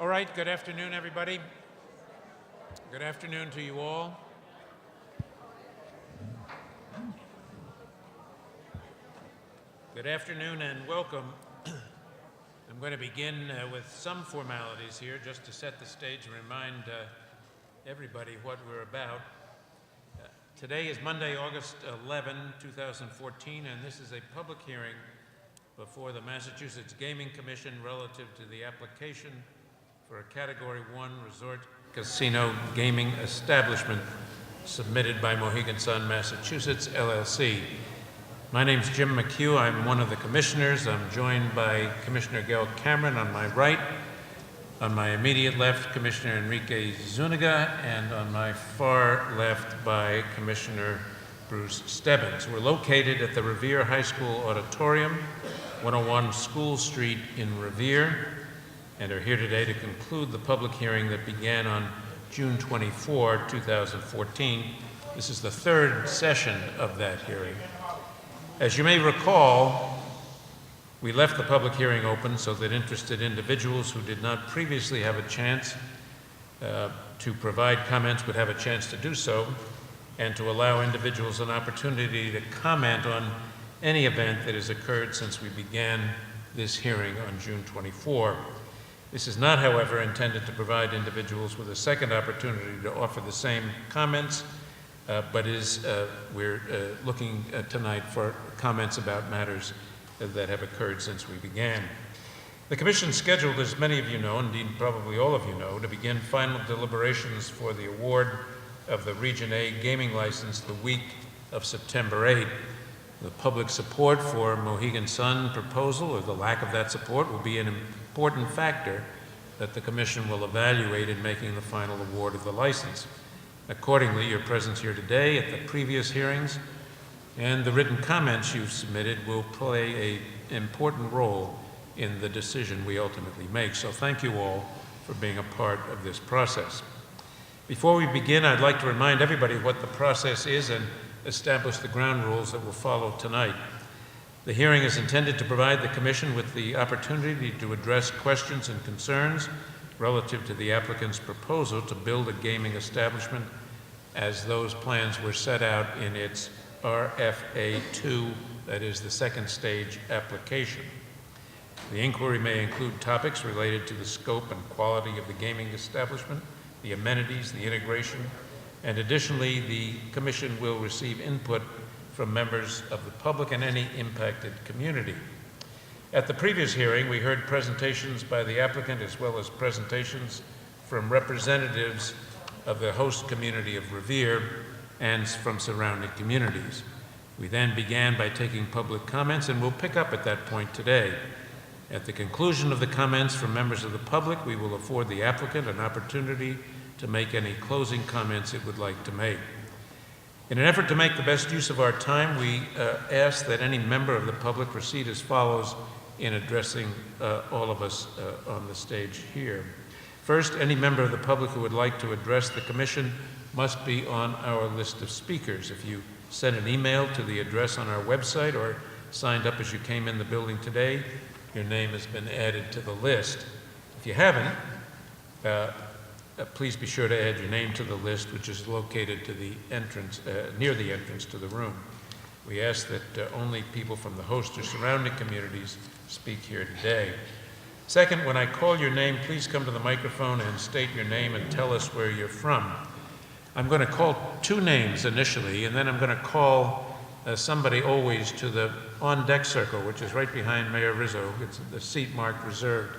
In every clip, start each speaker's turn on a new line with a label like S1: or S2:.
S1: All right, good afternoon, everybody. Good afternoon to you all. Good afternoon and welcome. I'm going to begin with some formalities here just to set the stage and remind everybody what we're about. Today is Monday, August 11, 2014, and this is a public hearing before the Massachusetts Gaming Commission relative to the application for a Category 1 resort casino gaming establishment submitted by Mohegan Sun, Massachusetts, LLC. My name's Jim McHugh. I'm one of the commissioners. I'm joined by Commissioner Gail Cameron on my right. On my immediate left, Commissioner Enrique Zuniga, and on my far left by Commissioner Bruce Stebbins. We're located at the Revere High School Auditorium, 101 School Street in Revere, and are here today to conclude the public hearing that began on June 24, 2014. This is the third session of that hearing. As you may recall, we left the public hearing open so that interested individuals who did not previously have a chance to provide comments would have a chance to do so, and to allow individuals an opportunity to comment on any event that has occurred since we began this hearing on June 24. This is not, however, intended to provide individuals with a second opportunity to offer the same comments, but we're looking tonight for comments about matters that have occurred since we began. The Commission scheduled, as many of you know, indeed probably all of you know, to begin final deliberations for the award of the Region A gaming license the week of September 8. The public support for Mohegan Sun proposal, or the lack of that support, will be an important factor that the Commission will evaluate in making the final award of the license. Accordingly, your presence here today, at the previous hearings, and the written comments you've submitted will play an important role in the decision we ultimately make. So thank you all for being a part of this process. Before we begin, I'd like to remind everybody what the process is and establish the ground rules that will follow tonight. The hearing is intended to provide the Commission with the opportunity to address questions and concerns relative to the applicant's proposal to build a gaming establishment as those plans were set out in its RFA 2, that is the second stage application. The inquiry may include topics related to the scope and quality of the gaming establishment, the amenities, the integration, and additionally, the Commission will receive input from members of the public and any impacted community. At the previous hearing, we heard presentations by the applicant as well as presentations from representatives of the host community of Revere and from surrounding communities. We then began by taking public comments, and we'll pick up at that point today. At the conclusion of the comments from members of the public, we will afford the applicant an opportunity to make any closing comments it would like to make. In an effort to make the best use of our time, we ask that any member of the public proceed as follows in addressing all of us on the stage here. First, any member of the public who would like to address the Commission must be on our list of speakers. If you sent an email to the address on our website or signed up as you came in the building today, your name has been added to the list. If you haven't, please be sure to add your name to the list, which is located to the entrance, near the entrance to the room. We ask that only people from the host or surrounding communities speak here today. Second, when I call your name, please come to the microphone and state your name and tell us where you're from. I'm going to call two names initially, and then I'm going to call somebody always to the on-deck circle, which is right behind Mayor Rizzo. It's the seat marked reserved.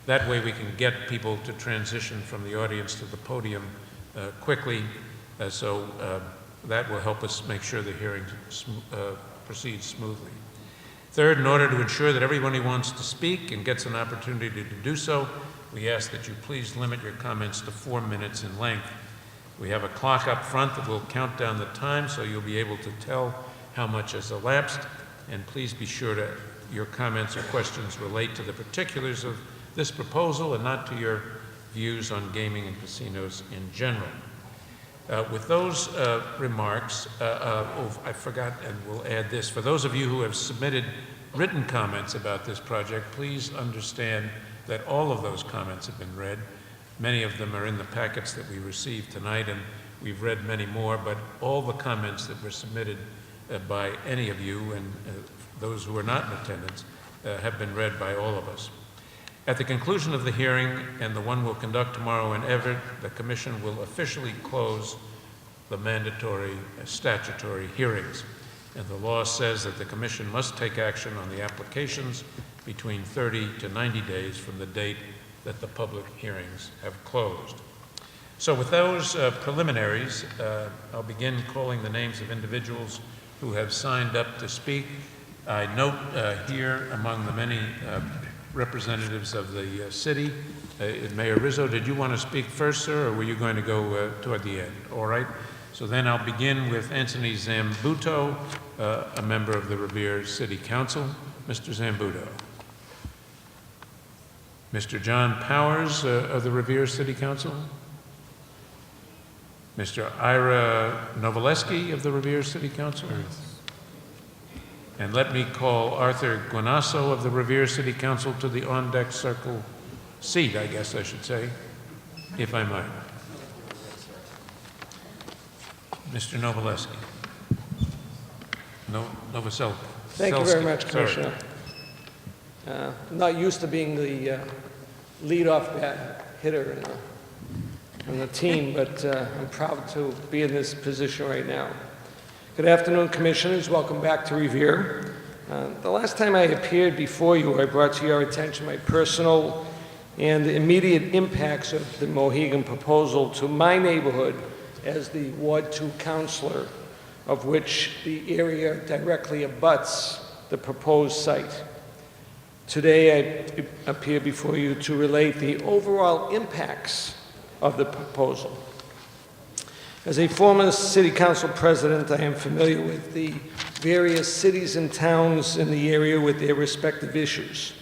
S1: That way we can get people to transition from the audience to the podium quickly, so that will help us make sure the hearing proceeds smoothly. Third, in order to ensure that everyone who wants to speak and gets an opportunity to do so, we ask that you please limit your comments to 4 minutes in length. We have a clock up front that will count down the time, so you'll be able to tell how much has elapsed, and please be sure that your comments or questions relate to the particulars of this proposal and not to your views on gaming and casinos in general. With those remarks, I forgot, and we'll add this. For those of you who have submitted written comments about this project, please understand that all of those comments have been read. Many of them are in the packets that we received tonight, and we've read many more, but all the comments that were submitted by any of you and those who are not in attendance have been read by all of us. At the conclusion of the hearing, and the one we'll conduct tomorrow in Everett, the Commission will officially close the mandatory statutory hearings. And the law says that the Commission must take action on the applications between 30 to 90 days from the date that the public hearings have closed. So with those preliminaries, I'll begin calling the names of individuals who have signed up to speak. I note here among the many representatives of the city, Mayor Rizzo, did you want to speak first, sir, or were you going to go toward the end? All right. So then I'll begin with Anthony Zambudo, a member of the Revere City Council. Mr. Zambudo. Mr. John Powers of the Revere City Council. Mr. Ira Novoleski of the Revere City Council. And let me call Arthur Guanasso of the Revere City Council to the on-deck circle seat, I guess I should say, if I might. Mr. Novoleski. Novoselic.
S2: Thank you very much, Commissioner. I'm not used to being the lead-off hitter on the team, but I'm proud to be in this position right now. Good afternoon, Commissioners. Welcome back to Revere. The last time I appeared before you, I brought to your attention my personal and immediate impacts of the Mohegan proposal to my neighborhood as the Ward 2 Councilor, of which the area directly abuts the proposed site. Today, I appear before you to relate the overall impacts of the proposal. As a former City Council President, I am familiar with the various cities and towns in the area with their respective issues.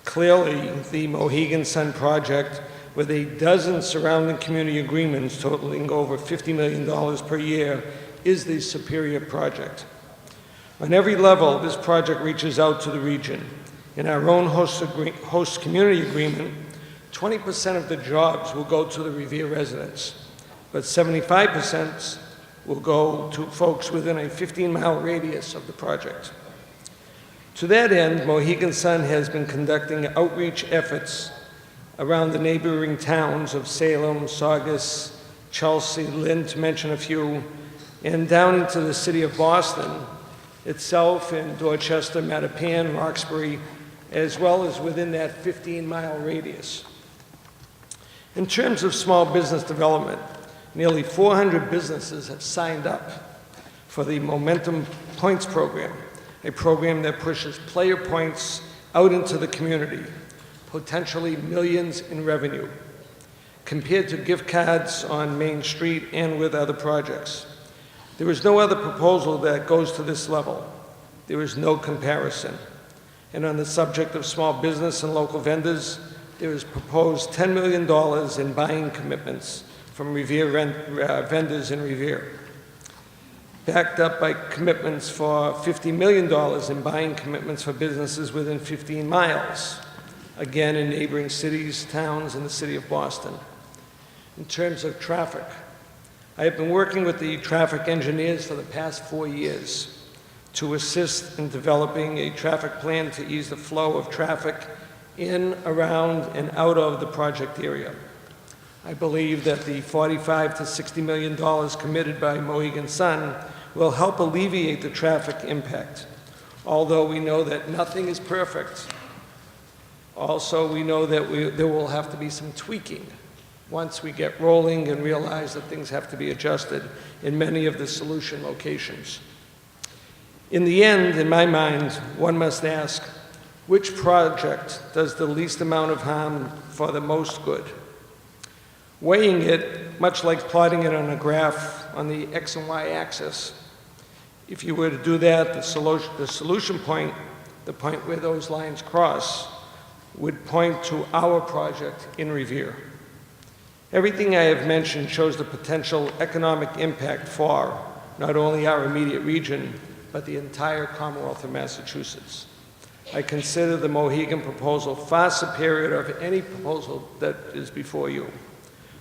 S2: Clearly, the Mohegan Sun project, with a dozen surrounding community agreements totaling over $50 million per year, is the superior project. On every level, this project reaches out to the region. In our own host community agreement, 20% of the jobs will go to the Revere residents, but 75% will go to folks within a 15-mile radius of the project. To that end, Mohegan Sun has been conducting outreach efforts around the neighboring towns of Salem, Saugus, Chelsea, Lynn, to mention a few, and down into the city of Boston itself, in Dorchester, Mattapan, Roxbury, as well as within that 15-mile radius. In terms of small business development, nearly 400 businesses have signed up for the Momentum Points program, a program that pushes player points out into the community, potentially millions in revenue, compared to gift cards on Main Street and with other projects. There is no other proposal that goes to this level. There is no comparison. And on the subject of small business and local vendors, there is proposed $10 million in buying commitments from Revere vendors in Revere, backed up by commitments for $50 million in buying commitments for businesses within 15 miles, again in neighboring cities, towns, and the city of Boston. In terms of traffic, I have been working with the traffic engineers for the past 4 years to assist in developing a traffic plan to ease the flow of traffic in, around, and out of the project area. I believe that the $45 to $60 million committed by Mohegan Sun will help alleviate the traffic impact. Although we know that nothing is perfect, also we know that there will have to be some tweaking once we get rolling and realize that things have to be adjusted in many of the solution locations. In the end, in my mind, one must ask, which project does the least amount of harm for the most good? Weighing it, much like plotting it on a graph on the X and Y axis, if you were to do that, the solution point, the point where those lines cross, would point to our project in Revere. Everything I have mentioned shows the potential economic impact for not only our immediate region, but the entire Commonwealth of Massachusetts. I consider the Mohegan proposal far superior of any proposal that is before you.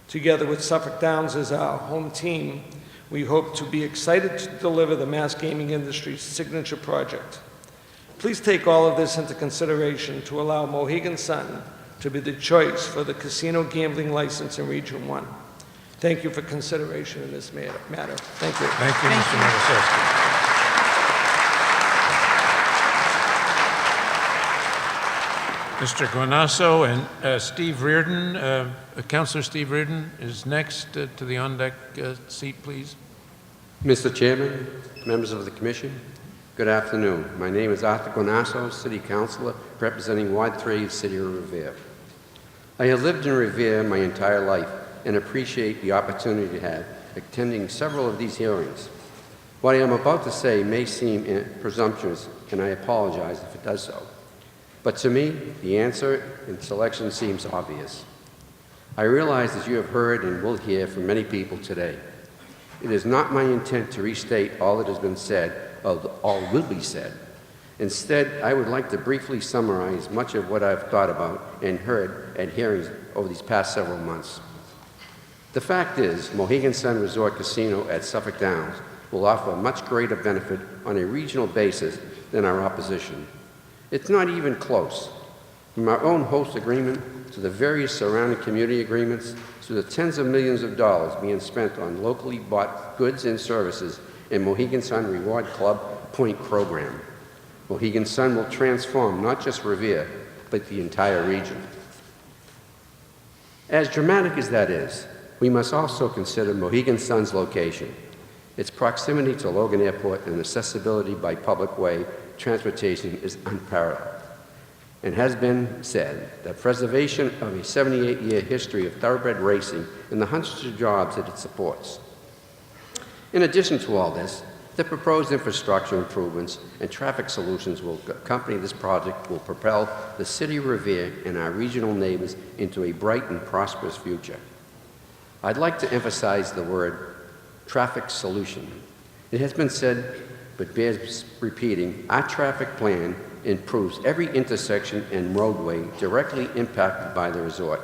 S2: Together with Suffolk Downs as our home team, we hope to be excited to deliver the mass gaming industry's signature project. Please take all of this into consideration to allow Mohegan Sun to be the choice for the casino gambling license in Region 1. Thank you for consideration in this matter. Thank you.
S1: Thank you, Mr. Novoselsky. Mr. Guanasso and Steve Reardon, Councilor Steve Reardon is next to the on-deck seat, please.
S3: Mr. Chairman, members of the Commission, good afternoon. My name is Arthur Guanasso, City Councilor, representing Ward 3 of City of Revere. I have lived in Revere my entire life and appreciate the opportunity to have attending several of these hearings. What I am about to say may seem presumptuous, and I apologize if it does so. But to me, the answer and selection seems obvious. I realize that you have heard and will hear from many people today. It is not my intent to restate all that has been said, or all will be said. Instead, I would like to briefly summarize much of what I've thought about and heard at hearings over these past several months. The fact is, Mohegan Sun Resort Casino at Suffolk Downs will offer a much greater benefit on a regional basis than our opposition. It's not even close. From our own host agreement to the various surrounding community agreements to the tens of millions of dollars being spent on locally bought goods and services in Mohegan Sun Reward Club Point program. Mohegan Sun will transform not just Revere, but the entire region. As dramatic as that is, we must also consider Mohegan Sun's location. Its proximity to Logan Airport and accessibility by public way transportation is unparalleled. And has been said that preservation of a 78-year history of thoroughbred racing and the hundreds of jobs that it supports. In addition to all this, the proposed infrastructure improvements and traffic solutions will accompany this project will propel the city of Revere and our regional neighbors into a bright and prosperous future. I'd like to emphasize the word traffic solution. It has been said, but bears repeating, our traffic plan improves every intersection and roadway directly impacted by the resort.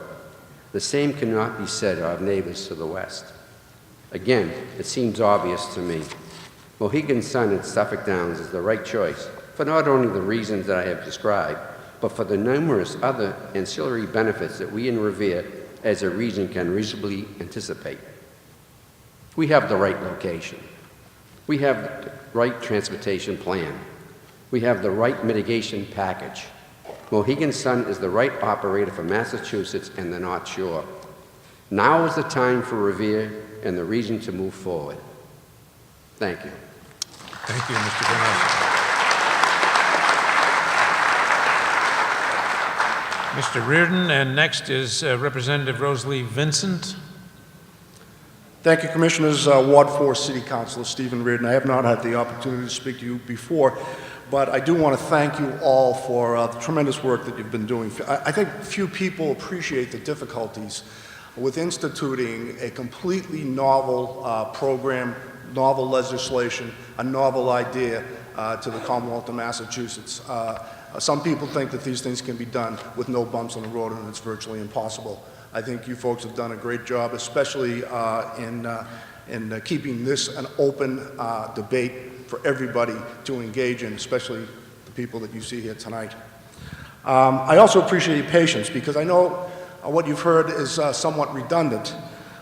S3: The same cannot be said of our neighbors to the west. Again, it seems obvious to me. Mohegan Sun at Suffolk Downs is the right choice for not only the reasons that I have described, but for the numerous other ancillary benefits that we in Revere as a region can reasonably anticipate. We have the right location. We have the right transportation plan. We have the right mitigation package. Mohegan Sun is the right operator for Massachusetts and the North Shore. Now is the time for Revere and the region to move forward. Thank you.
S1: Thank you, Mr. Guanasso. Mr. Reardon, and next is Representative Rosalie Vincent.
S4: Thank you, Commissioners. Ward 4 City Councilor Stephen Reardon. I have not had the opportunity to speak to you before, but I do want to thank you all for the tremendous work that you've been doing. I think few people appreciate the difficulties with instituting a completely novel program, novel legislation, a novel idea to the Commonwealth of Massachusetts. Some people think that these things can be done with no bumps on the road, and it's virtually impossible. I think you folks have done a great job, especially in keeping this an open debate for everybody to engage in, especially the people that you see here tonight. I also appreciate your patience, because I know what you've heard is somewhat redundant.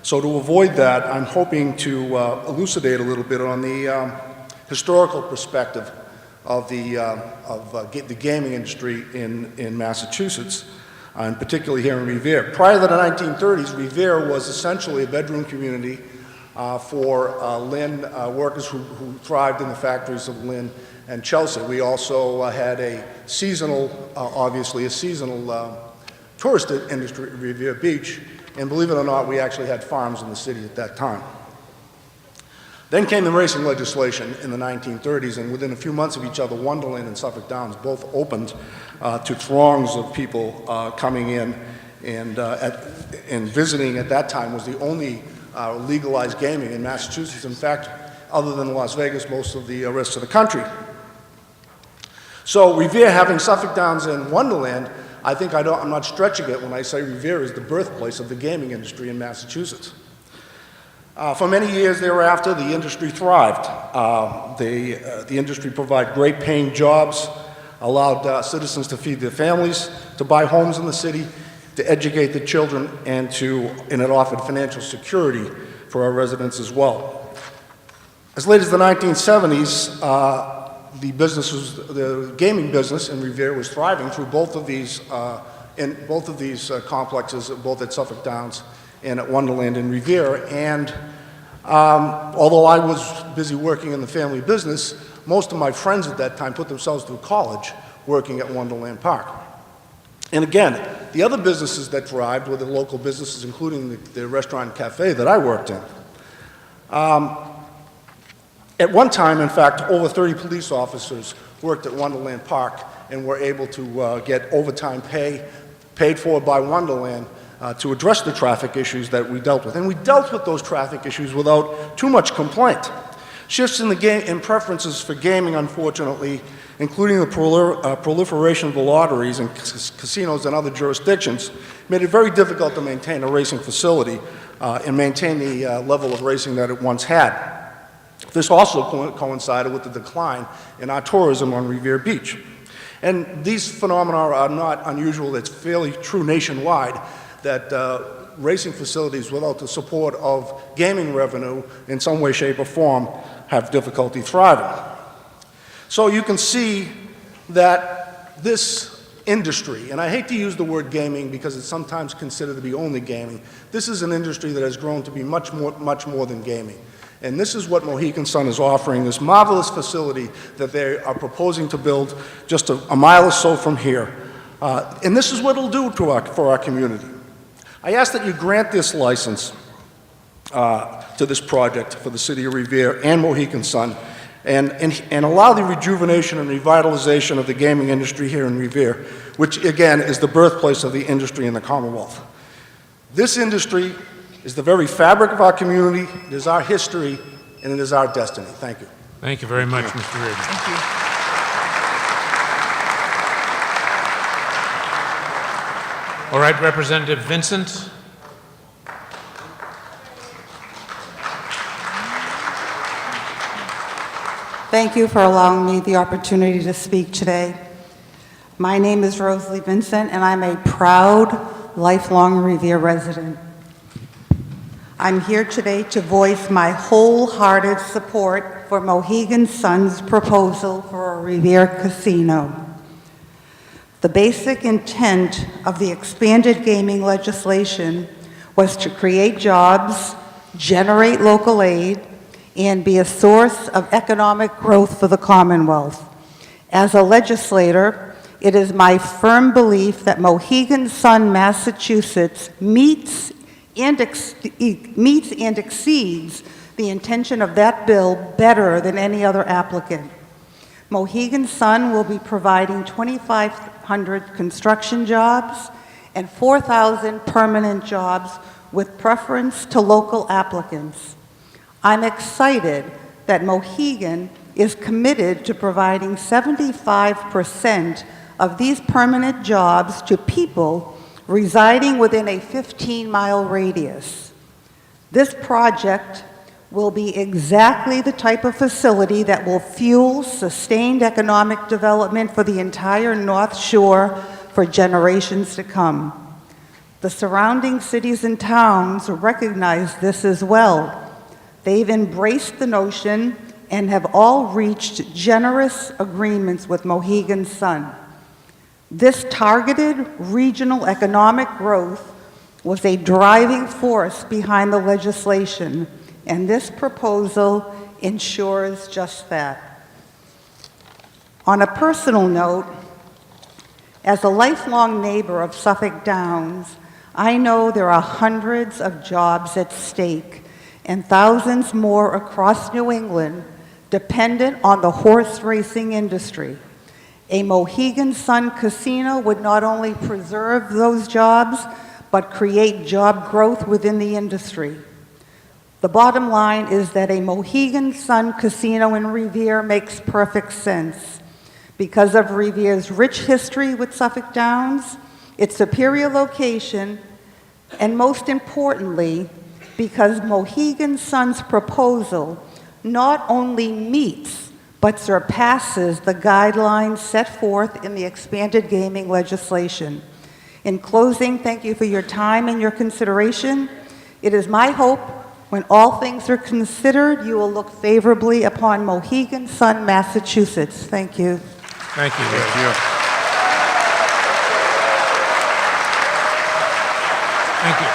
S4: So to avoid that, I'm hoping to elucidate a little bit on the historical perspective of the gaming industry in Massachusetts, and particularly here in Revere. Prior to the 1930s, Revere was essentially a bedroom community for Lynn workers who thrived in the factories of Lynn and Chelsea. We also had a seasonal, obviously a seasonal tourist industry at Revere Beach, and believe it or not, we actually had farms in the city at that time. Then came the racing legislation in the 1930s, and within a few months of each other, Wonderland and Suffolk Downs both opened to throngs of people coming in, and visiting at that time was the only legalized gaming in Massachusetts. In fact, other than Las Vegas, most of the rest of the country. So Revere, having Suffolk Downs and Wonderland, I think I'm not stretching it when I say Revere is the birthplace of the gaming industry in Massachusetts. For many years thereafter, the industry thrived. The industry provided great paying jobs, allowed citizens to feed their families, to buy homes in the city, to educate the children, and it offered financial security for our residents as well. As late as the 1970s, the gaming business in Revere was thriving through both of these complexes, both at Suffolk Downs and at Wonderland and Revere. And although I was busy working in the family business, most of my friends at that time put themselves through college working at Wonderland Park. And again, the other businesses that thrived were the local businesses, including the restaurant and cafe that I worked in. At one time, in fact, over 30 police officers worked at Wonderland Park and were able to get overtime pay paid for by Wonderland to address the traffic issues that we dealt with. And we dealt with those traffic issues without too much complaint. Shifts in preferences for gaming, unfortunately, including the proliferation of the lotteries and casinos in other jurisdictions, made it very difficult to maintain a racing facility and maintain the level of racing that it once had. This also coincided with the decline in our tourism on Revere Beach. And these phenomena are not unusual. It's fairly true nationwide that racing facilities without the support of gaming revenue in some way, shape, or form have difficulty thriving. So you can see that this industry, and I hate to use the word gaming because it's sometimes considered to be only gaming, this is an industry that has grown to be much more than gaming. And this is what Mohegan Sun is offering, this marvelous facility that they are proposing to build just a mile or so from here. And this is what it'll do for our community. I ask that you grant this license to this project for the city of Revere and Mohegan Sun and allow the rejuvenation and revitalization of the gaming industry here in Revere, which again is the birthplace of the industry in the Commonwealth. This industry is the very fabric of our community, it is our history, and it is our destiny. Thank you.
S1: Thank you very much, Mr. Reardon.
S5: Thank you.
S1: All right, Representative Vincent.
S5: Thank you for allowing me the opportunity to speak today. My name is Rosalie Vincent, and I'm a proud, lifelong Revere resident. I'm here today to voice my wholehearted support for Mohegan Sun's proposal for a Revere casino. The basic intent of the expanded gaming legislation was to create jobs, generate local aid, and be a source of economic growth for the Commonwealth. As a legislator, it is my firm belief that Mohegan Sun, Massachusetts meets and exceeds the intention of that bill better than any other applicant. Mohegan Sun will be providing 2,500 construction jobs and 4,000 permanent jobs with preference to local applicants. I'm excited that Mohegan is committed to providing 75% of these permanent jobs to people residing within a 15-mile radius. This project will be exactly the type of facility that will fuel sustained economic development for the entire North Shore for generations to come. The surrounding cities and towns recognize this as well. They've embraced the notion and have all reached generous agreements with Mohegan Sun. This targeted regional economic growth was a driving force behind the legislation, and this proposal ensures just that. On a personal note, as a lifelong neighbor of Suffolk Downs, I know there are hundreds of jobs at stake and thousands more across New England dependent on the horse racing industry. A Mohegan Sun casino would not only preserve those jobs, but create job growth within the industry. The bottom line is that a Mohegan Sun casino in Revere makes perfect sense because of Revere's rich history with Suffolk Downs, its superior location, and most importantly, because Mohegan Sun's proposal not only meets but surpasses the guidelines set forth in the expanded gaming legislation. In closing, thank you for your time and your consideration. It is my hope, when all things are considered, you will look favorably upon Mohegan Sun, Massachusetts. Thank you.
S1: Thank you.
S4: Thank you.
S1: Thank you.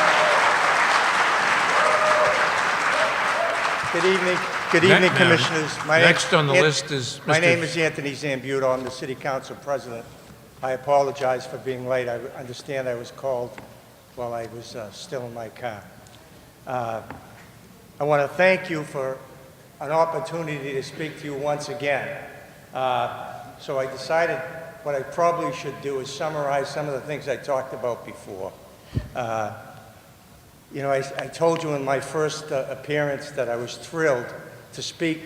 S6: Good evening,
S1: Now,
S6: Commissioners.
S1: next on the list is
S6: My
S1: Mr.
S6: name is Anthony Zambudo. I'm the City Council President. I apologize for being late. I understand I was called while I was still in my car. I want to thank you for an opportunity to speak to you once again. So I decided what I probably should do is summarize some of the things I talked about before. You know, I told you in my first appearance that I was thrilled to speak,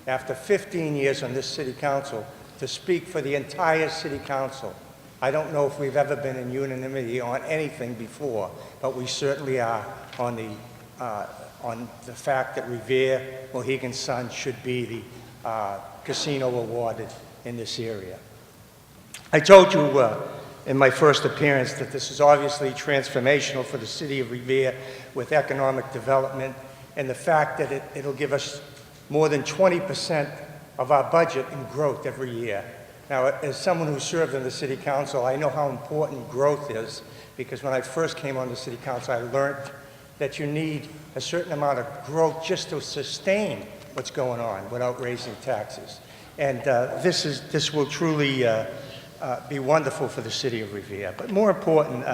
S6: after 15 years on this city council, to speak for the entire city council. I don't know if we've ever been in unanimity on anything before, but we certainly are on the fact that Revere, Mohegan Sun should be the casino awarded in this area. I told you in my first appearance that this is obviously transformational for the city of Revere with economic development and the fact that it'll give us more than 20% of our budget in growth every year. Now, as someone who served in the city council, I know how important growth is, because when I first came on the city council, I learned that you need a certain amount of growth just to sustain what's going on without raising taxes. And this will truly be wonderful for the city of Revere. But more important,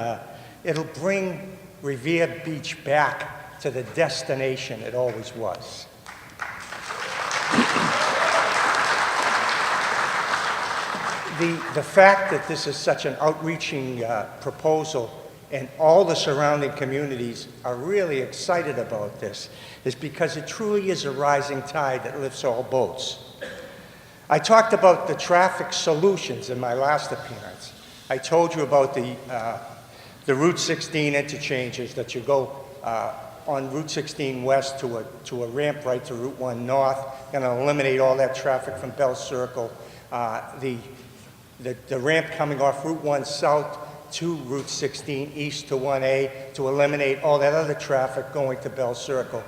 S6: it'll bring Revere Beach back to the destination it always was. The fact that this is such an outreaching proposal and all the surrounding communities are really excited about this is because it truly is a rising tide that lifts all boats. I talked about the traffic solutions in my last appearance. I told you about the Route 16 interchanges that you go on Route 16 West to a ramp right to Route 1 North, going to eliminate all that traffic from Bell Circle. The ramp coming off Route 1 South to Route 16 East to 1A to eliminate all that other traffic going to Bell Circle.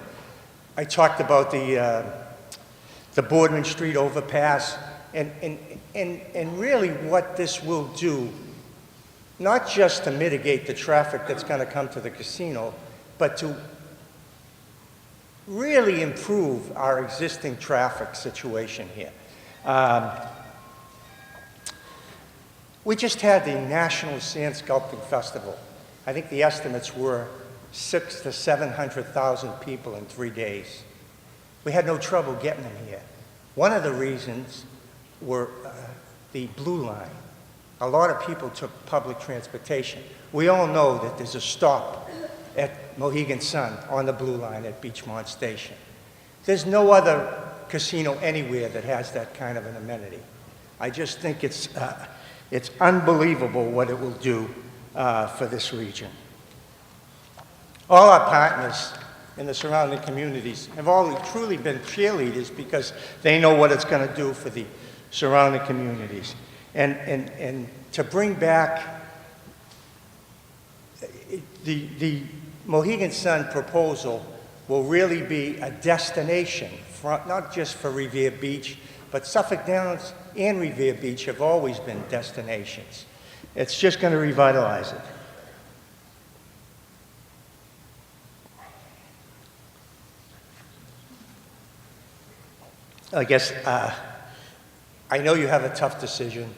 S6: I talked about the Boardman Street overpass and really what this will do, not just to mitigate the traffic that's going to come to the casino, but to really improve our existing traffic situation here. We just had the National Sand Sculpting Festival. I think the estimates were 600,000 to 700,000 people in 3 days. We had no trouble getting them here. One of the reasons were the Blue Line. A lot of people took public transportation. We all know that there's a stop at Mohegan Sun on the Blue Line at Beachmont Station. There's no other casino anywhere that has that kind of an amenity. I just think it's unbelievable what it will do for this region. All our partners in the surrounding communities have all truly been cheerleaders because they know what it's going to do for the surrounding communities. And to bring back the Mohegan Sun proposal will really be a destination, not just for Revere Beach, but Suffolk Downs and Revere Beach have always been destinations. It's just going to revitalize it. I guess, I know you have a tough decision,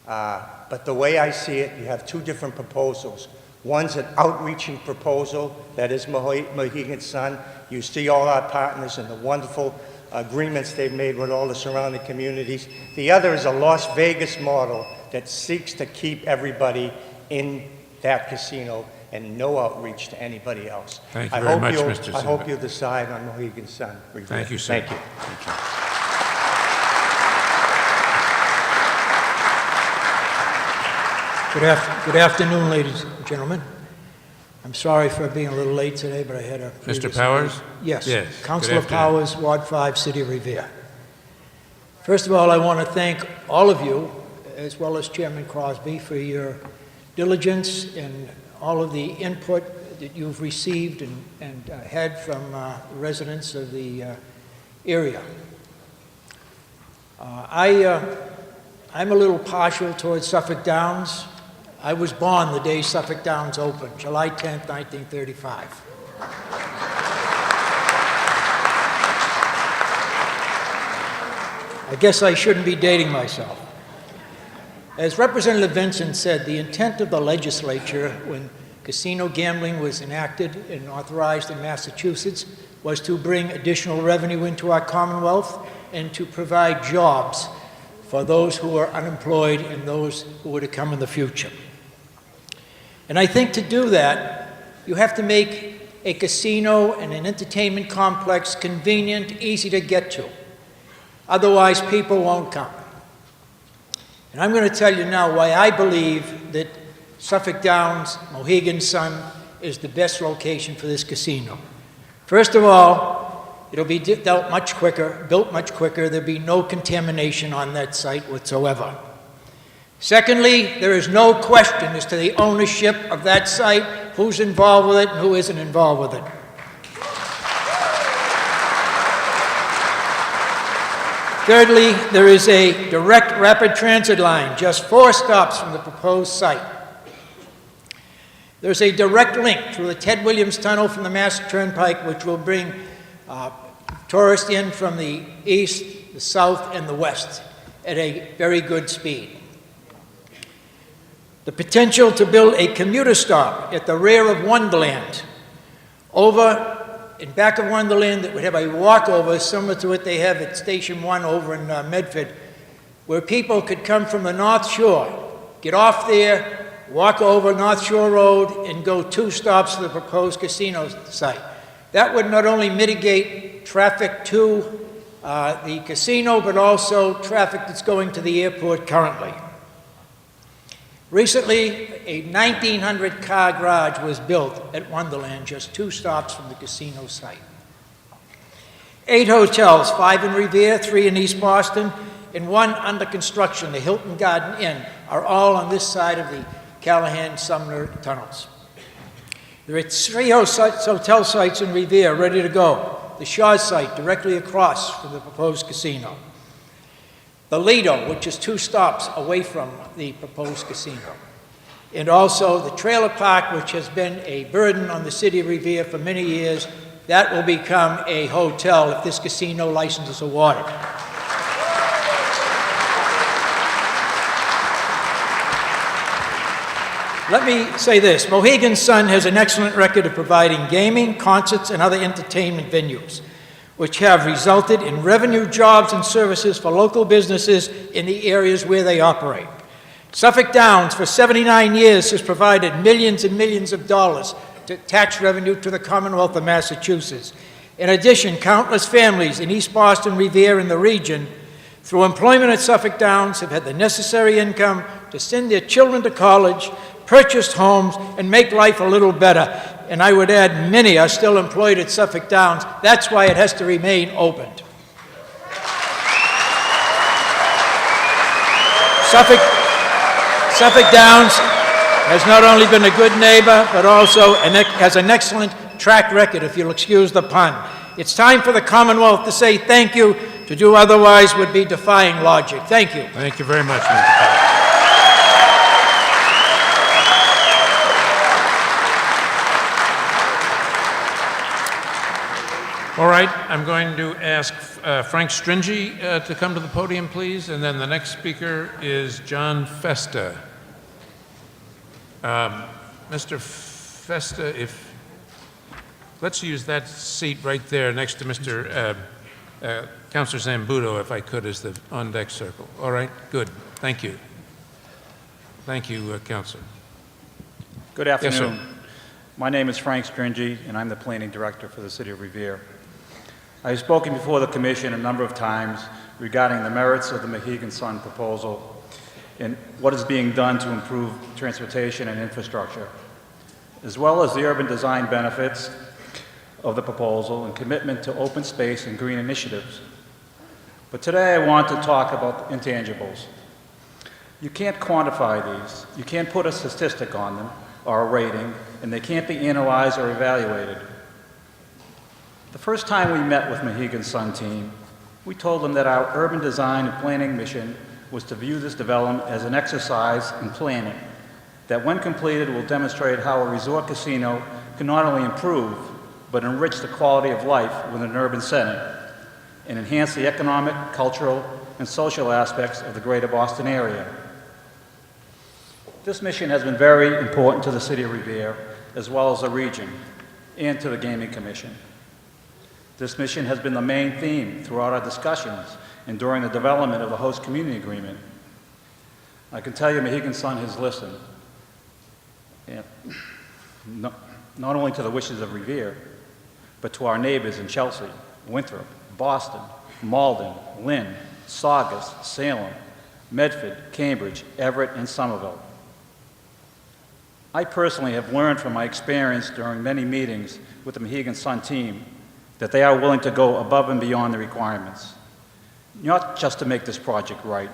S6: but the way I see it, you have two different proposals. One's an outreaching proposal, that is Mohegan Sun. You see all our partners and the wonderful agreements they've made with all the surrounding communities. The other is a Las Vegas model that seeks to keep everybody in that casino and no outreach to anybody else.
S1: Thank you very much, Mr.
S6: I hope you'll decide on Mohegan Sun.
S1: Thank you, sir.
S6: Thank you.
S1: Thank you.
S7: Good afternoon, ladies and gentlemen. I'm sorry for being a little late today, but I had a...
S1: Mr. Powers?
S7: Yes.
S1: Yes.
S7: Councilor
S1: Good afternoon.
S7: Powers, Ward 5, City of Revere. First of all, I want to thank all of you, as well as Chairman Crosby, for your diligence and all of the input that you've received and had from residents of the area. I'm a little partial towards Suffolk Downs. I was born the day Suffolk Downs opened, July 10th, 1935. I guess I shouldn't be dating myself. As Representative Vincent said, the intent of the legislature when casino gambling was enacted and authorized in Massachusetts was to bring additional revenue into our Commonwealth and to provide jobs for those who are unemployed and those who were to come in the future. And I think to do that, you have to make a casino and an entertainment complex convenient, easy to get to. Otherwise, people won't come. And I'm going to tell you now why I believe that Suffolk Downs, Mohegan Sun, is the best location for this casino. First of all, it'll be built much quicker. There'll be no contamination on that site whatsoever. Secondly, there is no question as to the ownership of that site, who's involved with it and who isn't involved with it. Thirdly, there is a direct rapid transit line, just 4 stops from the proposed site. There's a direct link through the Ted Williams Tunnel from the Mass Turnpike, which will bring tourists in from the east, the south, and the west at a very good speed. The potential to build a commuter stop at the rear of Wonderland, over in back of Wonderland, that would have a walkover similar to what they have at Station 1 over in Medford, where people could come from the North Shore, get off there, walk over North Shore Road, and go 2 stops to the proposed casino site. That would not only mitigate traffic to the casino, but also traffic that's going to the airport currently. Recently, a 1,900-car garage was built at Wonderland, just 2 stops from the casino site. 8 hotels, 5 in Revere, 3 in East Boston, and 1 under construction, the Hilton Garden Inn, are all on this side of the Callahan-Sumner tunnels. There are 3 hotel sites in Revere ready to go. The Shaw site directly across from the proposed casino. The Lido, which is 2 stops away from the proposed casino. And also the trailer park, which has been a burden on the city of Revere for many years, that will become a hotel if this casino license is awarded. Let me say this, Mohegan Sun has an excellent record of providing gaming, concerts, and other entertainment venues, which have resulted in revenue, jobs, and services for local businesses in the areas where they operate. Suffolk Downs, for 79 years, has provided millions and millions of dollars to tax revenue to the Commonwealth of Massachusetts. In addition, countless families in East Boston, Revere, and the region, through employment at Suffolk Downs, have had the necessary income to send their children to college, purchase homes, and make life a little better. And I would add, many are still employed at Suffolk Downs. That's why it has to remain opened. Suffolk Downs has not only been a good neighbor, but also has an excellent track record, if you'll excuse the pun. It's time for the Commonwealth to say thank you. To do otherwise would be defying logic. Thank you.
S1: Thank you very much, Mr. Powers. All right, I'm going to ask Frank Stringy to come to the podium, please, and then the next speaker is John Festa. Mr. Festa, let's use that seat right there next to Mr. Councilor Zambudo, if I could, as the on-deck circle. All right, good. Thank you. Thank you, Councilor.
S8: Good afternoon.
S1: Yes, sir.
S8: My name is Frank Stringy, and I'm the Planning Director for the City of Revere. I have spoken before the Commission a number of times regarding the merits of the Mohegan Sun proposal and what is being done to improve transportation and infrastructure, as well as the urban design benefits of the proposal and commitment to open space and green initiatives. But today I want to talk about the intangibles. You can't quantify these. You can't put a statistic on them or a rating, and they can't be analyzed or evaluated. The first time we met with Mohegan Sun team, we told them that our urban design and planning mission was to view this development as an exercise in planning, that when completed will demonstrate how a resort casino can not only improve, but enrich the quality of life within an urban setting and enhance the economic, cultural, and social aspects of the greater Boston area. This mission has been very important to the City of Revere, as well as the region, and to the Gaming Commission. This mission has been the main theme throughout our discussions and during the development of the host community agreement. I can tell you Mohegan Sun has listened, not only to the wishes of Revere, but to our neighbors in Chelsea, Winthrop, Boston, Malden, Lynn, Saugus, Salem, Medford, Cambridge, Everett, and Somerville. I personally have learned from my experience during many meetings with the Mohegan Sun team that they are willing to go above and beyond the requirements, not just to make this project right,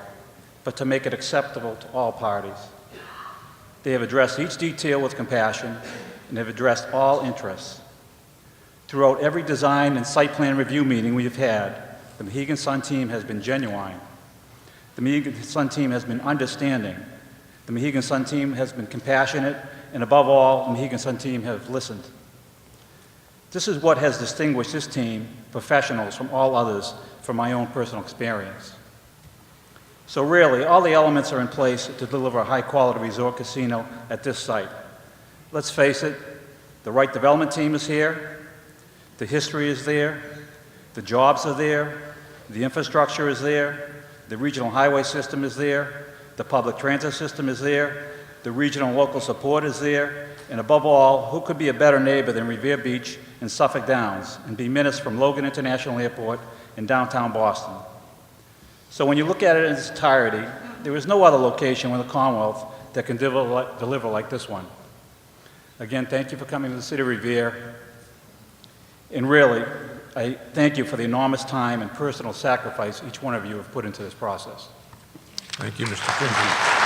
S8: but to make it acceptable to all parties. They have addressed each detail with compassion and have addressed all interests. Throughout every design and site plan review meeting we have had, the Mohegan Sun team has been genuine. The Mohegan Sun team has been understanding. The Mohegan Sun team has been compassionate, and above all, the Mohegan Sun team have listened. This is what has distinguished this team, professionals from all others, from my own personal experience. So really, all the elements are in place to deliver a high-quality resort casino at this site. Let's face it, the right development team is here, the history is there, the jobs are there, the infrastructure is there, the regional highway system is there, the public transit system is there, the regional and local support is there, and above all, who could be a better neighbor than Revere Beach and Suffolk Downs and be minutes from Logan International Airport in downtown Boston. So when you look at it in its entirety, there is no other location in the Commonwealth that can deliver like this one. Again, thank you for coming to the City of Revere. And really, I thank you for the enormous time and personal sacrifice each one of you have put into this process.
S1: Thank you, Mr. Kinji.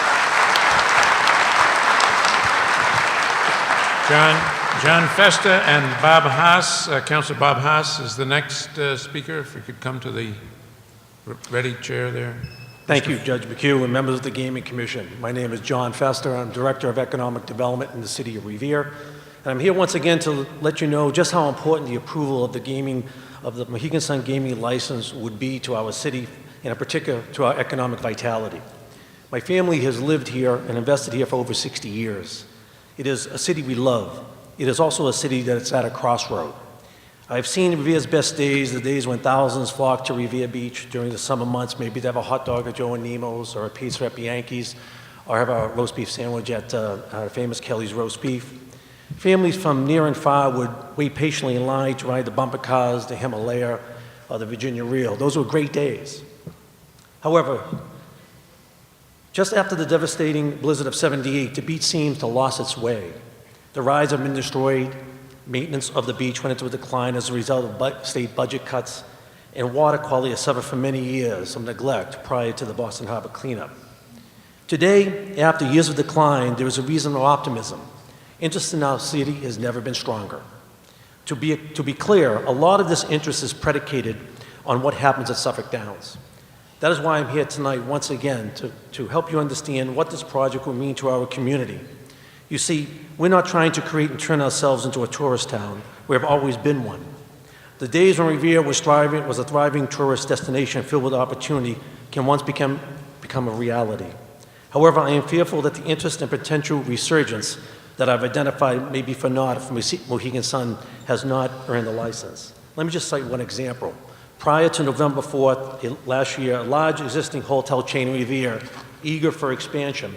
S1: John Festa and Bob Haas. Councilor Bob Haas is the next speaker. If we could come to the ready chair there.
S9: Thank you, Judge McHugh and members of the Gaming Commission. My name is John Festa. I'm Director of Economic Development in the City of Revere. And I'm here once again to let you know just how important the approval of the Mohegan Sun gaming license would be to our city, and in particular to our economic vitality. My family has lived here and invested here for over 60 years. It is a city we love. It is also a city that's at a crossroad. I've seen Revere's best days, the days when thousands flock to Revere Beach during the summer months, maybe to have a hot dog at Joe and Nemo's or a pizza at Bianchi's, or have a roast beef sandwich at our famous Kelly's Roast Beef. Families from near and far would wait patiently in line to ride the bumper cars, the Himalaya, or the Virginia Reel. Those were great days. However, just after the devastating blizzard of '78, the beach seems to have lost its way. The rides have been destroyed, maintenance of the beach went into a decline as a result of state budget cuts, and water quality has suffered for many years from neglect prior to the Boston Harbor cleanup. Today, after years of decline, there is a reason for optimism. Interest in our city has never been stronger. To be clear, a lot of this interest is predicated on what happens at Suffolk Downs. That is why I'm here tonight once again to help you understand what this project will mean to our community. You see, we're not trying to create and turn ourselves into a tourist town. We have always been one. The days when Revere was a thriving tourist destination filled with opportunity can once become a reality. However, I am fearful that the interest and potential resurgence that I've identified may be for naught if Mohegan Sun has not earned the license. Let me just cite one example. Prior to November 4th last year, a large existing hotel chain in Revere, eager for expansion,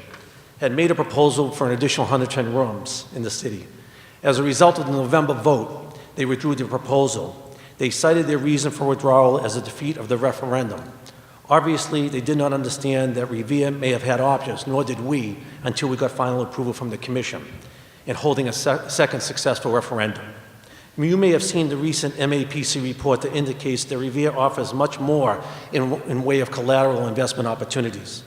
S9: had made a proposal for an additional 110 rooms in the city. As a result of the November vote, they withdrew their proposal. They cited their reason for withdrawal as a defeat of the referendum. Obviously, they did not understand that Revere may have had options, nor did we, until we got final approval from the Commission in holding a second successful referendum. You may have seen the recent MAPC report that indicates that Revere offers much more in way of collateral investment opportunities.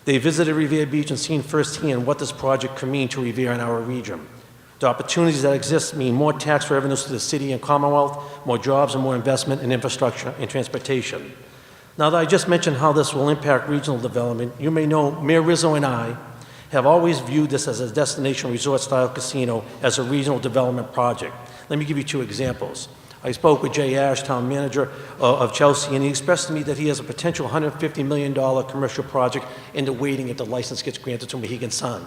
S9: They visited Revere Beach and seen firsthand what this project could mean to Revere and our region. The opportunities that exist mean more tax revenues to the city and Commonwealth, more jobs and more investment in infrastructure and transportation. Now that I just mentioned how this will impact regional development, you may know Mayor Rizzo and I have always viewed this as a destination resort-style casino as a regional development project. Let me give you 2 examples. I spoke with Jay Ash, town manager of Chelsea, and he expressed to me that he has a potential $150 million commercial project in the waiting if the license gets granted to Mohegan Sun.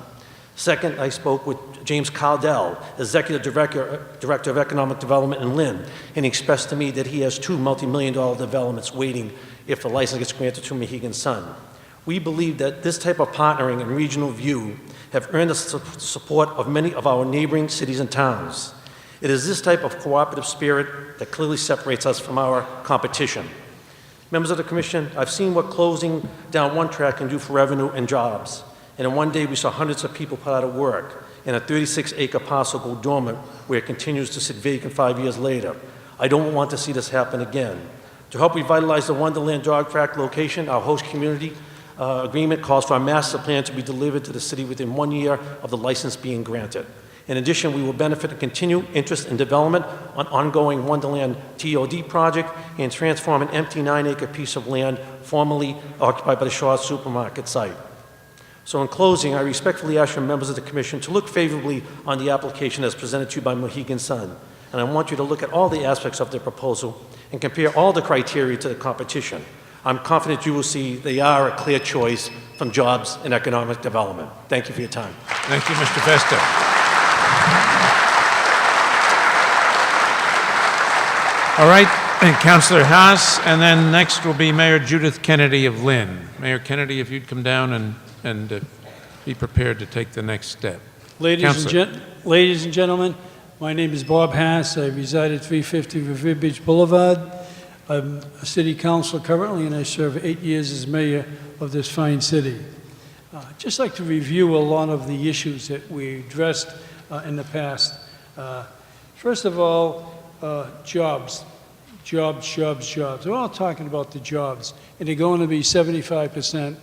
S9: Second, I spoke with James Caldell, Executive Director of Economic Development in Lynn, and he expressed to me that he has 2 multi-million-dollar developments waiting if the license gets granted to Mohegan Sun. We believe that this type of partnering and regional view have earned the support of many of our neighboring cities and towns. It is this type of cooperative spirit that clearly separates us from our competition. Members of the Commission, I've seen what closing down one track can do for revenue and jobs. And in one day, we saw hundreds of people put out of work, and a 36-acre parcel go dormant where it continues to sit vacant 5 years later. I don't want to see this happen again. To help revitalize the Wonderland dog track location, our host community agreement calls for a master plan to be delivered to the city within 1 year of the license being granted. In addition, we will benefit and continue interest in development on ongoing Wonderland TOD project and transform an empty 9-acre piece of land formerly occupied by the Shaw Supermarket site. So in closing, I respectfully ask your members of the Commission to look favorably on the application as presented to you by Mohegan Sun. And I want you to look at all the aspects of their proposal and compare all the criteria to the competition. I'm confident you will see they are a clear choice from jobs and economic development. Thank you for your time.
S1: Thank you, Mr. Festa. All right, and Councilor Haas, and then next will be Mayor Judith Kennedy of Lynn. Mayor Kennedy, if you'd come down and be prepared to take the next step.
S10: Ladies and gentlemen, my name is Bob Haas. I reside at 350 Revere Beach Boulevard. I'm a city councilor currently, and I serve 8 years as mayor of this fine city. I'd just like to review a lot of the issues that we addressed in the past. First of all, jobs. Jobs. We're all talking about the jobs, and they're going to be 75%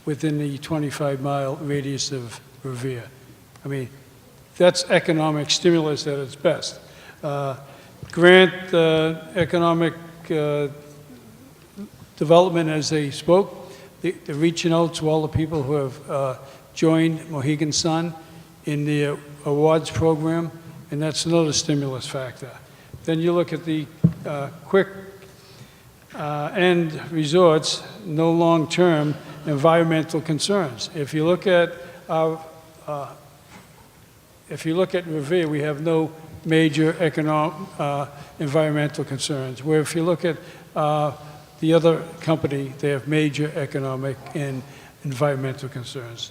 S10: within the 25-mile radius of Revere. I mean, that's economic stimulus at its best. Grant economic development, as they spoke, they're reaching out to all the people who have joined Mohegan Sun in the awards program, and that's another stimulus factor. Then you look at the quick end resorts, no long-term environmental concerns. If you look at Revere, we have no major environmental concerns. Where if you look at the other company, they have major economic and environmental concerns.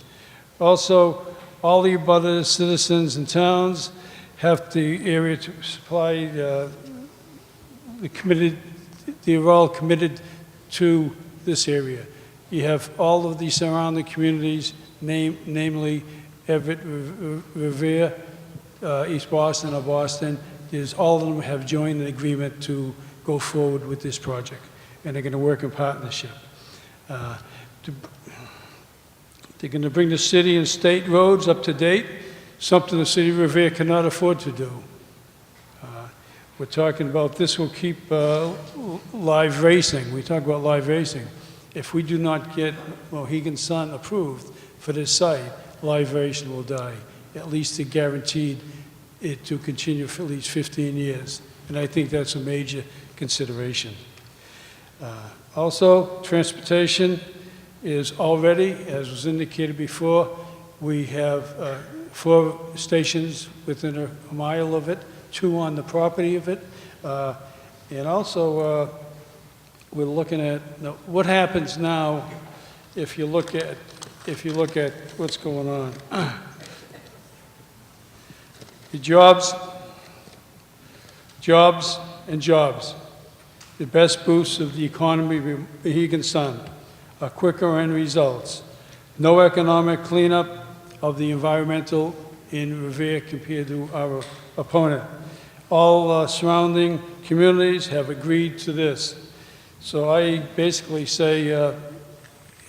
S10: Also, all the abutters, citizens, and towns have the area to supply. They're all committed to this area. You have all of the surrounding communities, namely Everett, Revere, East Boston, or Boston. All of them have joined an agreement to go forward with this project, and they're going to work in partnership. They're going to bring the city and state roads up to date, something the city of Revere cannot afford to do. We're talking about this will keep live racing. We talk about live racing. If we do not get Mohegan Sun approved for this site, live racing will die. At least they're guaranteed it to continue for at least 15 years. And I think that's a major consideration. Also, transportation is already, as was indicated before, we have 4 stations within a mile of it, 2 on the property of it. And also, we're looking at what happens now if you look at what's going on. The jobs, and jobs. The best boost of the economy of Mohegan Sun. quicker end results. No economic cleanup of the environmental in Revere compared to our opponent. All surrounding communities have agreed to this. So I basically say,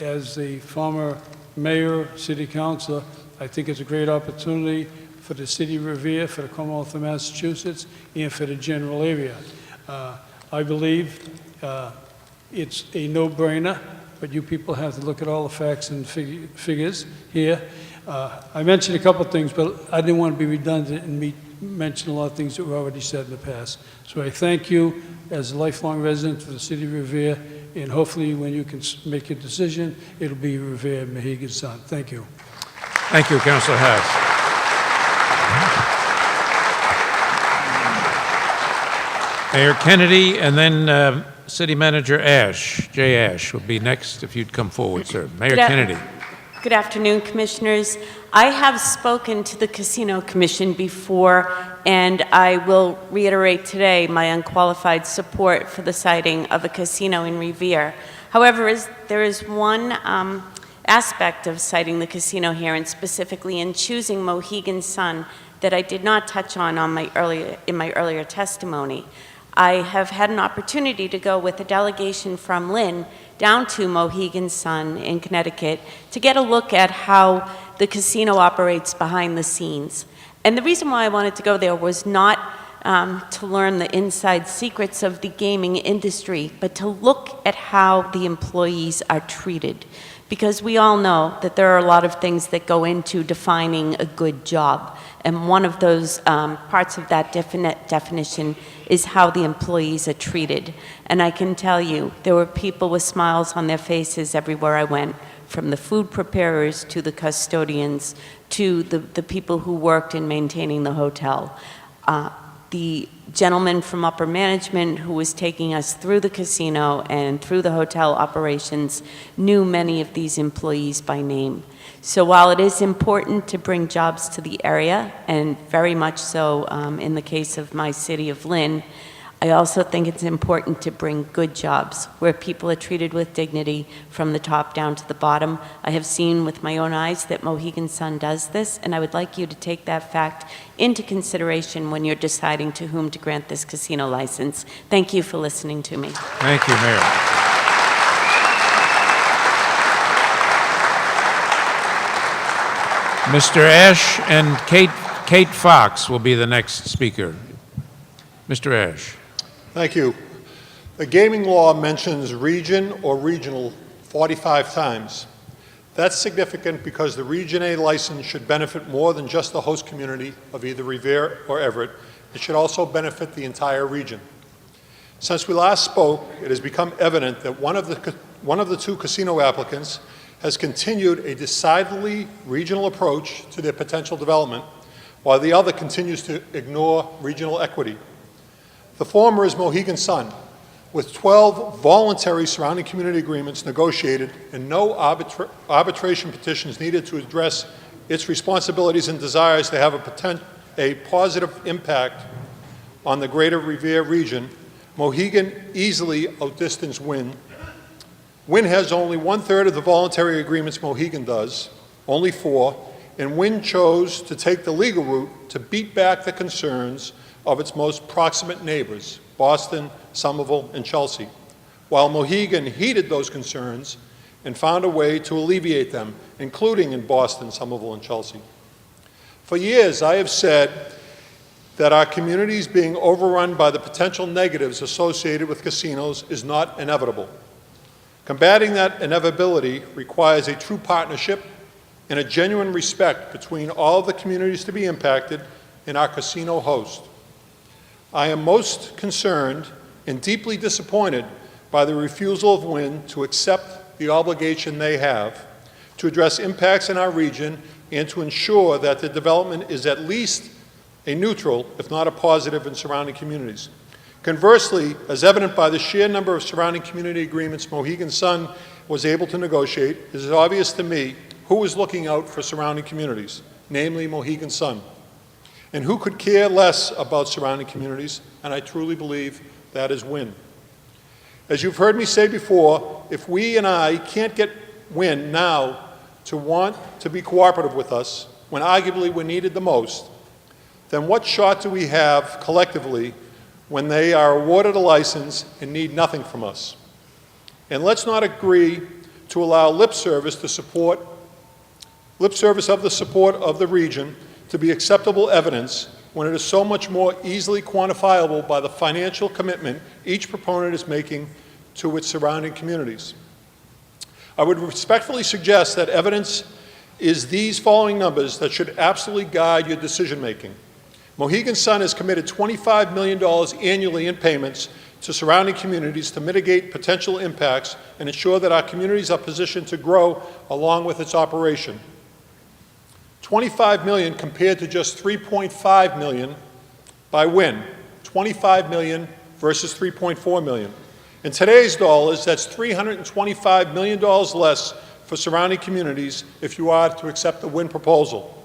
S10: as the former mayor, city councilor, I think it's a great opportunity for the city of Revere, for the Commonwealth of Massachusetts, and for the general area. I believe it's a no-brainer, but you people have to look at all the facts and figures here. I mentioned a couple of things, but I didn't want to be redundant and mention a lot of things that were already said in the past. So I thank you as a lifelong resident of the city of Revere, and hopefully when you can make your decision, it'll be Revere, Mohegan Sun. Thank you.
S1: Thank you, Councilor Haas. Mayor Kennedy, and then City Manager Ash, Jay Ash, will be next if you'd come forward, sir. Mayor Kennedy.
S11: Good afternoon, Commissioners. I have spoken to the Casino Commission before, and I will reiterate today my unqualified support for the siting of a casino in Revere. However, there is one aspect of citing the casino here, and specifically in choosing Mohegan Sun, that I did not touch on in my earlier testimony. I have had an opportunity to go with a delegation from Lynn down to Mohegan Sun in Connecticut to get a look at how the casino operates behind the scenes. And the reason why I wanted to go there was not to learn the inside secrets of the gaming industry, but to look at how the employees are treated. Because we all know that there are a lot of things that go into defining a good job. And one of those parts of that definition is how the employees are treated. And I can tell you, there were people with smiles on their faces everywhere I went, from the food preparers to the custodians to the people who worked in maintaining the hotel. The gentleman from upper management who was taking us through the casino and through the hotel operations knew many of these employees by name. So while it is important to bring jobs to the area, and very much so in the case of my city of Lynn, I also think it's important to bring good jobs where people are treated with dignity from the top down to the bottom. I have seen with my own eyes that Mohegan Sun does this, and I would like you to take that fact into consideration when you're deciding to whom to grant this casino license. Thank you for listening to me.
S1: Thank you, Mayor. Mr. Ash and Kate Fox will be the next speaker. Mr. Ash.
S12: Thank you. The gaming law mentions region or regional 45 times. That's significant because the Region A license should benefit more than just the host community of either Revere or Everett. It should also benefit the entire region. Since we last spoke, it has become evident that one of the two casino applicants has continued a decidedly regional approach to their potential development, while the other continues to ignore regional equity. The former is Mohegan Sun, with 12 voluntary surrounding community agreements negotiated and no arbitration petitions needed to address its responsibilities and desires to have a positive impact on the greater Revere region. Mohegan easily outdistanced Wynn. Wynn has only 1/3 of the voluntary agreements Mohegan does, only 4, and Wynn chose to take the legal route to beat back the concerns of its most proximate neighbors, Boston, Somerville, and Chelsea, while Mohegan heeded those concerns and found a way to alleviate them, including in Boston, Somerville, and Chelsea. For years, I have said that our communities being overrun by the potential negatives associated with casinos is not inevitable. Combating that inevitability requires a true partnership and a genuine respect between all the communities to be impacted and our casino host. I am most concerned and deeply disappointed by the refusal of Wynn to accept the obligation they have to address impacts in our region and to ensure that the development is at least a neutral, if not a positive, in surrounding communities. Conversely, as evident by the sheer number of surrounding community agreements Mohegan Sun was able to negotiate, it is obvious to me who was looking out for surrounding communities, namely Mohegan Sun. And who could care less about surrounding communities, and I truly believe that is Wynn. As you've heard me say before, if we and I can't get Wynn now to want to be cooperative with us, when arguably we're needed the most, then what shot do we have collectively when they are awarded a license and need nothing from us? And let's not agree to allow lip service of the support of the region to be acceptable evidence when it is so much more easily quantifiable by the financial commitment each proponent is making to its surrounding communities. I would respectfully suggest that evidence is these following numbers that should absolutely guide your decision-making. Mohegan Sun has committed $25 million annually in payments to surrounding communities to mitigate potential impacts and ensure that our communities are positioned to grow along with its operation. $25 million compared to just $3.5 million by Wynn. $25 million versus $3.4 million. In today's dollars, that's $325 million less for surrounding communities if you are to accept the Wynn proposal.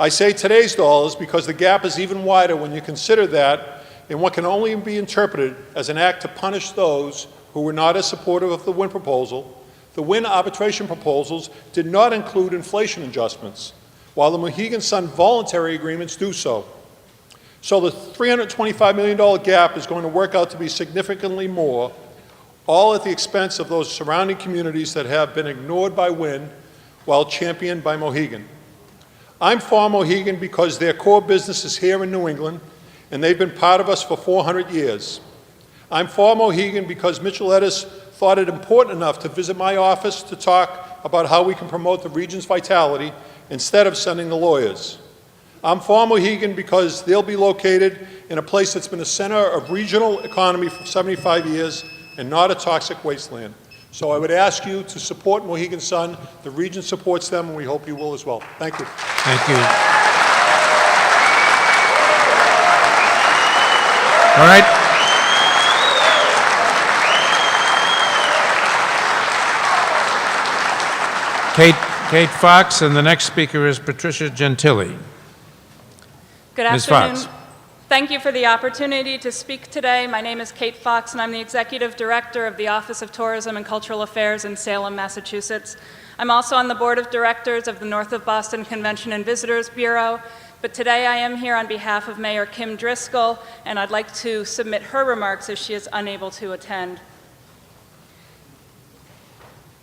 S12: I say today's dollars because the gap is even wider when you consider that in what can only be interpreted as an act to punish those who were not as supportive of the Wynn proposal. The Wynn arbitration proposals did not include inflation adjustments, while the Mohegan Sun voluntary agreements do so. So the $325 million gap is going to work out to be significantly more, all at the expense of those surrounding communities that have been ignored by Wynn while championed by Mohegan. I'm for Mohegan because their core business is here in New England, and they've been part of us for 400 years. I'm for Mohegan because Mitchell Edis thought it important enough to visit my office to talk about how we can promote the region's vitality instead of sending the lawyers. I'm for Mohegan because they'll be located in a place that's been a center of regional economy for 75 years and not a toxic wasteland. So I would ask you to support Mohegan Sun. The region supports them, and we hope you will as well. Thank you.
S1: Thank you. All right. Kate Fox, and the next speaker is Patricia Gentilly.
S13: Good
S1: Ms.
S13: afternoon.
S1: Fox.
S13: Thank you for the opportunity to speak today. My name is Kate Fox, and I'm the Executive Director of the Office of Tourism and Cultural Affairs in Salem, Massachusetts. I'm also on the Board of Directors of the North of Boston Convention and Visitors Bureau, but today I am here on behalf of Mayor Kim Driscoll, and I'd like to submit her remarks as she is unable to attend.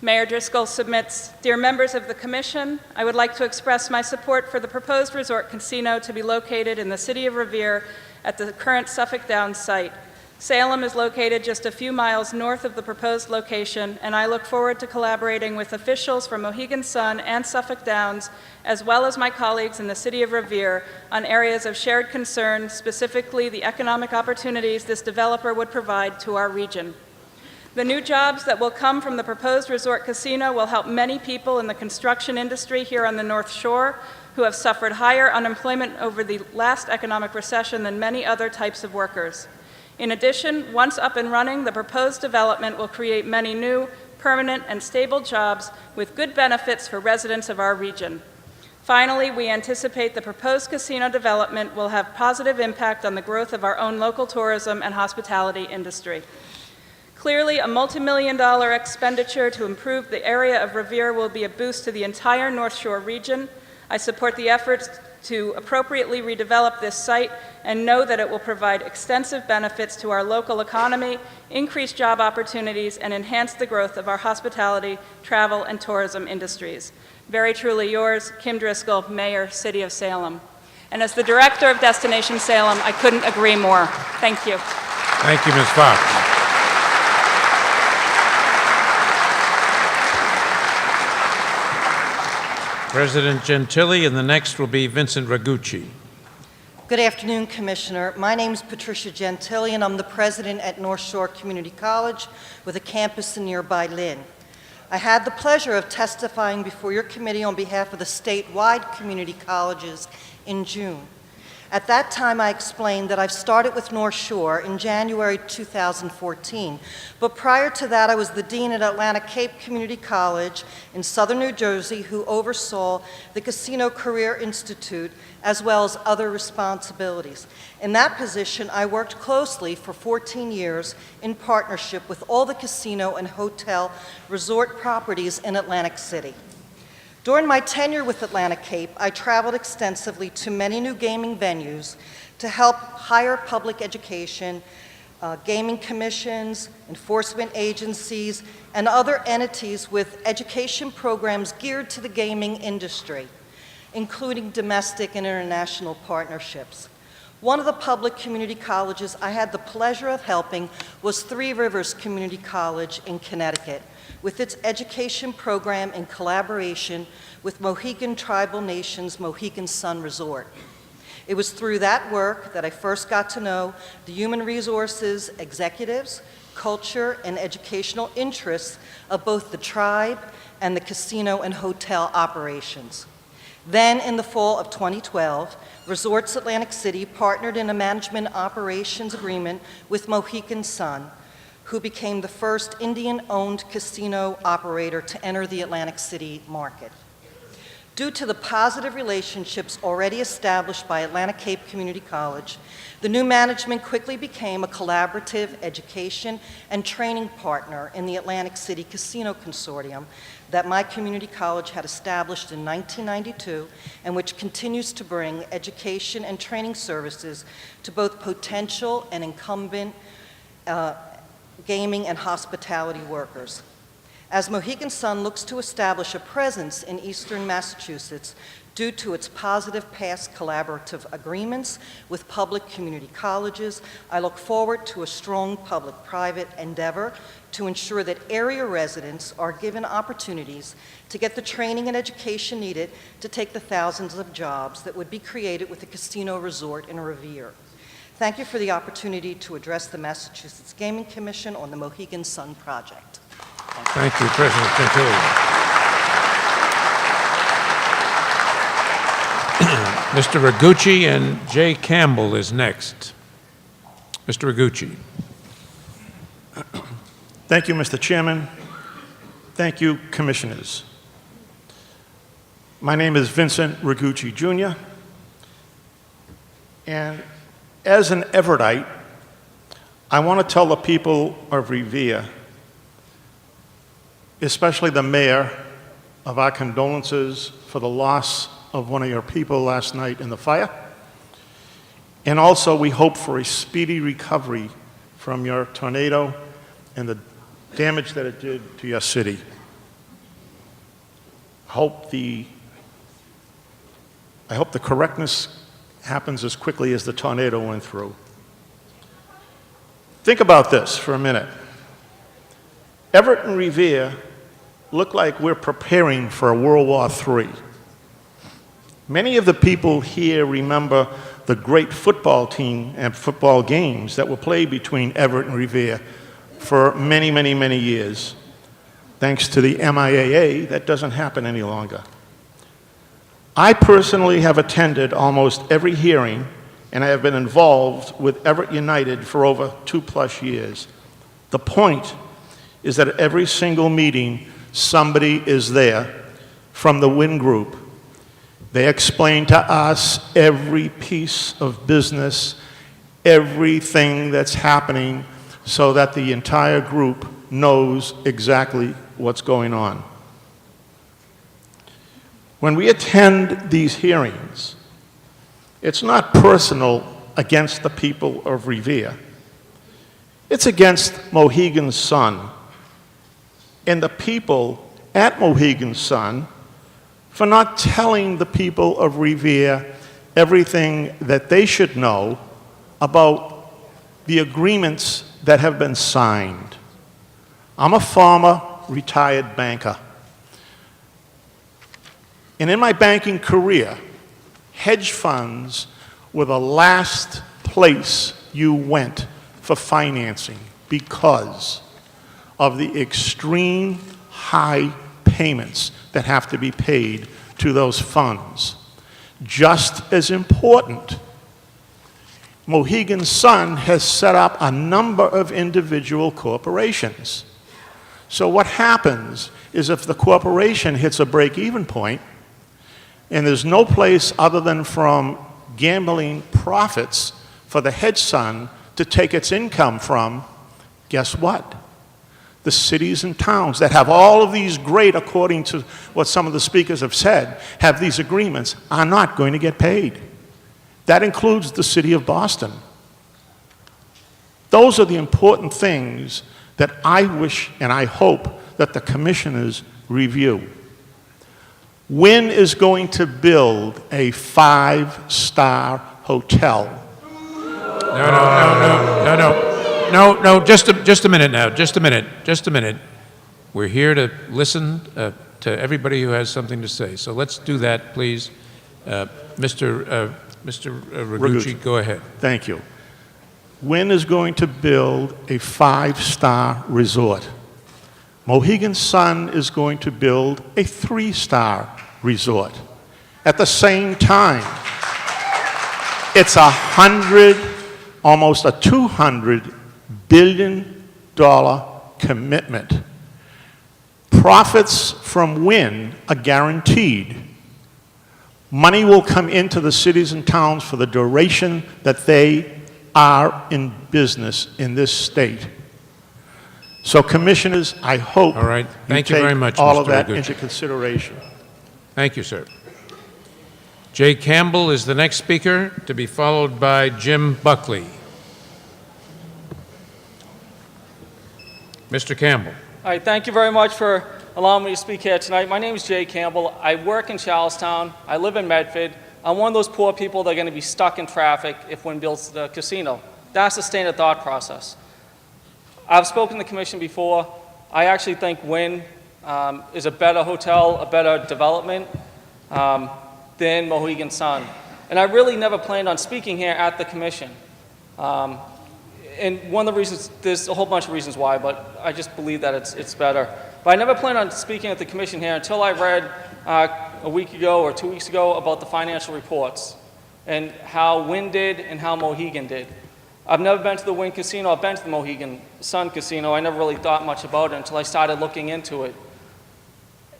S13: Mayor Driscoll submits, "Dear members of the Commission, I would like to express my support for the proposed resort casino to be located in the city of Revere at the current Suffolk Downs site. Salem is located just a few miles north of the proposed location, and I look forward to collaborating with officials from Mohegan Sun and Suffolk Downs, as well as my colleagues in the city of Revere, on areas of shared concern, specifically the economic opportunities this developer would provide to our region. The new jobs that will come from the proposed resort casino will help many people in the construction industry here on the North Shore who have suffered higher unemployment over the last economic recession than many other types of workers. In addition, once up and running, the proposed development will create many new, permanent, and stable jobs with good benefits for residents of our region. Finally, we anticipate the proposed casino development will have positive impact on the growth of our own local tourism and hospitality industry. Clearly, a multi-million-dollar expenditure to improve the area of Revere will be a boost to the entire North Shore region. I support the efforts to appropriately redevelop this site and know that it will provide extensive benefits to our local economy, increase job opportunities, and enhance the growth of our hospitality, travel, and tourism industries. Very truly yours, Kim Driscoll, Mayor, City of Salem. And as the Director of Destination Salem, I couldn't agree more. Thank you.
S1: Thank you, Ms. Fox. President Gentilly, and the next will be Vincent Raguchi.
S14: Good afternoon, Commissioner. My name is Patricia Gentilly, and I'm the president at North Shore Community College with a campus in nearby Lynn. I had the pleasure of testifying before your committee on behalf of the statewide community colleges in June. At that time, I explained that I've started with North Shore in January 2014, but prior to that, I was the dean at Atlantic Cape Community College in southern New Jersey, who oversaw the Casino Career Institute, as well as other responsibilities. In that position, I worked closely for 14 years in partnership with all the casino and hotel resort properties in Atlantic City. During my tenure with Atlantic Cape, I traveled extensively to many new gaming venues to help higher public education, gaming commissions, enforcement agencies, and other entities with education programs geared to the gaming industry, including domestic and international partnerships. One of the public community colleges I had the pleasure of helping was Three Rivers Community College in Connecticut, with its education program in collaboration with Mohegan Tribal Nations Mohegan Sun Resort. It was through that work that I first got to know the human resources executives, culture, and educational interests of both the tribe and the casino and hotel operations. Then, in the fall of 2012, Resorts Atlantic City partnered in a management operations agreement with Mohegan Sun, who became the first Indian-owned casino operator to enter the Atlantic City market. Due to the positive relationships already established by Atlantic Cape Community College, the new management quickly became a collaborative education and training partner in the Atlantic City Casino Consortium that my community college had established in 1992, and which continues to bring education and training services to both potential and incumbent gaming and hospitality workers. As Mohegan Sun looks to establish a presence in eastern Massachusetts due to its positive past collaborative agreements with public community colleges, I look forward to a strong public-private endeavor to ensure that area residents are given opportunities to get the training and education needed to take the thousands of jobs that would be created with the casino resort in Revere. Thank you for the opportunity to address the Massachusetts Gaming Commission on the Mohegan Sun project.
S1: Thank you, President Gentilly. Mr. Raguchi and Jay Campbell is next. Mr. Raguchi.
S15: Thank you, Mr. Chairman. Thank you, Commissioners. My name is Vincent Raguchi, Jr., and as an Everettite, I want to tell the people of Revere, especially the mayor, of our condolences for the loss of one of your people last night in the fire. And also, we hope for a speedy recovery from your tornado and the damage that it did to your city. I hope the correctness happens as quickly as the tornado went through. Think about this for a minute. Everett and Revere look like we're preparing for a World War III. Many of the people here remember the great football team and football games that were played between Everett and Revere for many, many, many years. Thanks to the MIAA, that doesn't happen any longer. I personally have attended almost every hearing, and I have been involved with Everett United for over 2+ years. The point is that at every single meeting, somebody is there from the WIN group. They explain to us every piece of business, everything that's happening, so that the entire group knows exactly what's going on. When we attend these hearings, it's not personal against the people of Revere. It's against Mohegan Sun and the people at Mohegan Sun for not telling the people of Revere everything that they should know about the agreements that have been signed. I'm a former retired banker. And in my banking career, hedge funds were the last place you went for financing because of the extreme high payments that have to be paid to those funds. Just as important Mohegan Sun has set up a number of individual corporations. So what happens is if the corporation hits a break-even point, and there's no place other than from gambling profits for the hedge fund to take its income from, guess what? The cities and towns that have all of these great, according to what some of the speakers have said, have these agreements, are not going to get paid. That includes the city of Boston. Those are the important things that I wish and I hope that the commissioners review. When is going to build a 5-star hotel?
S1: No, just a minute now, just a minute. We're here to listen to everybody who has something to say. So let's do that, please. Mr. Raguchi, go ahead.
S15: Thank you. When is going to build a 5-star resort? Mohegan Sun is going to build a 3-star resort. At the same time, it's almost a $200 billion commitment. Profits from Wynn are guaranteed. Money will come into the cities and towns for the duration that they are in business in this state. So, commissioners, I hope
S1: all right. Thank you
S15: take
S1: very much,
S15: all
S1: Mr.
S15: of that
S1: Raguchi.
S15: into consideration.
S1: Thank you, sir. Jay Campbell is the next speaker, to be followed by Jim Buckley. Mr. Campbell.
S16: All right, thank you very much for allowing me to speak here tonight. My name is Jay Campbell. I work in Charlestown. I live in Medford. I'm one of those poor people that are going to be stuck in traffic if one builds the casino. That's the standard thought process. I've spoken to the commission before. I actually think Wynn is a better hotel, a better development than Mohegan Sun. And I really never planned on speaking here at the commission. And one of the reasons, there's a whole bunch of reasons why, but I just believe that it's better. But I never planned on speaking at the commission here until I read a week ago or 2 weeks ago about the financial reports and how Wynn did and how Mohegan did. I've never been to the Wynn Casino. I've been to the Mohegan Sun Casino. I never really thought much about it until I started looking into it.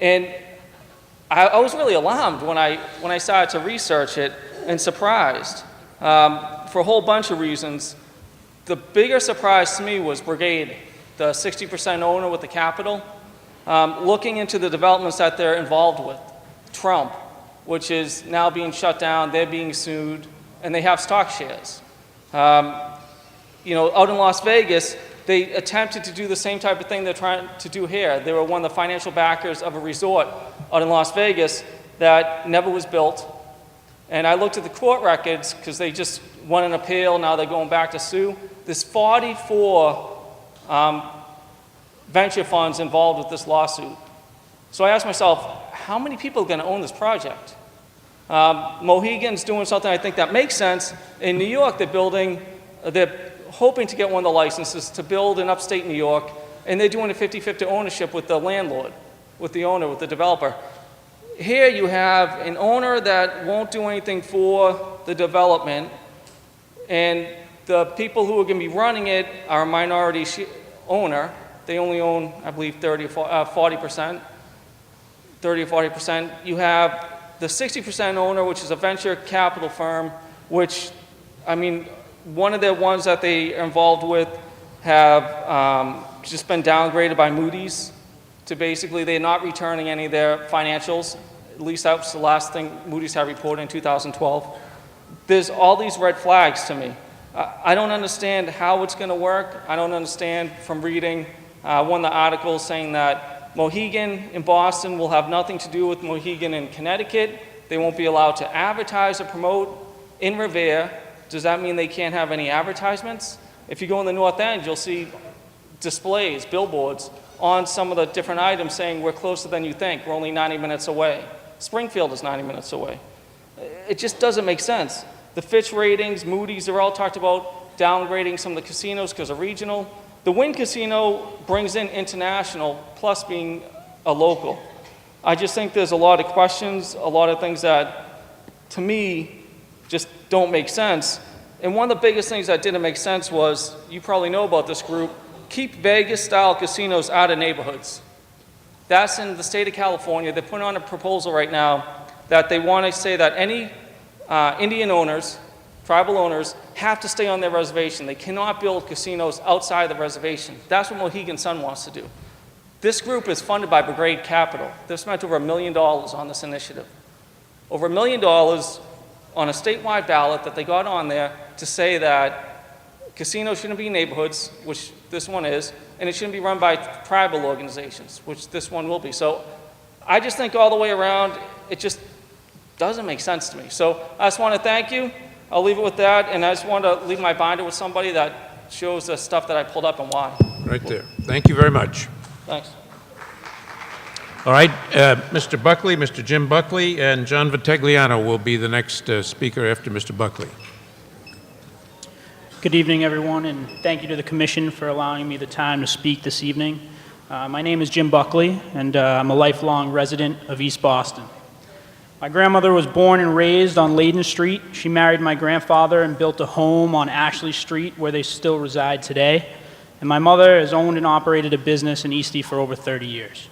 S16: And I was really alarmed when I started to research it and surprised for a whole bunch of reasons. The bigger surprise to me was Brigade, the 60% owner with the capital, looking into the developments that they're involved with. Trump, which is now being shut down, they're being sued, and they have stock shares. You know, out in Las Vegas, they attempted to do the same type of thing they're trying to do here. They were one of the financial backers of a resort out in Las Vegas that never was built. And I looked at the court records because they just won an appeal, now they're going back to sue. There's 44 venture funds involved with this lawsuit. So I asked myself, how many people are going to own this project? Mohegan's doing something I think that makes sense. In New York, they're hoping to get one of the licenses to build in upstate New York, and they're doing a 50-50 ownership with the landlord, with the owner, with the developer. Here you have an owner that won't do anything for the development, and the people who are going to be running it are a minority owner. They only own, I believe, 30 or 40%. You have the 60% owner, which is a venture capital firm, which, I mean, one of the ones that they are involved with have just been downgraded by Moody's to basically they're not returning any of their financials. At least that was the last thing Moody's had reported in 2012. There's all these red flags to me. I don't understand how it's going to work. I don't understand from reading one of the articles saying that Mohegan in Boston will have nothing to do with Mohegan in Connecticut. They won't be allowed to advertise or promote in Revere. Does that mean they can't have any advertisements? If you go in the North End, you'll see displays, billboards on some of the different items saying we're closer than you think. We're only 90 minutes away. Springfield is 90 minutes away. It just doesn't make sense. The Fitch ratings, Moody's, they're all talked about downgrading some of the casinos because of regional. The Wynn Casino brings in international plus being a local. I just think there's a lot of questions, a lot of things that, to me, just don't make sense. And one of the biggest things that didn't make sense was, you probably know about this group, keep Vegas-style casinos out of neighborhoods. That's in the state of California. They're putting on a proposal right now that they want to say that any Indian owners, tribal owners, have to stay on their reservation. They cannot build casinos outside the reservation. That's what Mohegan Sun wants to do. This group is funded by Brigade Capital. They've spent over $1 million on this initiative. Over $1 million on a statewide ballot that they got on there to say that casinos shouldn't be in neighborhoods, which this one is, and it shouldn't be run by tribal organizations, which this one will be. So I just think all the way around, it just doesn't make sense to me. So I just want to thank you. I'll leave it with that, and I just want to leave my binder with somebody that shows the stuff that I pulled up and why.
S1: Right there. Thank you very much.
S16: Thanks.
S1: All right, Mr. Buckley, Mr. Jim Buckley, and John Vitigliano will be the next speaker after Mr. Buckley.
S17: Good evening, everyone, and thank you to the Commission for allowing me the time to speak this evening. My name is Jim Buckley, and I'm a lifelong resident of East Boston. My grandmother was born and raised on Layden Street. She married my grandfather and built a home on Ashley Street, where they still reside today. And my mother has owned and operated a business in Eastie for over 30 years.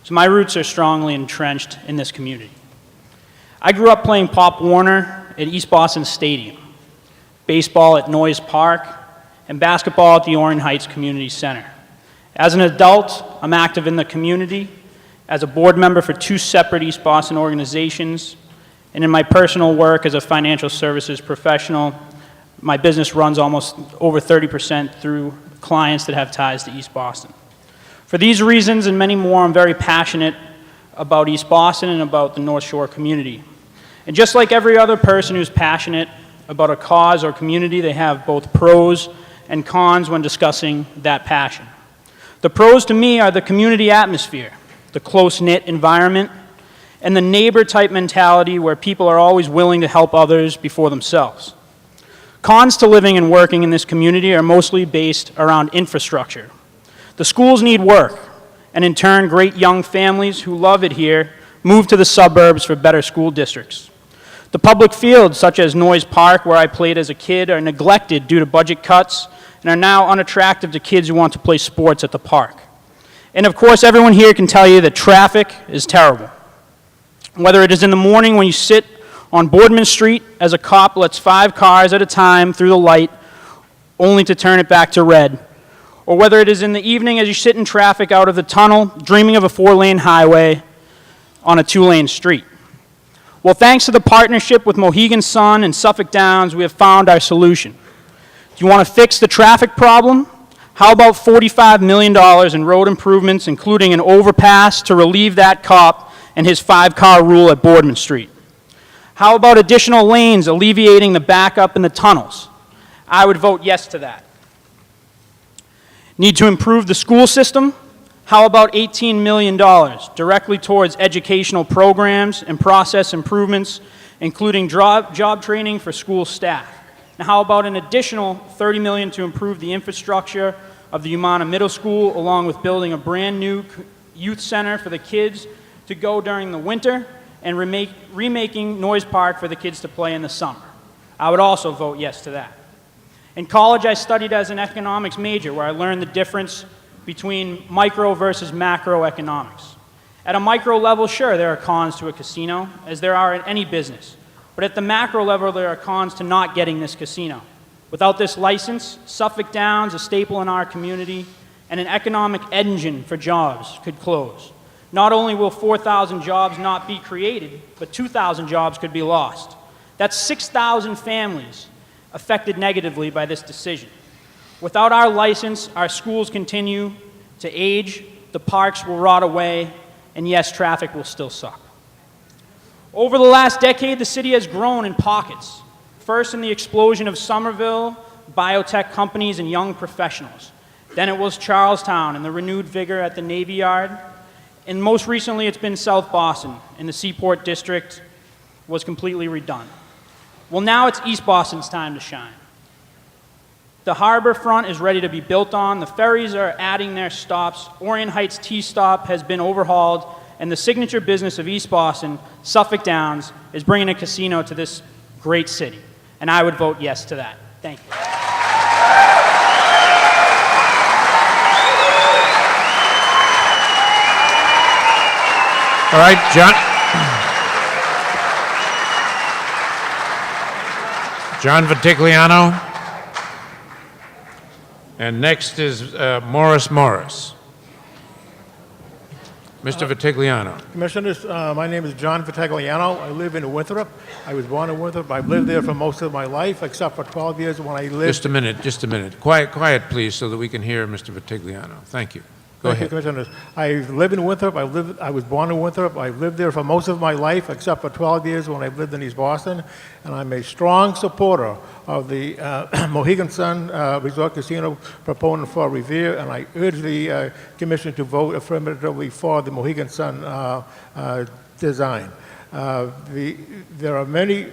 S17: So my roots are strongly entrenched in this community. I grew up playing Pop Warner at East Boston Stadium, baseball at Noyes Park, and basketball at the Orion Heights Community Center. As an adult, I'm active in the community as a board member for 2 separate East Boston organizations, and in my personal work as a financial services professional, my business runs almost over 30% through clients that have ties to East Boston. For these reasons and many more, I'm very passionate about East Boston and about the North Shore community. And just like every other person who's passionate about a cause or community, they have both pros and cons when discussing that passion. The pros to me are the community atmosphere, the close-knit environment, and the neighbor-type mentality where people are always willing to help others before themselves. Cons to living and working in this community are mostly based around infrastructure. The schools need work, and in turn, great young families who love it here move to the suburbs for better school districts. The public fields, such as Noyes Park, where I played as a kid, are neglected due to budget cuts and are now unattractive to kids who want to play sports at the park. And of course, everyone here can tell you that traffic is terrible. Whether it is in the morning when you sit on Boardman Street as a cop lets 5 cars at a time through the light only to turn it back to red, or whether it is in the evening as you sit in traffic out of the tunnel dreaming of a 4-lane highway on a 2-lane street. Well, thanks to the partnership with Mohegan Sun and Suffolk Downs, we have found our solution. Do you want to fix the traffic problem? How about $45 million in road improvements, including an overpass to relieve that cop and his 5-car rule at Boardman Street? How about additional lanes alleviating the backup in the tunnels? I would vote yes to that. Need to improve the school system? How about $18 million directly towards educational programs and process improvements, including job training for school staff? And how about an additional $30 million to improve the infrastructure of the Umana Middle School, along with building a brand new youth center for the kids to go during the winter and remaking Noyes Park for the kids to play in the summer? I would also vote yes to that. In college, I studied as an economics major, where I learned the difference between micro versus macroeconomics. At a micro level, sure, there are cons to a casino, as there are in any business. But at the macro level, there are cons to not getting this casino. Without this license, Suffolk Downs, a staple in our community, and an economic engine for jobs could close. Not only will 4,000 jobs not be created, but 2,000 jobs could be lost. That's 6,000 families affected negatively by this decision. Without our license, our schools continue to age, the parks will rot away, and yes, traffic will still suck. Over the last decade, the city has grown in pockets. First in the explosion of Somerville, biotech companies, and young professionals. Then it was Charlestown and the renewed vigor at the Navy Yard. And most recently, it's been South Boston, and the Seaport District was completely redone. Well, now it's East Boston's time to shine. The harbor front is ready to be built on. The ferries are adding their stops. Orion Heights T-Stop has been overhauled. And the signature business of East Boston, Suffolk Downs, is bringing a casino to this great city. And I would vote yes to that. Thank you.
S1: All right, John Vitigliano. And next is Morris. Mr. Vitigliano.
S18: Commissioners, my name is John Vitigliano. I live in Winthrop. I was born in Winthrop. I've lived there for most of my life, except for 12 years when I lived...
S1: Just a minute. Quiet, please, so that we can hear Mr. Vitigliano. Thank you. Go ahead.
S18: Thank you, Commissioners. I live in Winthrop. I was born in Winthrop. I've lived there for most of my life, except for 12 years when I lived in East Boston. And I'm a strong supporter of the Mohegan Sun Resort Casino proponent for Revere, and I urge the Commission to vote affirmatively for the Mohegan Sun design. There are many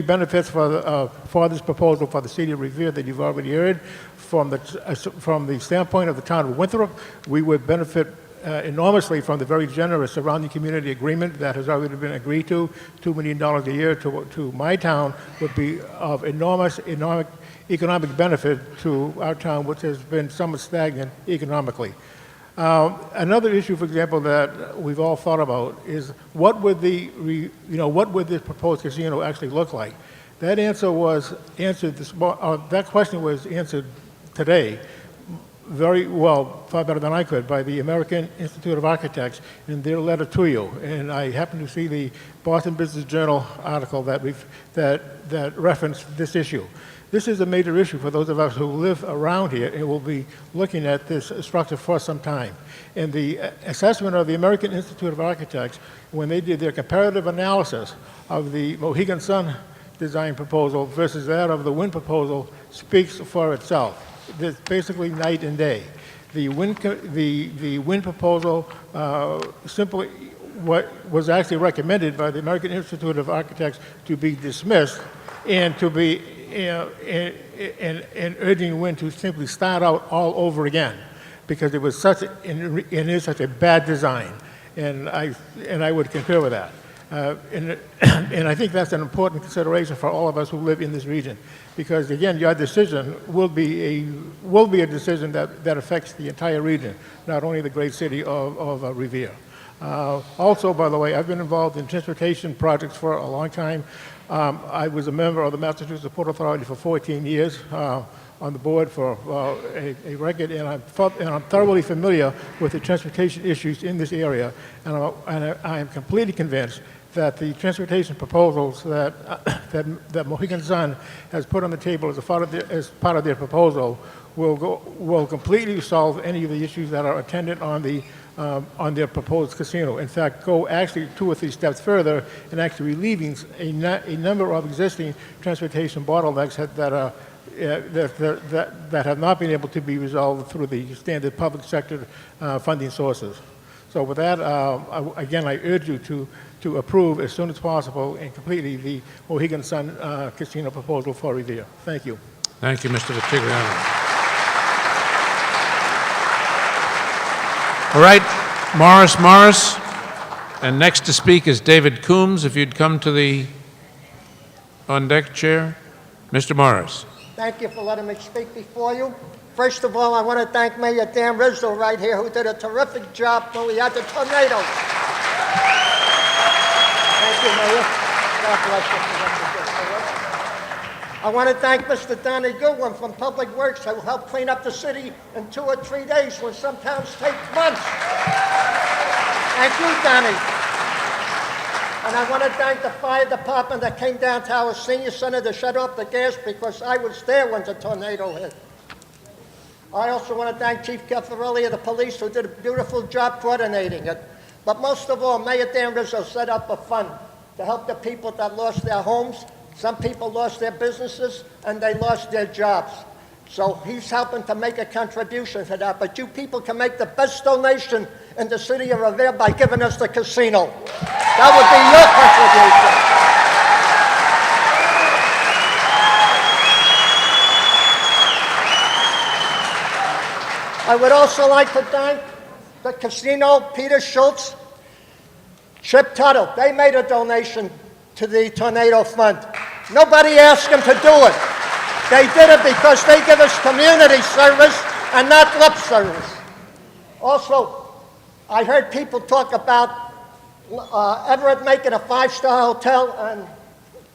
S18: benefits for this proposal for the city of Revere that you've already heard. From the standpoint of the town of Winthrop, we would benefit enormously from the very generous surrounding community agreement that has already been agreed to. $2 million a year to my town would be of enormous economic benefit to our town, which has been somewhat stagnant economically. Another issue, for example, that we've all thought about is what would this proposed casino actually look like? That answer was answered. That question was answered today very well, far better than I could, by the American Institute of Architects in their letter to you. And I happened to see the Boston Business Journal article that referenced this issue. This is a major issue for those of us who live around here and will be looking at this structure for some time. And the assessment of the American Institute of Architects, when they did their comparative analysis of the Mohegan Sun design proposal versus that of the Wynn proposal, speaks for itself. It's basically night and day. The Wynn proposal simply what was actually recommended by the American Institute of Architects to be dismissed and to be and urging Wynn to simply start out all over again because it was such a bad design, and I would concur with that. And I think that's an important consideration for all of us who live in this region, because again, your decision will be a decision that affects the entire region, not only the great city of Revere. Also, by the way, I've been involved in transportation projects for a long time. I was a member of the Massachusetts Port Authority for 14 years. On the board for a record, and I'm thoroughly familiar with the transportation issues in this area, and I am completely convinced that the transportation proposals that Mohegan Sun has put on the table as part of their proposal will completely solve any of the issues that are attendant on their proposed casino. In fact, go actually 2 or 3 steps further and actually relieving a number of existing transportation bottlenecks that have not been able to be resolved through the standard public sector funding sources. So with that, again, I urge you to approve as soon as possible and completely the Mohegan Sun casino proposal for Revere. Thank you.
S1: Thank you, Mr. Vitigliano. All right, Morris. And next to speak is David Coombs. If you'd come to the on-deck chair. Mr. Morris.
S19: Thank you for letting me speak before you. First of all, I want to thank Mayor Dan Rizzo right here, who did a terrific job when we had the tornado. Thank you, Mayor. God bless you. I want to thank Mr. Donnie Goodwin from Public Works, who helped clean up the city in 2 or 3 days when some towns take months. Thank you, Donnie. And I want to thank the fire department that came down to our senior center to shut off the gas because I was there when the tornado hit. I also want to thank Chief Caffarelli of the police, who did a beautiful job coordinating it. But most of all, Mayor Dan Rizzo set up a fund to help the people that lost their homes. Some people lost their businesses and they lost their jobs. So he's helping to make a contribution to that. But you people can make the best donation in the city of Revere by giving us the casino. That would be your contribution. I would also like to thank the casino, Peter Schultz, Chip Tuttle. They made a donation to the tornado fund. Nobody asked them to do it. They did it because they give us community service and not lip service. Also, I heard people talk about Everett making a 5-star hotel and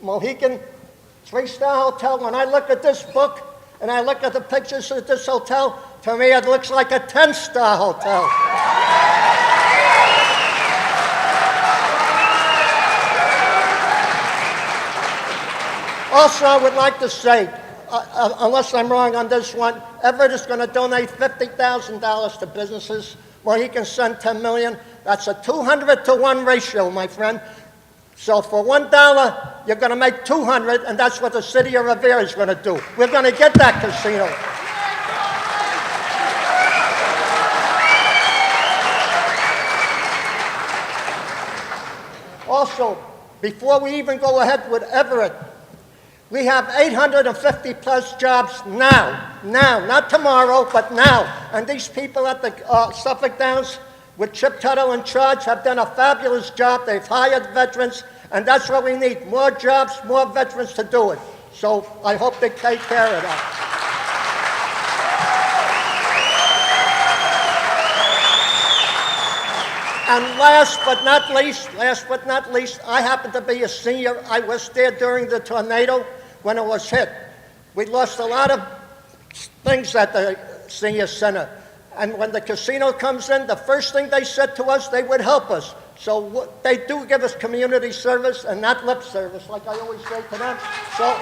S19: Mohegan 3-star hotel. When I look at this book and I look at the pictures of this hotel, to me it looks like a 10-star hotel. Also, I would like to say, unless I'm wrong on this one, Everett is going to donate $50,000 to businesses. Mohegan Sun, $10 million. That's a 200-to-1 ratio, my friend. So for $1, you're going to make 200, and that's what the city of Revere is going to do. We're going to get that casino. Also, before we even go ahead with Everett, we have 850-plus jobs now, not tomorrow, but now. And these people at the Suffolk Downs, with Chip Tuttle in charge, have done a fabulous job. They've hired veterans, and that's what we need, more jobs, more veterans to do it. So I hope they take care of that. And last but not least, I happen to be a senior. I was there during the tornado when it was hit. We lost a lot of things at the senior center. And when the casino comes in, the first thing they said to us, they would help us. So they do give us community service and not lip service, like I always say to them. So, okay.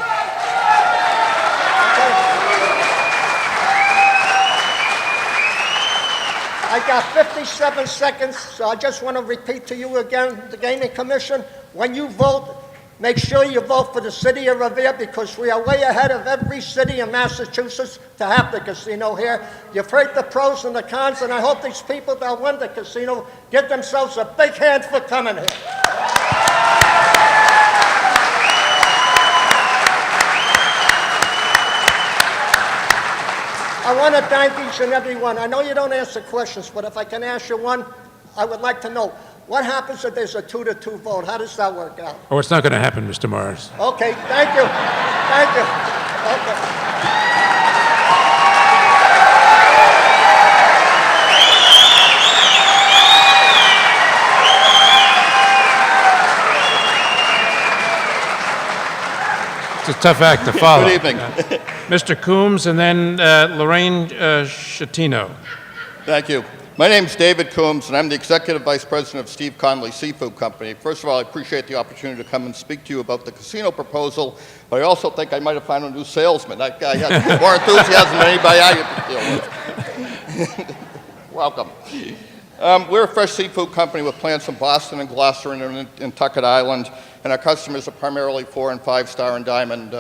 S19: I got 57 seconds, so I just want to repeat to you again, the Gaming Commission, when you vote, make sure you vote for the city of Revere, because we are way ahead of every city in Massachusetts to have the casino here. You've heard the pros and the cons, and I hope these people that won the casino give themselves a big hand for coming here. I want to thank each and every one. I know you don't answer questions, but if I can ask you one, I would like to know, what happens if there's a 2-to-2 vote? How does that work out?
S1: Oh, it's not going to happen, Mr. Morris.
S19: Okay, thank you. Thank you. Okay.
S1: It's a tough act to follow.
S20: Good evening.
S1: Mr. Coombs, and then Lorraine Schettino.
S20: Thank you. My name is David Coombs, and I'm the Executive Vice President of Steve Connolly Seafood Company. First of all, I appreciate the opportunity to come and speak to you about the casino proposal, but I also think I might have found a new salesman. That guy has more enthusiasm than anybody I get to deal with. Welcome. We're a fresh seafood company with plants in Boston and Gloucester and in Tucket Island, and our customers are primarily 4- and 5-star and diamond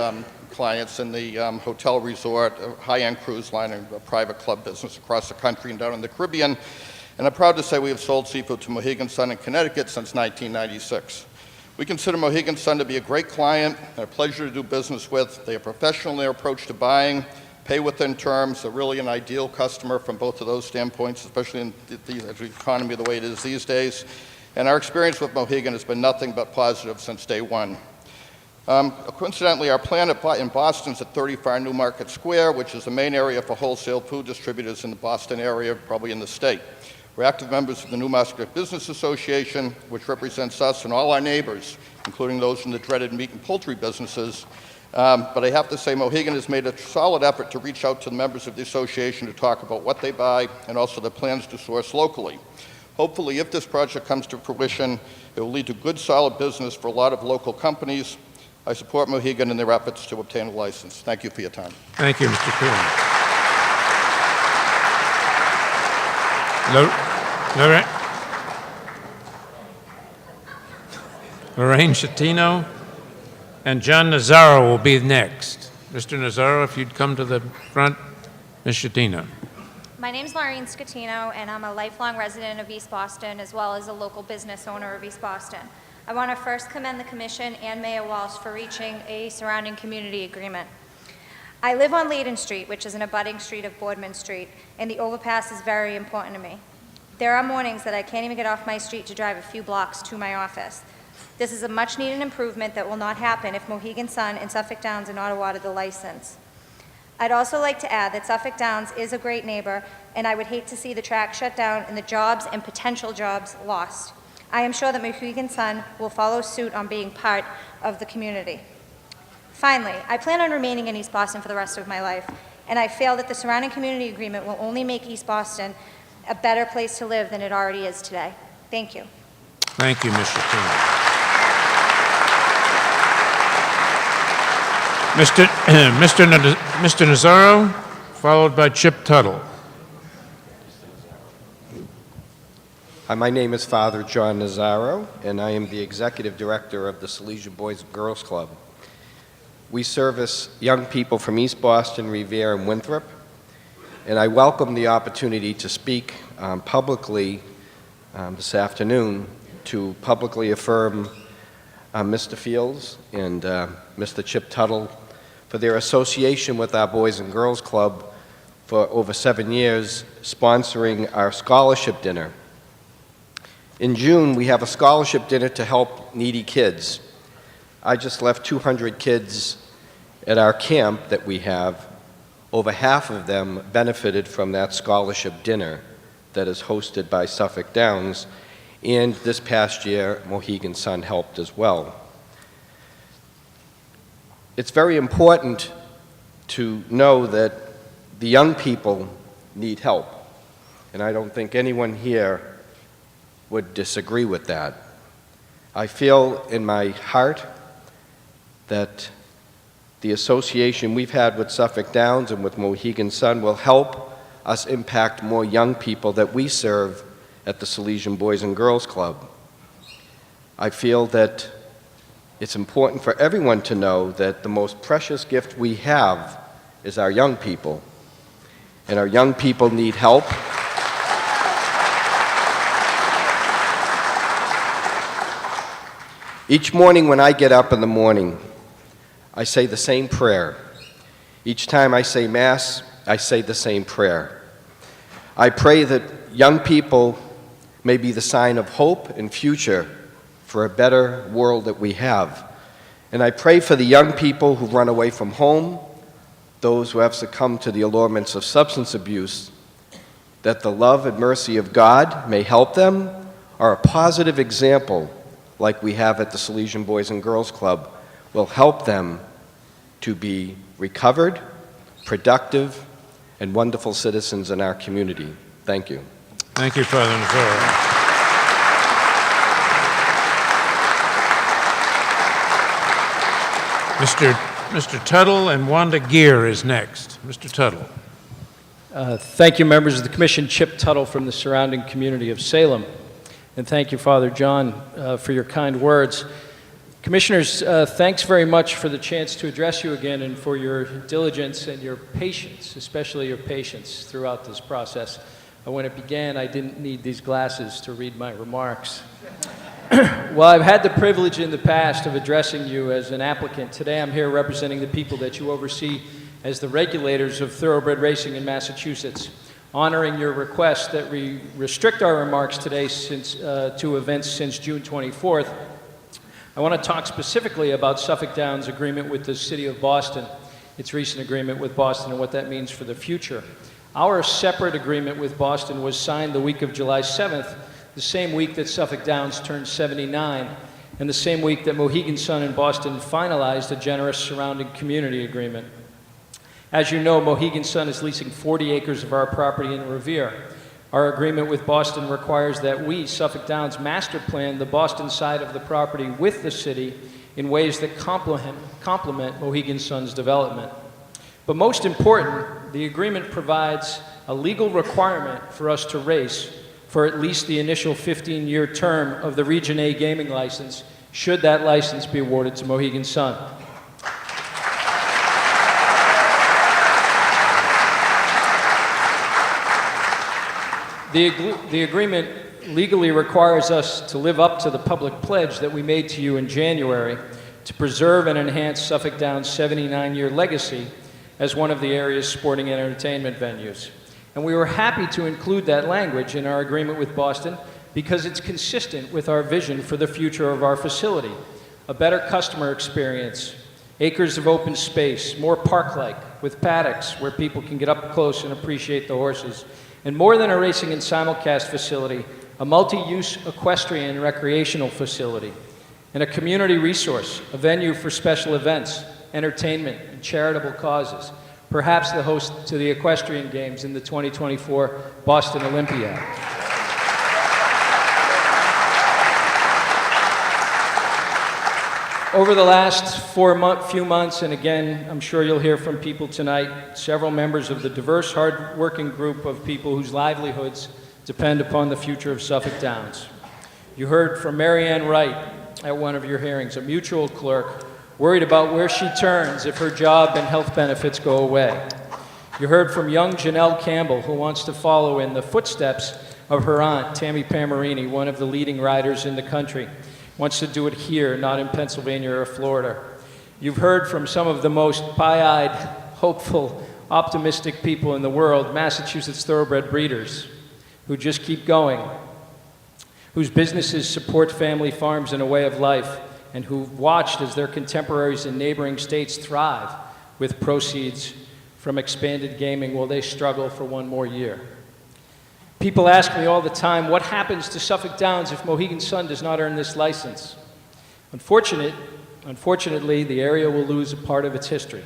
S20: clients in the hotel resort, high-end cruise line, and private club business across the country and down in the Caribbean. And I'm proud to say we have sold seafood to Mohegan Sun in Connecticut since 1996. We consider Mohegan Sun to be a great client and a pleasure to do business with. They are professional in their approach to buying, pay within terms. They're really an ideal customer from both of those standpoints, especially in the economy the way it is these days. And our experience with Mohegan has been nothing but positive since day one. Coincidentally, our plant in Boston is at 35 Newmarket Square, which is the main area for wholesale food distributors in the Boston area, probably in the state. We're active members of the Newmarket Business Association, which represents us and all our neighbors, including those in the dreaded meat and poultry businesses. But I have to say, Mohegan has made a solid effort to reach out to the members of the association to talk about what they buy and also the plans to source locally. Hopefully, if this project comes to fruition, it will lead to good, solid business for a lot of local companies. I support Mohegan in their efforts to obtain a license. Thank you for your time.
S1: Thank you, Mr. Coombs. Lorraine Schettino and John Nazaro will be next. Mr. Nazaro, if you'd come to the front. Ms. Schettino.
S21: My name's Lorraine Schettino, and I'm a lifelong resident of East Boston, as well as a local business owner of East Boston. I want to first commend the Commission and Mayor Walsh for reaching a surrounding community agreement. I live on Leiden Street, which is an abutting street of Boardman Street, and the overpass is very important to me. There are mornings that I can't even get off my street to drive a few blocks to my office. This is a much-needed improvement that will not happen if Mohegan Sun and Suffolk Downs are not awarded the license. I'd also like to add that Suffolk Downs is a great neighbor, and I would hate to see the track shut down and the jobs and potential jobs lost. I am sure that Mohegan Sun will follow suit on being part of the community. Finally, I plan on remaining in East Boston for the rest of my life, and I feel that the surrounding community agreement will only make East Boston a better place to live than it already is today. Thank you.
S1: Thank you, Ms. Shatina. Mr. Nazaro, followed by Chip Tuttle.
S2: Hi, my name is Father John Nazaro, and I am the Executive Director of the Salesian Boys and Girls Club. We service young people from East Boston, Revere, and Winthrop, and I welcome the opportunity to speak publicly this afternoon to publicly affirm Mr. Fields and Mr. Chip Tuttle for their association with our Boys and Girls Club for over 7 years, sponsoring our scholarship dinner. In June, we have a scholarship dinner to help needy kids. I just left 200 kids at our camp that we have. Over half of them benefited from that scholarship dinner that is hosted by Suffolk Downs, and this past year, Mohegan Sun helped as well. It's very important to know that the young people need help, and I don't think anyone here would disagree with that. I feel in my heart that the association we've had with Suffolk Downs and with Mohegan Sun will help us impact more young people that we serve at the Salesian Boys and Girls Club. I feel that it's important for everyone to know that the most precious gift we have is our young people, and our young people need help. Each morning when I get up in the morning, I say the same prayer. Each time I say Mass, I say the same prayer. I pray that young people may be the sign of hope and future for a better world that we have. And I pray for the young people who run away from home, those who have succumbed to the allurements of substance abuse, that the love and mercy of God may help them, or a positive example like we have at the Salesian Boys and Girls Club will help them to be recovered, productive, and wonderful citizens in our community. Thank you.
S1: Thank you, Father Nazaro. Mr. Tuttle, and Wanda Gear is next. Mr. Tuttle.
S22: Thank you, members of the Commission. Chip Tuttle from the surrounding community of Salem. And thank you, Father John, for your kind words. Commissioners, thanks very much for the chance to address you again and for your diligence and your patience, especially your patience throughout this process. When it began, I didn't need these glasses to read my remarks. Well, I've had the privilege in the past of addressing you as an applicant. Today I'm here representing the people that you oversee as the regulators of thoroughbred racing in Massachusetts, honoring your request that we restrict our remarks today to events since June 24th. I want to talk specifically about Suffolk Downs' agreement with the City of Boston, its recent agreement with Boston, and what that means for the future. Our separate agreement with Boston was signed the week of July 7th, the same week that Suffolk Downs turned 79, and the same week that Mohegan Sun and Boston finalized a generous surrounding community agreement. As you know, Mohegan Sun is leasing 40 acres of our property in Revere. Our agreement with Boston requires that we, Suffolk Downs, master plan the Boston side of the property with the city in ways that complement Mohegan Sun's development. But most important, the agreement provides a legal requirement for us to race for at least the initial 15-year term of the Region A gaming license, should that license be awarded to Mohegan Sun. The agreement legally requires us to live up to the public pledge that we made to you in January to preserve and enhance Suffolk Downs' 79-year legacy as one of the area's sporting and entertainment venues. And we were happy to include that language in our agreement with Boston because it's consistent with our vision for the future of our facility, a better customer experience, acres of open space, more park-like, with paddocks where people can get up close and appreciate the horses, and more than a racing and simulcast facility, a multi-use equestrian and recreational facility, and a community resource, a venue for special events, entertainment, and charitable causes, perhaps the host to the equestrian games in the 2024 Boston Olympiad. Over the last few months, and again, I'm sure you'll hear from people tonight, several members of the diverse, hard-working group of people whose livelihoods depend upon the future of Suffolk Downs. You heard from Mary Ann Wright at one of your hearings, a mutual clerk, worried about where she turns if her job and health benefits go away. You heard from young Janelle Campbell, who wants to follow in the footsteps of her aunt, Tammy Pamarini, one of the leading riders in the country. Wants to do it here, not in Pennsylvania or Florida. You've heard from some of the most pie-eyed, hopeful, optimistic people in the world, Massachusetts thoroughbred breeders, who just keep going, whose businesses support family farms and a way of life, and who've watched as their contemporaries in neighboring states thrive with proceeds from expanded gaming while they struggle for one more year. People ask me all the time, what happens to Suffolk Downs if Mohegan Sun does not earn this license? Unfortunately, the area will lose a part of its history.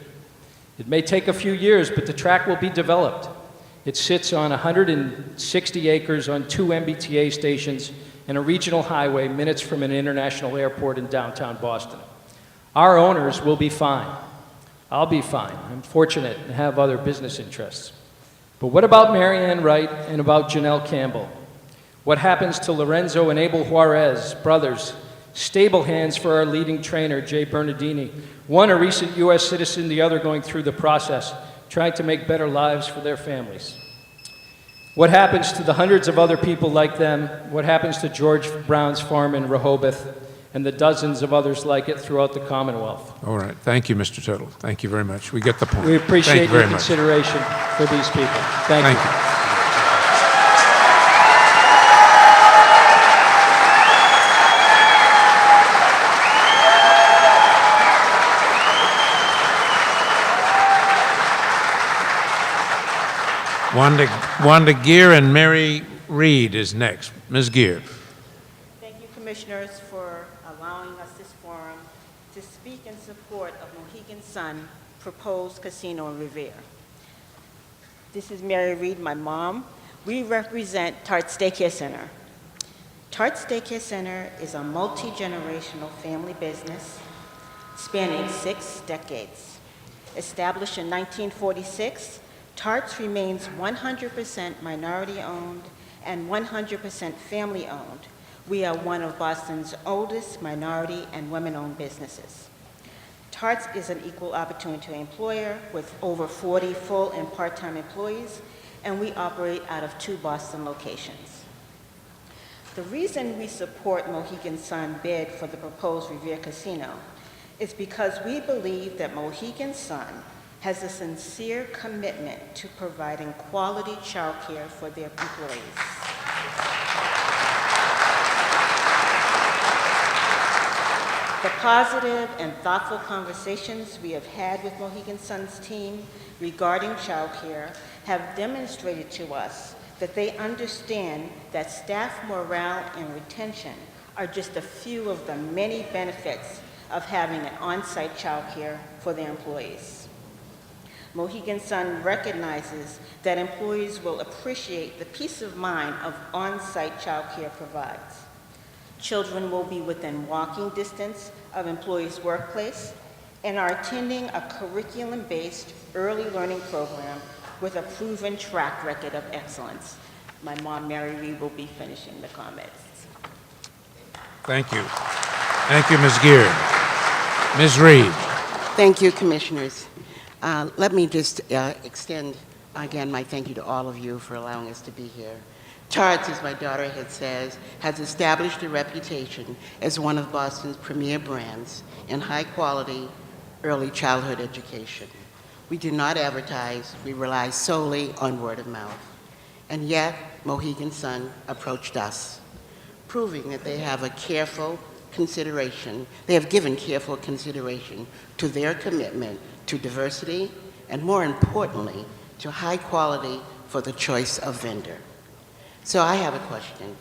S22: It may take a few years, but the track will be developed. It sits on 160 acres on 2 MBTA stations and a regional highway minutes from an international airport in downtown Boston. Our owners will be fine. I'll be fine. I'm fortunate and have other business interests. But what about Mary Ann Wright and about Janelle Campbell? What happens to Lorenzo and Abel Juarez, brothers, stable hands for our leading trainer, Jay Bernardini, one a recent U.S. citizen, the other going through the process, trying to make better lives for their families? What happens to the hundreds of other people like them? What happens to George Brown's farm in Rehoboth and the dozens of others like it throughout the Commonwealth?
S1: All right. Thank you, Mr. Tuttle. Thank you very much. We get the point.
S22: We appreciate
S1: Thank you
S22: your
S1: very much.
S22: consideration for these people. Thank you.
S1: Wanda Geer and Mary Reed is next. Ms. Geer.
S3: Thank you, Commissioners, for allowing us this forum to speak in support of Mohegan Sun proposed casino in Revere. This is Mary Reed, my mom. We represent Tarts Daycare Center. Tarts Daycare Center is a multi-generational family business spanning 6 decades. Established in 1946, Tarts remains 100% minority-owned and 100% family-owned. We are one of Boston's oldest minority and women-owned businesses. Tarts is an equal opportunity employer with over 40 full and part-time employees, and we operate out of 2 Boston locations. The reason we support Mohegan Sun bid for the proposed Revere Casino is because we believe that Mohegan Sun has a sincere commitment to providing quality child care for their employees. The positive and thoughtful conversations we have had with Mohegan Sun's team regarding child care have demonstrated to us that they understand that staff morale and retention are just a few of the many benefits of having an on-site child care for their employees. Mohegan Sun recognizes that employees will appreciate the peace of mind of on-site child care provides. Children will be within walking distance of employees' workplace and are attending a curriculum-based early learning program with a proven track record of excellence. My mom, Mary Reed, will be finishing the comments.
S1: Thank you. Thank you, Ms. Geer. Ms. Reed.
S3: Thank you, Commissioners. Let me just extend again my thank you to all of you for allowing us to be here. Tarts, as my daughter had said, has established a reputation as one of Boston's premier brands in high-quality early childhood education. We do not advertise, we rely solely on word of mouth. And yet, Mohegan Sun approached us, proving that they have a careful,
S4: consideration, they have given careful consideration to their commitment to diversity and, more importantly, to high quality for the choice of vendor. So I have a question.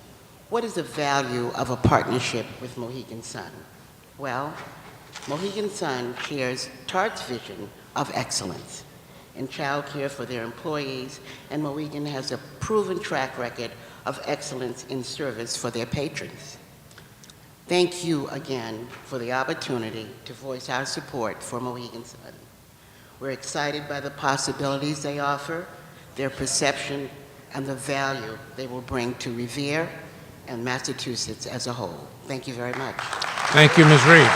S4: What is the value of a partnership with Mohegan Sun? Well, Mohegan Sun shares TART's vision of excellence in child care for their employees, and Mohegan has a proven track record of excellence in service for their patrons. Thank you again for the opportunity to voice our support for Mohegan Sun. We're excited by the possibilities they offer, their perception, and the value they will bring to Revere and Massachusetts as a whole. Thank you very much.
S1: Thank you, Ms. Reed.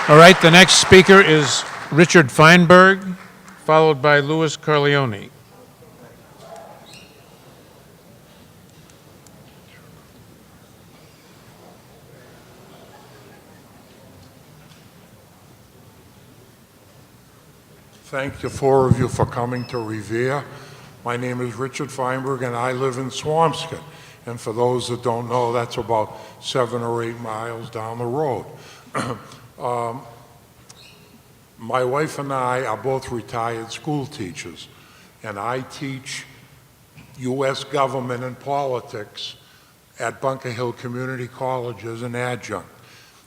S1: All right, the next speaker is Richard Feinberg, followed by Louis Carleone.
S5: Thank the four of you for coming to Revere. My name is Richard Feinberg, and I live in Swampscott. And for those that don't know, that's about 7 or 8 miles down the road. My wife and I are both retired school teachers, and I teach U.S. government and politics at Bunker Hill Community College as an adjunct.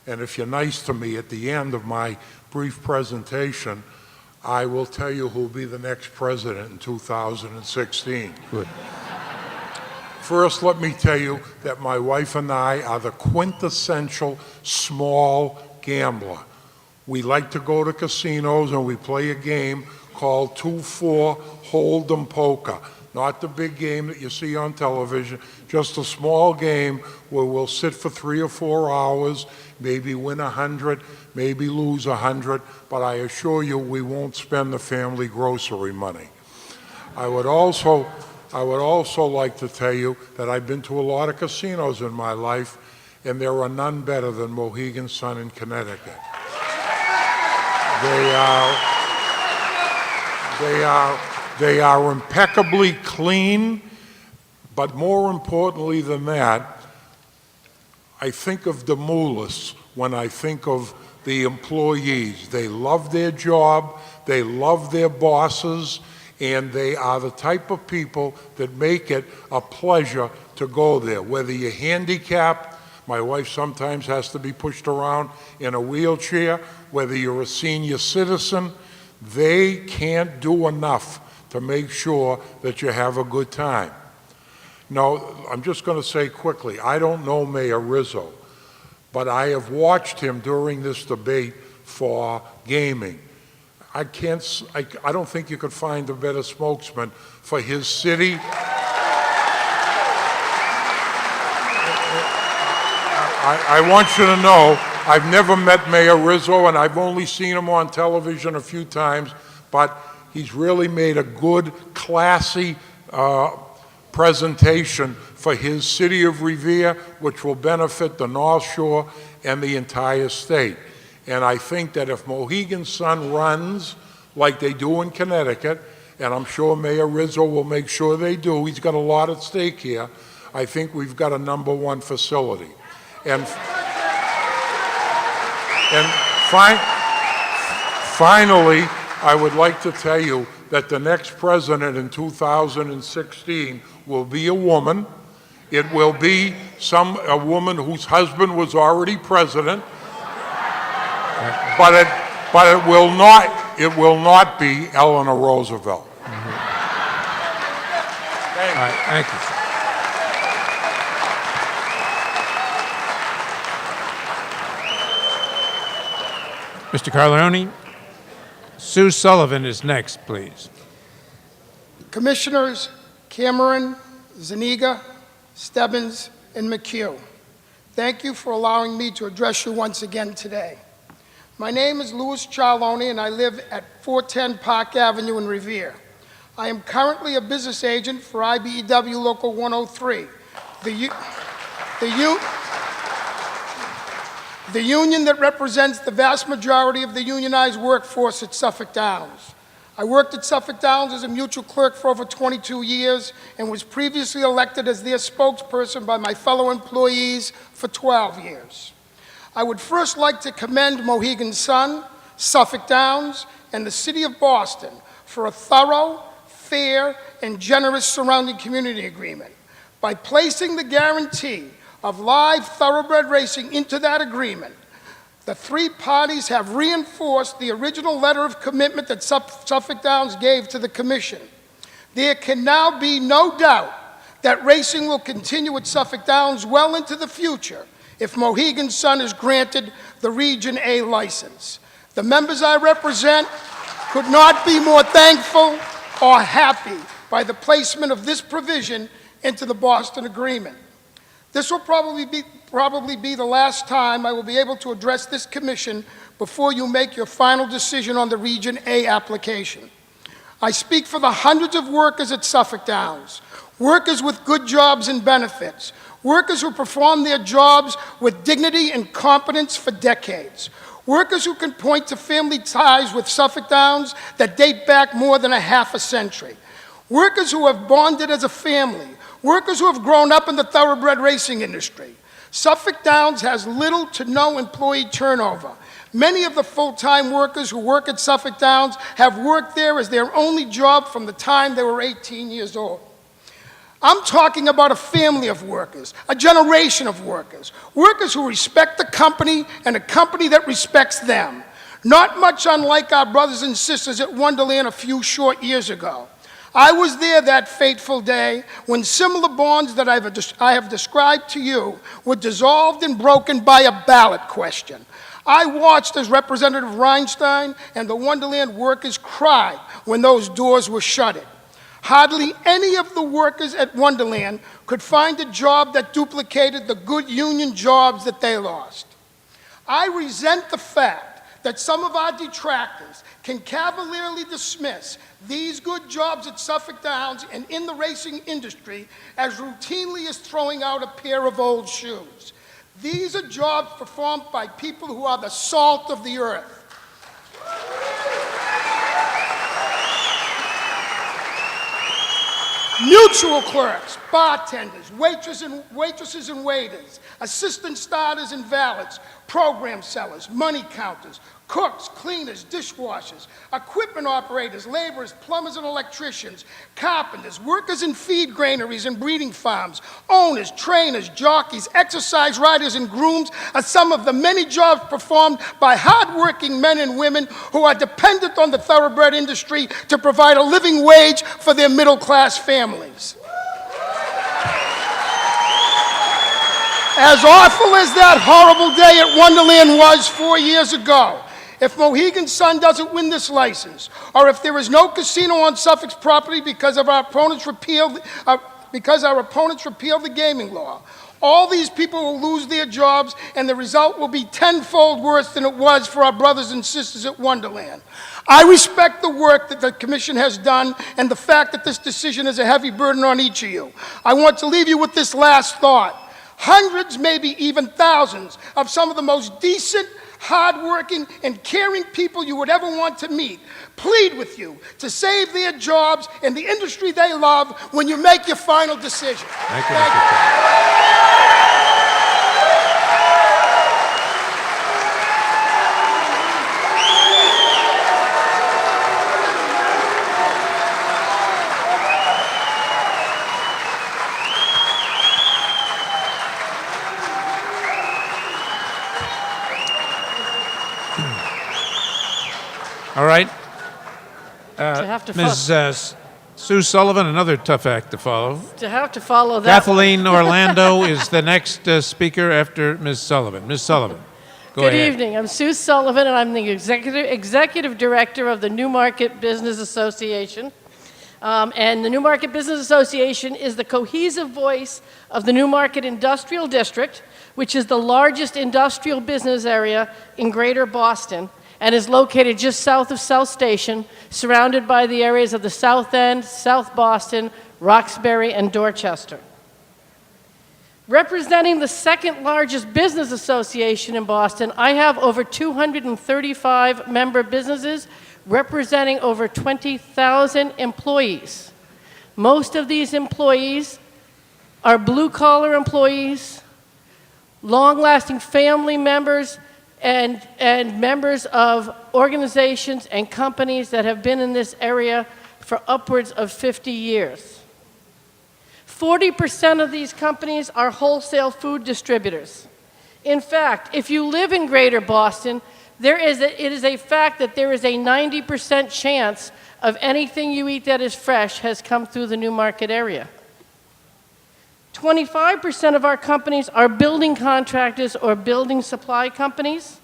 S5: And if you're nice to me at the end of my brief presentation, I will tell you who will be the next president in 2016.
S1: Good.
S5: First, let me tell you that my wife and I are the quintessential small gambler. We like to go to casinos and we play a game called 2-4 Hold'em Poker. Not the big game that you see on television, just a small game where we'll sit for 3 or 4 hours, maybe win 100, maybe lose 100, but I assure you we won't spend the family grocery money. I would also like to tell you that I've been to a lot of casinos in my life, and there are none better than Mohegan Sun in Connecticut. They are impeccably clean, but more importantly than that, I think of the mulas when I think of the employees. They love their job, they love their bosses, and they are the type of people that make it a pleasure to go there. Whether you're handicapped, my wife sometimes has to be pushed around in a wheelchair, whether you're a senior citizen, they can't do enough to make sure that you have a good time. Now, I'm just going to say quickly, I don't know Mayor Rizzo, but I have watched him during this debate for gaming. I don't think you could find a better spokesman for his city. I want you to know, I've never met Mayor Rizzo, and I've only seen him on television a few times, but he's really made a good, classy presentation for his city of Revere, which will benefit the North Shore and the entire state. And I think that if Mohegan Sun runs like they do in Connecticut, and I'm sure Mayor Rizzo will make sure they do, he's got a lot at stake here, I think we've got a #1 facility. And finally, I would like to tell you that the next president in 2016 will be a woman. It will be a woman whose husband was already president, but it will not be Eleanor Roosevelt.
S1: Thank you. Mr. Carleone, Sue Sullivan is next, please.
S23: Commissioners Cameron, Zuniga, Stebbins, and McHugh, thank you for allowing me to address you once again today. My name is Louis Carleone, and I live at 410 Park Avenue in Revere. I am currently a business agent for IBEW Local 103, the union that represents the vast majority of the unionized workforce at Suffolk Downs. I worked at Suffolk Downs as a mutual clerk for over 22 years and was previously elected as their spokesperson by my fellow employees for 12 years. I would first like to commend Mohegan Sun, Suffolk Downs, and the City of Boston for a thorough, fair, and generous surrounding community agreement. By placing the guarantee of live thoroughbred racing into that agreement, the three parties have reinforced the original letter of commitment that Suffolk Downs gave to the Commission. There can now be no doubt that racing will continue at Suffolk Downs well into the future if Mohegan Sun is granted the Region A license. The members I represent could not be more thankful or happy by the placement of this provision into the Boston Agreement. This will probably be the last time I will be able to address this commission before you make your final decision on the Region A application. I speak for the hundreds of workers at Suffolk Downs, workers with good jobs and benefits, workers who perform their jobs with dignity and competence for decades, workers who can point to family ties with Suffolk Downs that date back more than a half a century, workers who have bonded as a family, workers who have grown up in the thoroughbred racing industry. Suffolk Downs has little to no employee turnover. Many of the full-time workers who work at Suffolk Downs have worked there as their only job from the time they were 18 years old. I'm talking about a family of workers, a generation of workers, workers who respect the company and a company that respects them. Not much unlike our brothers and sisters at Wonderland a few short years ago. I was there that fateful day when similar bonds that I have described to you were dissolved and broken by a ballot question. I watched as Representative Reinstein and the Wonderland workers cried when those doors were shuttered. Hardly any of the workers at Wonderland could find a job that duplicated the good union jobs that they lost. I resent the fact that some of our detractors can cavalierly dismiss these good jobs at Suffolk Downs and in the racing industry as routinely as throwing out a pair of old shoes. These are jobs performed by people who are the salt of the earth. Mutual clerks, bartenders, waitresses and waiters, assistant starters and valets, program sellers, money counters, cooks, cleaners, dishwashers, equipment operators, laborers, plumbers and electricians, carpenters, workers in feed granaries and breeding farms, owners, trainers, jockeys, exercise riders and grooms are some of the many jobs performed by hardworking men and women who are dependent on the thoroughbred industry to provide a living wage for their middle-class families. As awful as that horrible day at Wonderland was 4 years ago, if Mohegan Sun doesn't win this license, or if there is no casino on Suffolk's property because our opponents repealed the gaming law, all these people will lose their jobs, and the result will be tenfold worse than it was for our brothers and sisters at Wonderland. I respect the work that the Commission has done and the fact that this decision is a heavy burden on each of you. I want to leave you with this last thought. Hundreds, maybe even thousands, of some of the most decent, hardworking, and caring people you would ever want to meet plead with you to save their jobs and the industry they love when you make your final decision.
S1: Thank you, Mr. Chairman. All right. Ms. Sue Sullivan, another tough act to follow.
S6: To have to follow that.
S1: Kathleen Orlando is the next speaker after Ms. Sullivan. Ms. Sullivan, go ahead.
S6: Good evening. I'm Sue Sullivan, and I'm the executive director of the Newmarket Business Association. And the Newmarket Business Association is the cohesive voice of the Newmarket Industrial District, which is the largest industrial business area in Greater Boston, and is located just south of South Station, surrounded by the areas of the South End, South Boston, Roxbury, and Dorchester. Representing the second largest business association in Boston, I have over 235 member businesses representing over 20,000 employees. Most of these employees are blue-collar employees, long-lasting family members, and members of organizations and companies that have been in this area for upwards of 50 years. 40% of these companies are wholesale food distributors. In fact, if you live in Greater Boston, it is a fact that there is a 90% chance of anything you eat that is fresh has come through the New Market area. 25% of our companies are building contractors or building supply companies,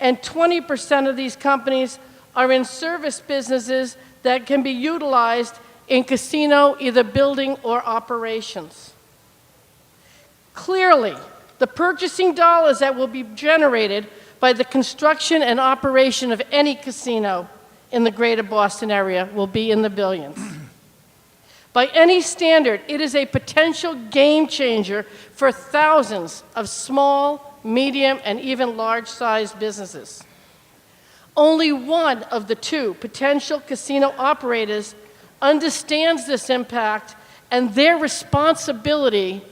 S6: and 20% of these companies are in service businesses that can be utilized in casino, either building or operations. Clearly, the purchasing dollars that will be generated by the construction and operation of any casino in the Greater Boston area will be in the billions. By any standard, it is a potential game changer for thousands of small, medium, and even large-sized businesses. Only one of the two potential casino operators understands this impact and their responsibility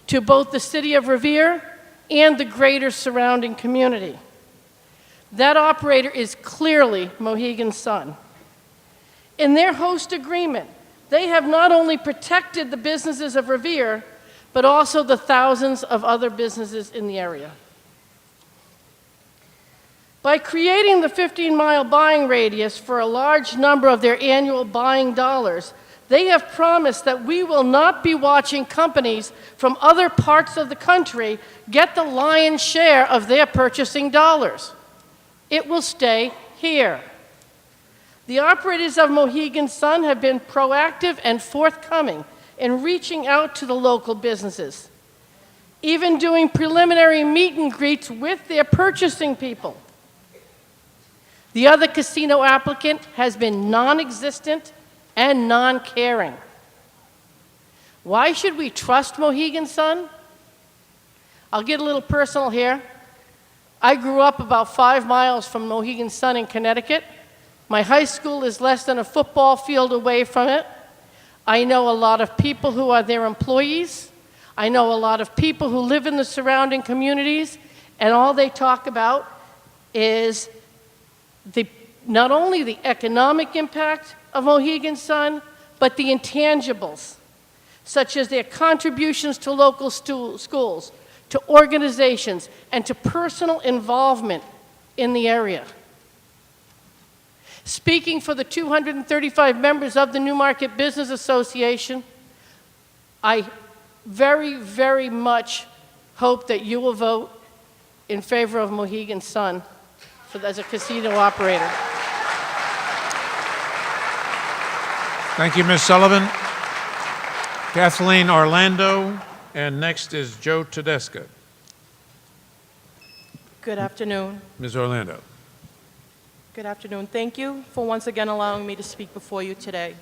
S6: to both the city of Revere and the greater surrounding community. That operator is clearly Mohegan Sun. In their host agreement, they have not only protected the businesses of Revere, but also the thousands of other businesses in the area. By creating the 15-mile buying radius for a large number of their annual buying dollars, they have promised that we will not be watching companies from other parts of the country get the lion's share of their purchasing dollars. It will stay here. The operators of Mohegan Sun have been proactive and forthcoming in reaching out to the local businesses, even doing preliminary meet and greets with their purchasing people. The other casino applicant has been non-existent and non-caring. Why should we trust Mohegan Sun? I'll get a little personal here. I grew up about 5 miles from Mohegan Sun in Connecticut. My high school is less than a football field away from it. I know a lot of people who are their employees. I know a lot of people who live in the surrounding communities, and all they talk about is not only the economic impact of Mohegan Sun, but the intangibles, such as their contributions to local schools, to organizations, and to personal involvement in the area. Speaking for the 235 members of the New Market Business Association, I very, very much hope that you will vote in favor of Mohegan Sun as a casino operator.
S1: Thank you, Ms. Sullivan. Kathleen Orlando, and next is Joe Tedesca.
S7: Good afternoon.
S1: Ms. Orlando.
S7: Good afternoon. Thank you for once again allowing me to speak before you today.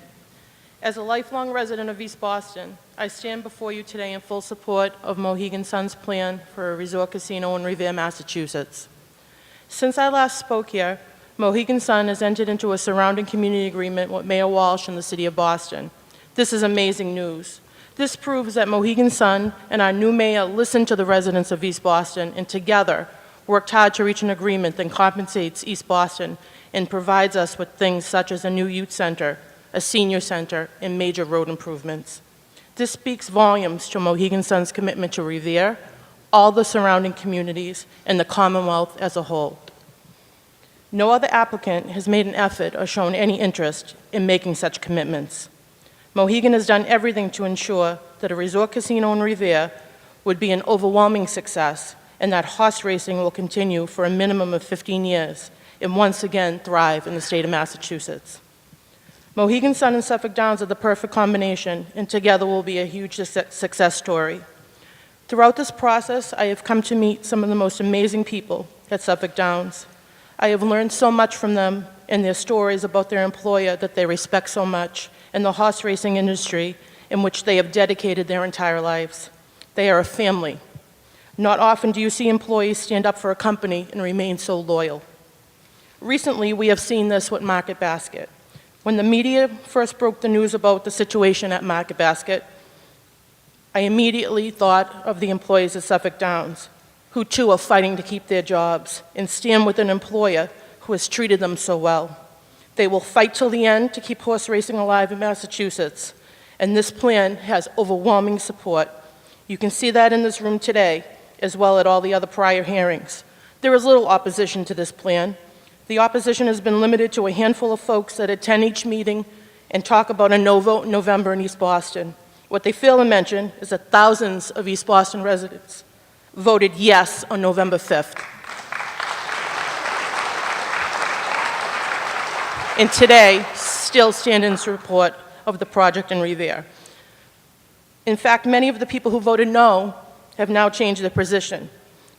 S7: As a lifelong resident of East Boston, I stand before you today in full support of Mohegan Sun's plan for a resort casino in Revere, Massachusetts. Since I last spoke here, Mohegan Sun has entered into a surrounding community agreement with Mayor Walsh and the City of Boston. This is amazing news. This proves that Mohegan Sun and our new mayor listened to the residents of East Boston and together worked hard to reach an agreement that compensates East Boston and provides us with things such as a new youth center, a senior center, and major road improvements. This speaks volumes to Mohegan Sun's commitment to Revere, all the surrounding communities, and the Commonwealth as a whole. No other applicant has made an effort or shown any interest in making such commitments. Mohegan has done everything to ensure that a resort casino in Revere would be an overwhelming success and that horse racing will continue for a minimum of 15 years and once again thrive in the state of Massachusetts. Mohegan Sun and Suffolk Downs are the perfect combination, and together will be a huge success story. Throughout this process, I have come to meet some of the most amazing people at Suffolk Downs. I have learned so much from them and their stories about their employer that they respect so much and the horse racing industry in which they have dedicated their entire lives. They are a family. Not often do you see employees stand up for a company and remain so loyal. Recently, we have seen this with Market Basket. When the media first broke the news about the situation at Market Basket, I immediately thought of the employees at Suffolk Downs, who too are fighting to keep their jobs and stand with an employer who has treated them so well. They will fight till the end to keep horse racing alive in Massachusetts, and this plan has overwhelming support. You can see that in this room today, as well at all the other prior hearings. There is little opposition to this plan. The opposition has been limited to a handful of folks that attend each meeting and talk about a no vote in November in East Boston. What they fail to mention is that thousands of East Boston residents voted yes on November 5th. And today still stand in support of the project in Revere. In fact, many of the people who voted no have now changed their position.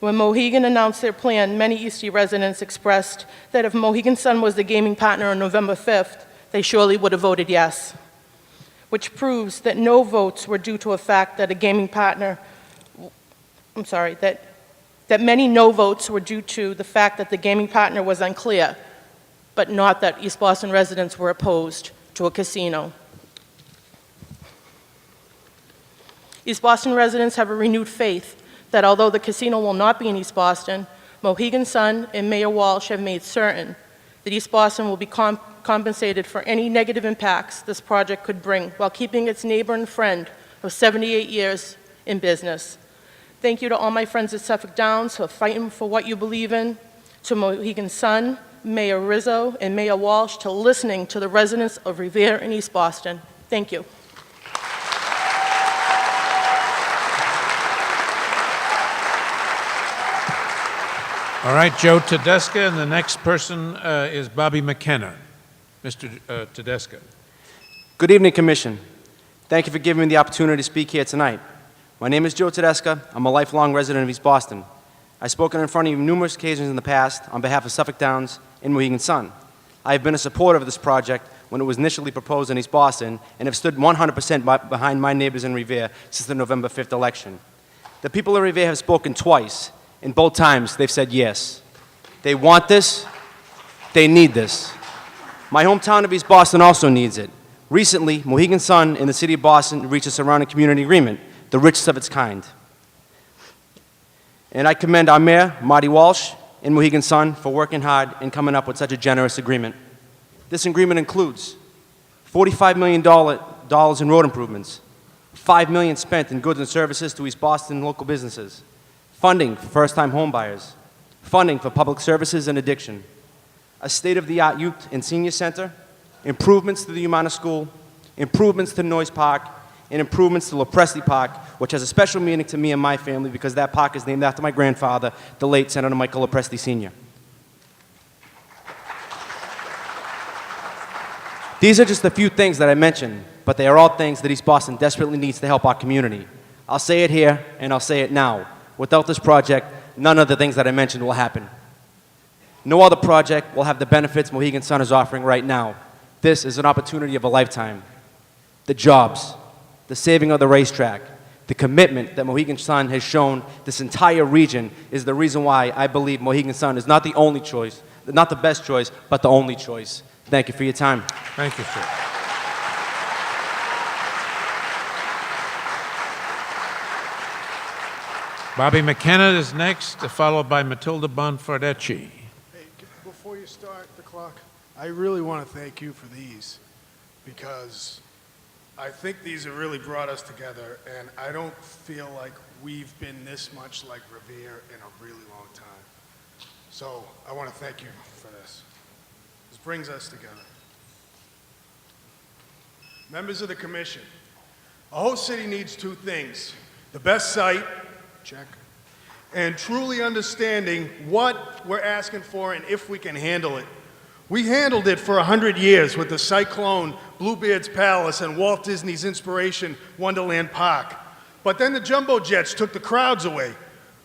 S7: When Mohegan announced their plan, many Eastie residents expressed that if Mohegan Sun was the gaming partner on November 5th, they surely would have voted yes, which proves that no votes were due to a fact that a gaming partner, that many no votes were due to the fact that the gaming partner was unclear, but not that East Boston residents were opposed to a casino. East Boston residents have a renewed faith that although the casino will not be in East Boston, Mohegan Sun and Mayor Walsh have made certain that East Boston will be compensated for any negative impacts this project could bring while keeping its neighbor and friend of 78 years in business. Thank you to all my friends at Suffolk Downs for fighting for what you believe in, to Mohegan Sun, Mayor Rizzo, and Mayor Walsh, to listening to the residents of Revere and East Boston. Thank you.
S1: All right, Joe Tedesca, and the next person is Bobby McKenna. Mr. Tedesca.
S8: Good evening, Commission. Thank you for giving me the opportunity to speak here tonight. My name is Joe Tedesca. I'm a lifelong resident of East Boston. I've spoken in front of you numerous occasions in the past on behalf of Suffolk Downs and Mohegan Sun. I have been a supporter of this project when it was initially proposed in East Boston and have stood 100% behind my neighbors in Revere since the November 5th election. The people of Revere have spoken twice, and both times they've said yes. They want this. They need this. My hometown of East Boston also needs it. Recently, Mohegan Sun and the City of Boston reached a surrounding community agreement, the richest of its kind. And I commend our Mayor, Marty Walsh, and Mohegan Sun for working hard and coming up with such a generous agreement. This agreement includes $45 million in road improvements, $5 million spent in goods and services to East Boston local businesses, funding for first-time homebuyers, funding for public services and addiction, a state-of-the-art youth and senior center, improvements to the Umana School, improvements to Noyes Park, and improvements to LaPresti Park, which has a special meaning to me and my family because that park is named after my grandfather, the late Senator Michael LaPresti Sr. These are just a few things that I mentioned, but they are all things that East Boston desperately needs to help our community. I'll say it here, and I'll say it now. Without this project, none of the things that I mentioned will happen. No other project will have the benefits Mohegan Sun is offering right now. This is an opportunity of a lifetime. The jobs, the saving of the racetrack, the commitment that Mohegan Sun has shown this entire region is the reason why I believe Mohegan Sun is not the only choice, not the best choice, but the only choice. Thank you for your time.
S1: Thank you, sir. Bobby McKenna is next, followed by Matilda Bonfardecci.
S9: Hey, before you start the clock, I really want to thank you for these because I think these have really brought us together, and I don't feel like we've been this much like Revere in a really long time. So I want to thank you for this. This brings us together. Members of the commission, a host city needs two things: the best site, check, and truly understanding what we're asking for and if we can handle it. We handled it for 100 years with the Cyclone, Bluebeard's Palace, and Walt Disney's inspiration, Wonderland Park. But then the jumbo jets took the crowds away.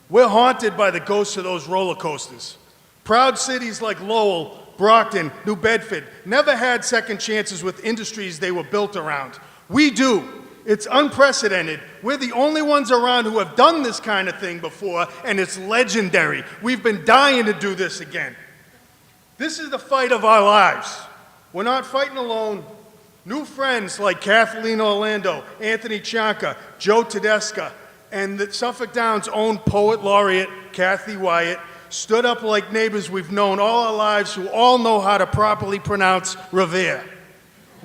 S9: We're haunted by the ghosts of those roller coasters. Proud cities like Lowell, Brockton, New Bedford never had second chances with industries they were built around. We do. It's unprecedented. We're the only ones around who have done this kind of thing before, and it's legendary. We've been dying to do this again. This is the fight of our lives. We're not fighting alone. New friends like Kathleen Orlando, Anthony Chanka, Joe Tedesca, and the Suffolk Downs' own poet laureate, Kathy Wyatt, stood up like neighbors we've known all our lives who all know how to properly pronounce Revere.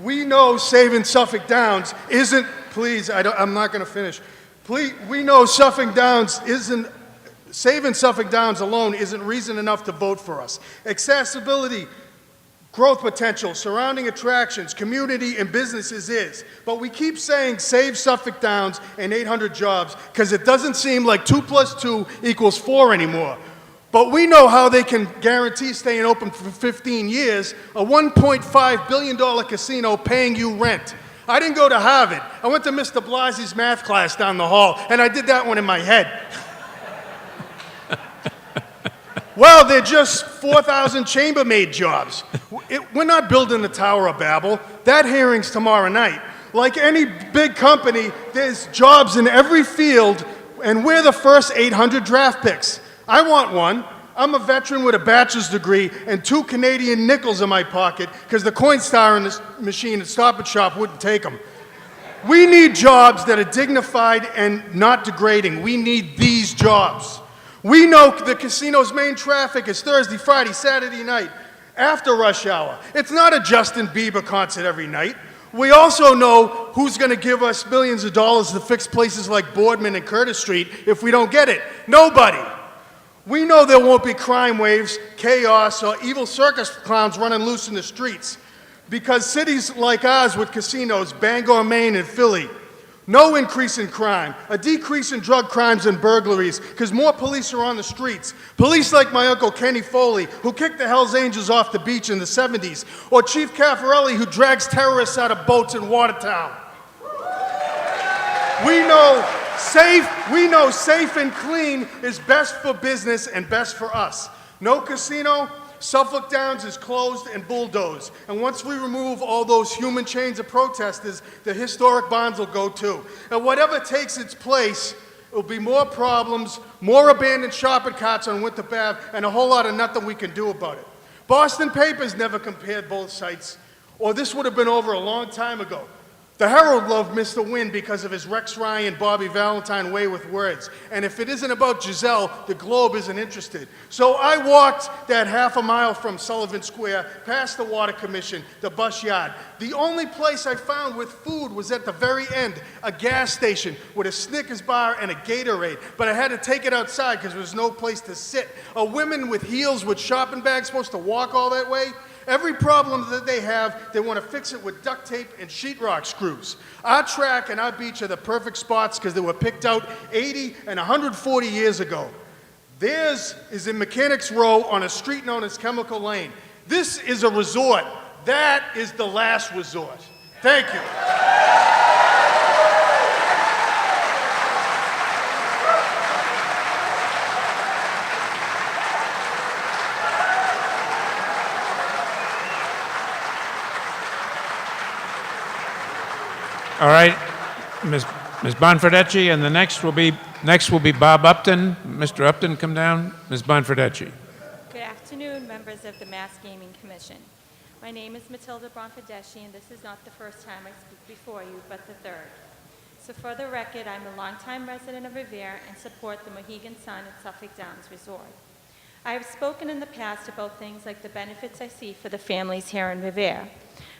S9: We know saving Suffolk Downs isn't, please, I'm not going to finish. Please, we know Suffolk Downs isn't, saving Suffolk Downs alone isn't reason enough to vote for us. Accessibility, growth potential, surrounding attractions, community, and businesses is. But we keep saying save Suffolk Downs and 800 jobs because it doesn't seem like 2 + 2 = 4 anymore. But we know how they can guarantee staying open for 15 years, a $1.5 billion casino paying you rent. I didn't go to Harvard. I went to Mr. Blasey's math class down the hall, and I did that one in my head. Well, they're just 4,000 chambermaid jobs. We're not building the Tower of Babel. That hearing's tomorrow night. Like any big company, there's jobs in every field, and we're the first 800 draft picks. I want one. I'm a veteran with a bachelor's degree and 2 Canadian nickels in my pocket because the Coinstar in this machine at Stop & Shop wouldn't take them. We need jobs that are dignified and not degrading. We need these jobs. We know the casino's main traffic is Thursday, Friday, Saturday night, after rush hour. It's not a Justin Bieber concert every night. We also know who's going to give us millions of dollars to fix places like Boardman and Curtis Street if we don't get it. Nobody. We know there won't be crime waves, chaos, or evil circus clowns running loose in the streets. Because cities like ours with casinos, Bangor, Maine, and Philly, no increase in crime, a decrease in drug crimes and burglaries, because more police are on the streets. Police like my Uncle Kenny Foley, who kicked the Hells Angels off the beach in the 70s, or Chief Caffarelli, who drags terrorists out of boats in Watertown. We know safe and clean is best for business and best for us. No casino, Suffolk Downs is closed and bulldozed. And once we remove all those human chains of protesters, the historic bonds will go too. And whatever takes its place, it will be more problems, more abandoned shopping carts on Winter Ave, and a whole lot of nothing we can do about it. Boston papers never compared both sites, or this would have been over a long time ago. The Herald loved Mr. Wynn because of his Rex Ryan, Bobby Valentine way with words. And if it isn't about Giselle, the Globe isn't interested. So I walked that half a mile from Sullivan Square, past the Water Commission, the bus yard. The only place I found with food was at the very end, a gas station with a Snickers bar and a Gatorade. But I had to take it outside because there was no place to sit. A woman with heels with shopping bags supposed to walk all that way? Every problem that they have, they want to fix it with duct tape and sheetrock screws. Our track and our beach are the perfect spots because they were picked out 80 and 140 years ago. Theirs is in Mechanics Row on a street known as Chemical Lane. This is a resort. That is the last resort. Thank you.
S1: All right, Ms. Bonfordecci, and the next will be Bob Upton. Mr. Upton, come down. Ms. Bonfordecci.
S10: Good afternoon, members of the Mass Gaming Commission. My name is Matilda Bonfordecci, and this is not the first time I speak before you, but the third. So for the record, I'm a longtime resident of Revere and support the Mohegan Sun at Suffolk Downs Resort. I have spoken in the past about things like the benefits I see for the families here in Revere,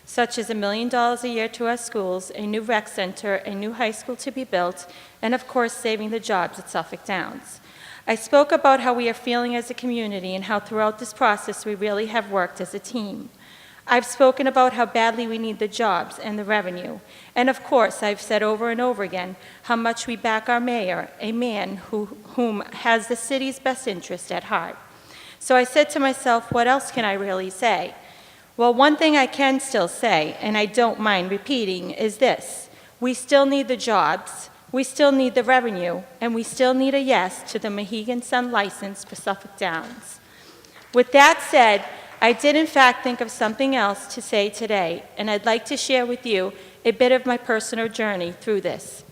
S10: such as $1 million a year to our schools, a new rec center, a new high school to be built, and of course, saving the jobs at Suffolk Downs. I spoke about how we are feeling as a community and how throughout this process we really have worked as a team. I've spoken about how badly we need the jobs and the revenue. And of course, I've said over and over again how much we back our mayor, a man whom has the city's best interest at heart. So I said to myself, what else can I really say? Well, one thing I can still say, and I don't mind repeating, is this. We still need the jobs, we still need the revenue, and we still need a yes to the Mohegan Sun license for Suffolk Downs. With that said, I did in fact think of something else to say today, and I'd like to share with you a bit of my personal journey through this.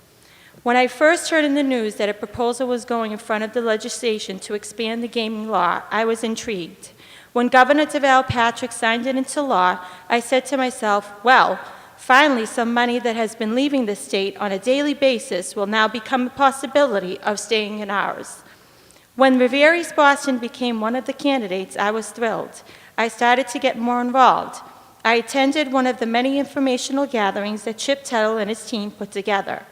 S10: When I first heard in the news that a proposal was going in front of the legislation to expand the gaming law, I was intrigued. When Governor DeVal Patrick signed it into law, I said to myself, well, finally some money that has been leaving the state on a daily basis will now become a possibility of staying in ours. When Revere East Boston became one of the candidates, I was thrilled. I started to get more involved. I attended one of the many informational gatherings that Chip Tuttle and his team put together.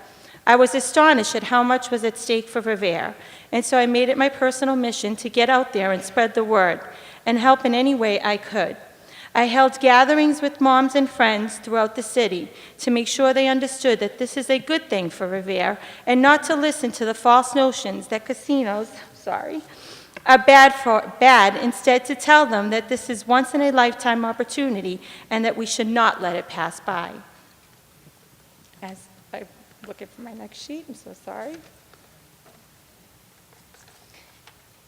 S10: I was astonished at how much was at stake for Revere, and so I made it my personal mission to get out there and spread the word and help in any way I could. I held gatherings with moms and friends throughout the city to make sure they understood that this is a good thing for Revere and not to listen to the false notions that casinos, are bad, instead to tell them that this is once in a lifetime opportunity and that we should not let it pass by. As I'm looking for my next sheet, I'm so sorry.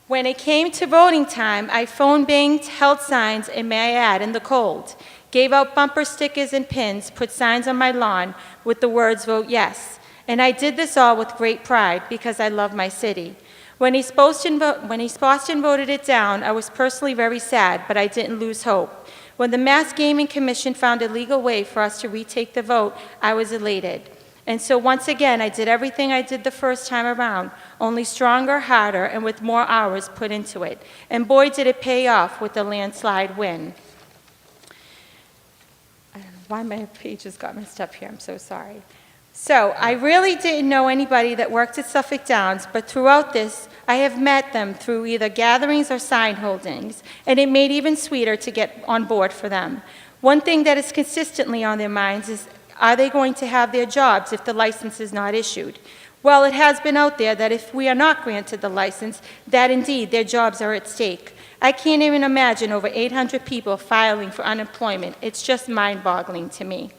S10: When it came to voting time, I phone banged, held signs, and may I add, in the cold, gave out bumper stickers and pins, put signs on my lawn with the words, "Vote yes." And I did this all with great pride because I love my city. When East Boston voted it down, I was personally very sad, but I didn't lose hope. When the Mass Gaming Commission found a legal way for us to retake the vote, I was elated. And so once again, I did everything I did the first time around, only stronger, harder, and with more hours put into it. And boy, did it pay off with the landslide win. I don't know why my pages got messed up here, I'm so sorry. So I really didn't know anybody that worked at Suffolk Downs, but throughout this, I have met them through either gatherings or sign holdings, and it made it even sweeter to get on board for them. One thing that is consistently on their minds is, are they going to have their jobs if the license is not issued? Well, it has been out there that if we are not granted the license, that indeed their jobs are at stake. I can't even imagine over 800 people filing for unemployment. It's just mind-boggling to me.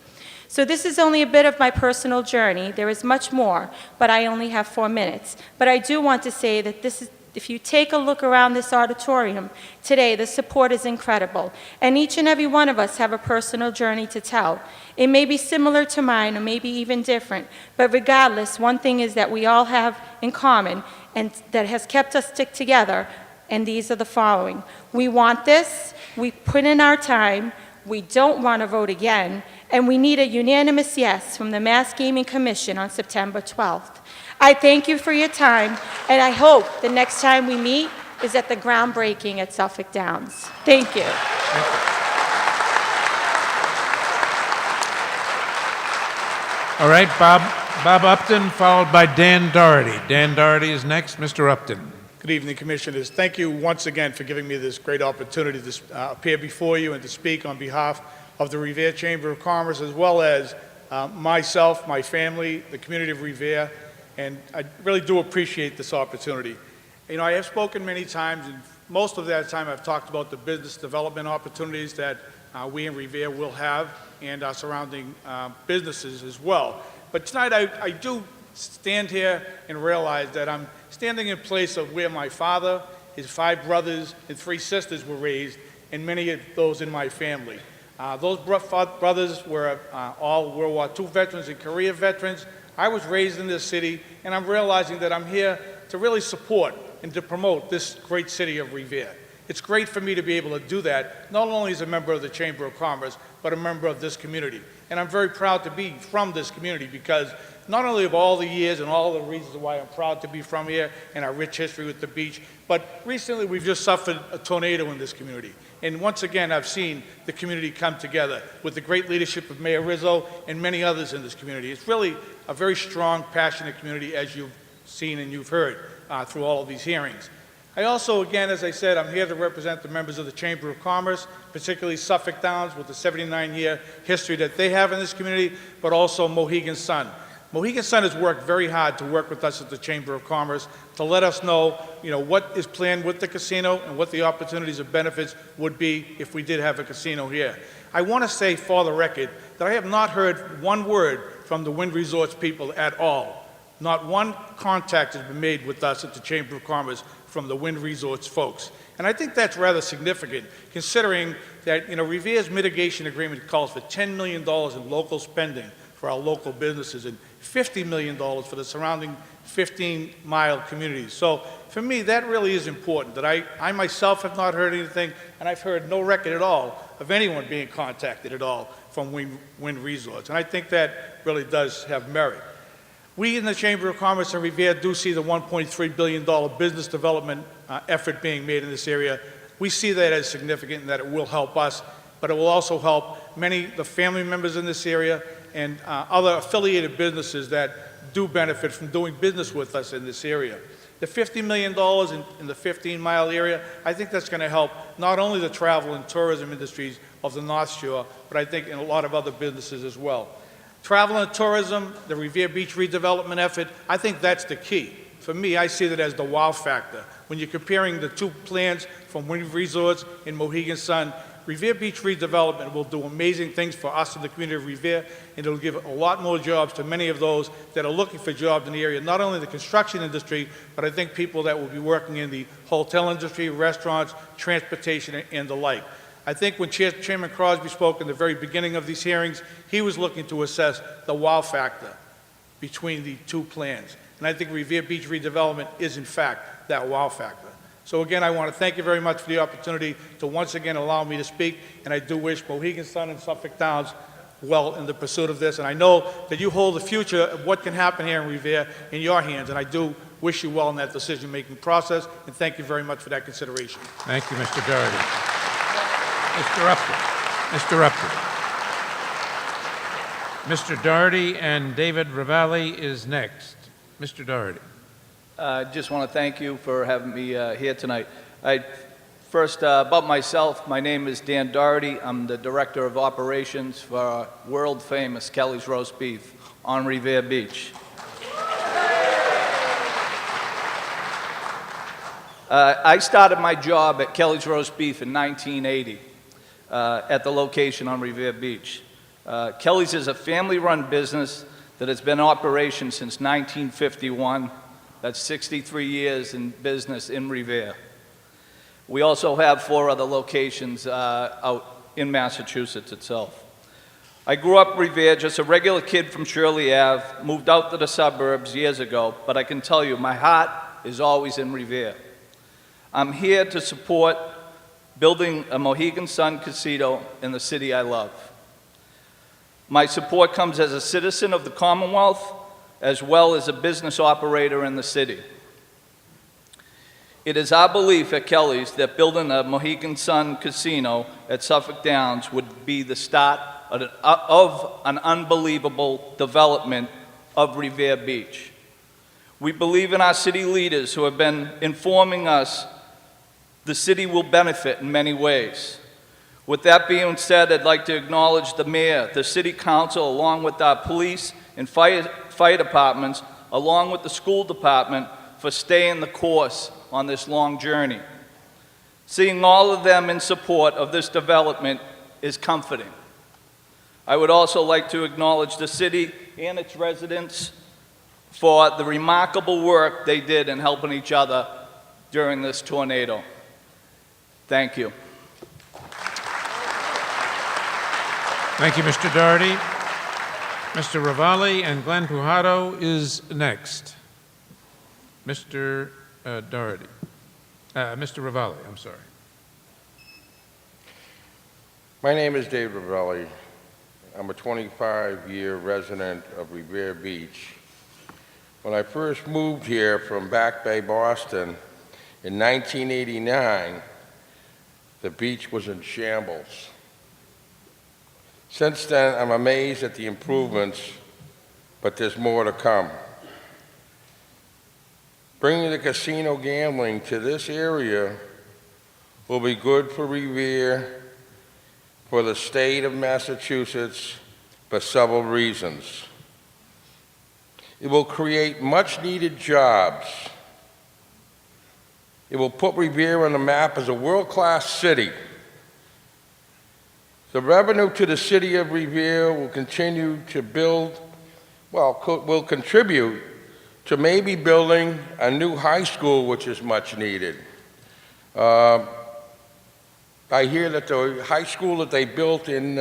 S10: So this is only a bit of my personal journey. There is much more, but I only have 4 minutes. But I do want to say that if you take a look around this auditorium today, the support is incredible. And each and every one of us have a personal journey to tell. It may be similar to mine or maybe even different, but regardless, one thing is that we all have in common and that has kept us stick together, and these are the following. We want this, we put in our time, we don't want to vote again, and we need a unanimous yes from the Mass Gaming Commission on September 12th. I thank you for your time, and I hope the next time we meet is at the groundbreaking at Suffolk Downs. Thank you.
S1: All right, Bob Upton, followed by Dan Doherty. Dan Doherty is next. Mr. Upton.
S11: Good evening, Commissioners. Thank you once again for giving me this great opportunity to appear before you and to speak on behalf of the Revere Chamber of Commerce, as well as myself, my family, the community of Revere, and I really do appreciate this opportunity. You know, I have spoken many times, and most of that time I've talked about the business development opportunities that we in Revere will have and our surrounding businesses as well. But tonight I do stand here and realize that I'm standing in place of where my father, his 5 brothers, and 3 sisters were raised, and many of those in my family. Those brothers were all World War II veterans and Korea veterans. I was raised in this city, and I'm realizing that I'm here to really support and to promote this great city of Revere. It's great for me to be able to do that, not only as a member of the Chamber of Commerce, but a member of this community. And I'm very proud to be from this community because not only of all the years and all the reasons why I'm proud to be from here and our rich history with the beach, but recently we've just suffered a tornado in this community. And once again, I've seen the community come together with the great leadership of Mayor Rizzo and many others in this community. It's really a very strong, passionate community, as you've seen and you've heard through all of these hearings. I also, again, as I said, I'm here to represent the members of the Chamber of Commerce, particularly Suffolk Downs with the 79-year history that they have in this community, but also Mohegan Sun. Mohegan Sun has worked very hard to work with us at the Chamber of Commerce to let us know, what is planned with the casino and what the opportunities and benefits would be if we did have a casino here. I want to say for the record that I have not heard one word from the Wind Resorts people at all. Not one contact has been made with us at the Chamber of Commerce from the Wind Resorts folks. And I think that's rather significant, considering that Revere's mitigation agreement calls for $10 million in local spending for our local businesses and $50 million for the surrounding 15-mile communities. So for me, that really is important, that I myself have not heard anything, and I've heard no record at all of anyone being contacted at all from Wind Resorts. And I think that really does have merit. We in the Chamber of Commerce in Revere do see the $1.3 billion business development effort being made in this area. We see that as significant and that it will help us, but it will also help the family members in this area and other affiliated businesses that do benefit from doing business with us in this area. The $50 million in the 15-mile area, I think that's going to help not only the travel and tourism industries of the North Shore, but I think in a lot of other businesses as well. Travel and tourism, the Revere Beach redevelopment effort, I think that's the key. For me, I see that as the wow factor. When you're comparing the two plans from Wind Resorts and Mohegan Sun, Revere Beach redevelopment will do amazing things for us in the community of Revere, and it'll give a lot more jobs to many of those that are looking for jobs in the area, not only the construction industry, but I think people that will be working in the hotel industry, restaurants, transportation, and the like. I think when Chairman Crosby spoke in the very beginning of these hearings, he was looking to assess the wow factor between the two plans. And I think Revere Beach redevelopment is, in fact, that wow factor. So again, I want to thank you very much for the opportunity to once again allow me to speak, and I do wish Mohegan Sun and Suffolk Downs well in the pursuit of this. And I know that you hold the future of what can happen here in Revere in your hands, and I do wish you well in that decision-making process, and thank you very much for that consideration.
S1: Thank you, Mr. Doherty. Mr. Upton. Mr. Doherty and David Rosalie is next. Mr. Doherty.
S12: I just want to thank you for having me here tonight. First, about myself, my name is Dan Doherty. I'm the Director of Operations for world-famous Kelly's Roast Beef on Revere Beach. I started my job at Kelly's Roast Beef in 1980 at the location on Revere Beach. Kelly's is a family-run business that has been in operation since 1951. That's 63 years in business in Revere. We also have 4 other locations out in Massachusetts itself. I grew up in Revere, just a regular kid from Shirley Ave, moved out to the suburbs years ago, but I can tell you my heart is always in Revere. I'm here to support building a Mohegan Sun casino in the city I love. My support comes as a citizen of the Commonwealth, as well as a business operator in the city. It is our belief at Kelly's that building a Mohegan Sun casino at Suffolk Downs would be the start of an unbelievable development of Revere Beach. We believe in our city leaders who have been informing us the city will benefit in many ways. With that being said, I'd like to acknowledge the mayor, the city council, along with our police and fire departments, along with the school department, for staying the course on this long journey. Seeing all of them in support of this development is comforting. I would also like to acknowledge the city and its residents for the remarkable work they did in helping each other during this tornado. Thank you.
S1: Thank you, Mr. Doherty. Mr. Rosalie and Glenn Pujato is next. Mr. Doherty. Mr. Rosalie, I'm sorry.
S13: My name is David Rosalie. I'm a 25-year resident of Revere Beach. When I first moved here from Back Bay, Boston, in 1989, the beach was in shambles. Since then, I'm amazed at the improvements, but there's more to come. Bringing the casino gambling to this area will be good for Revere, for the state of Massachusetts, for several reasons. It will create much-needed jobs. It will put Revere on the map as a world-class city. The revenue to the city of Revere will continue to build, will contribute to maybe building a new high school, which is much needed. I hear that the high school that they built in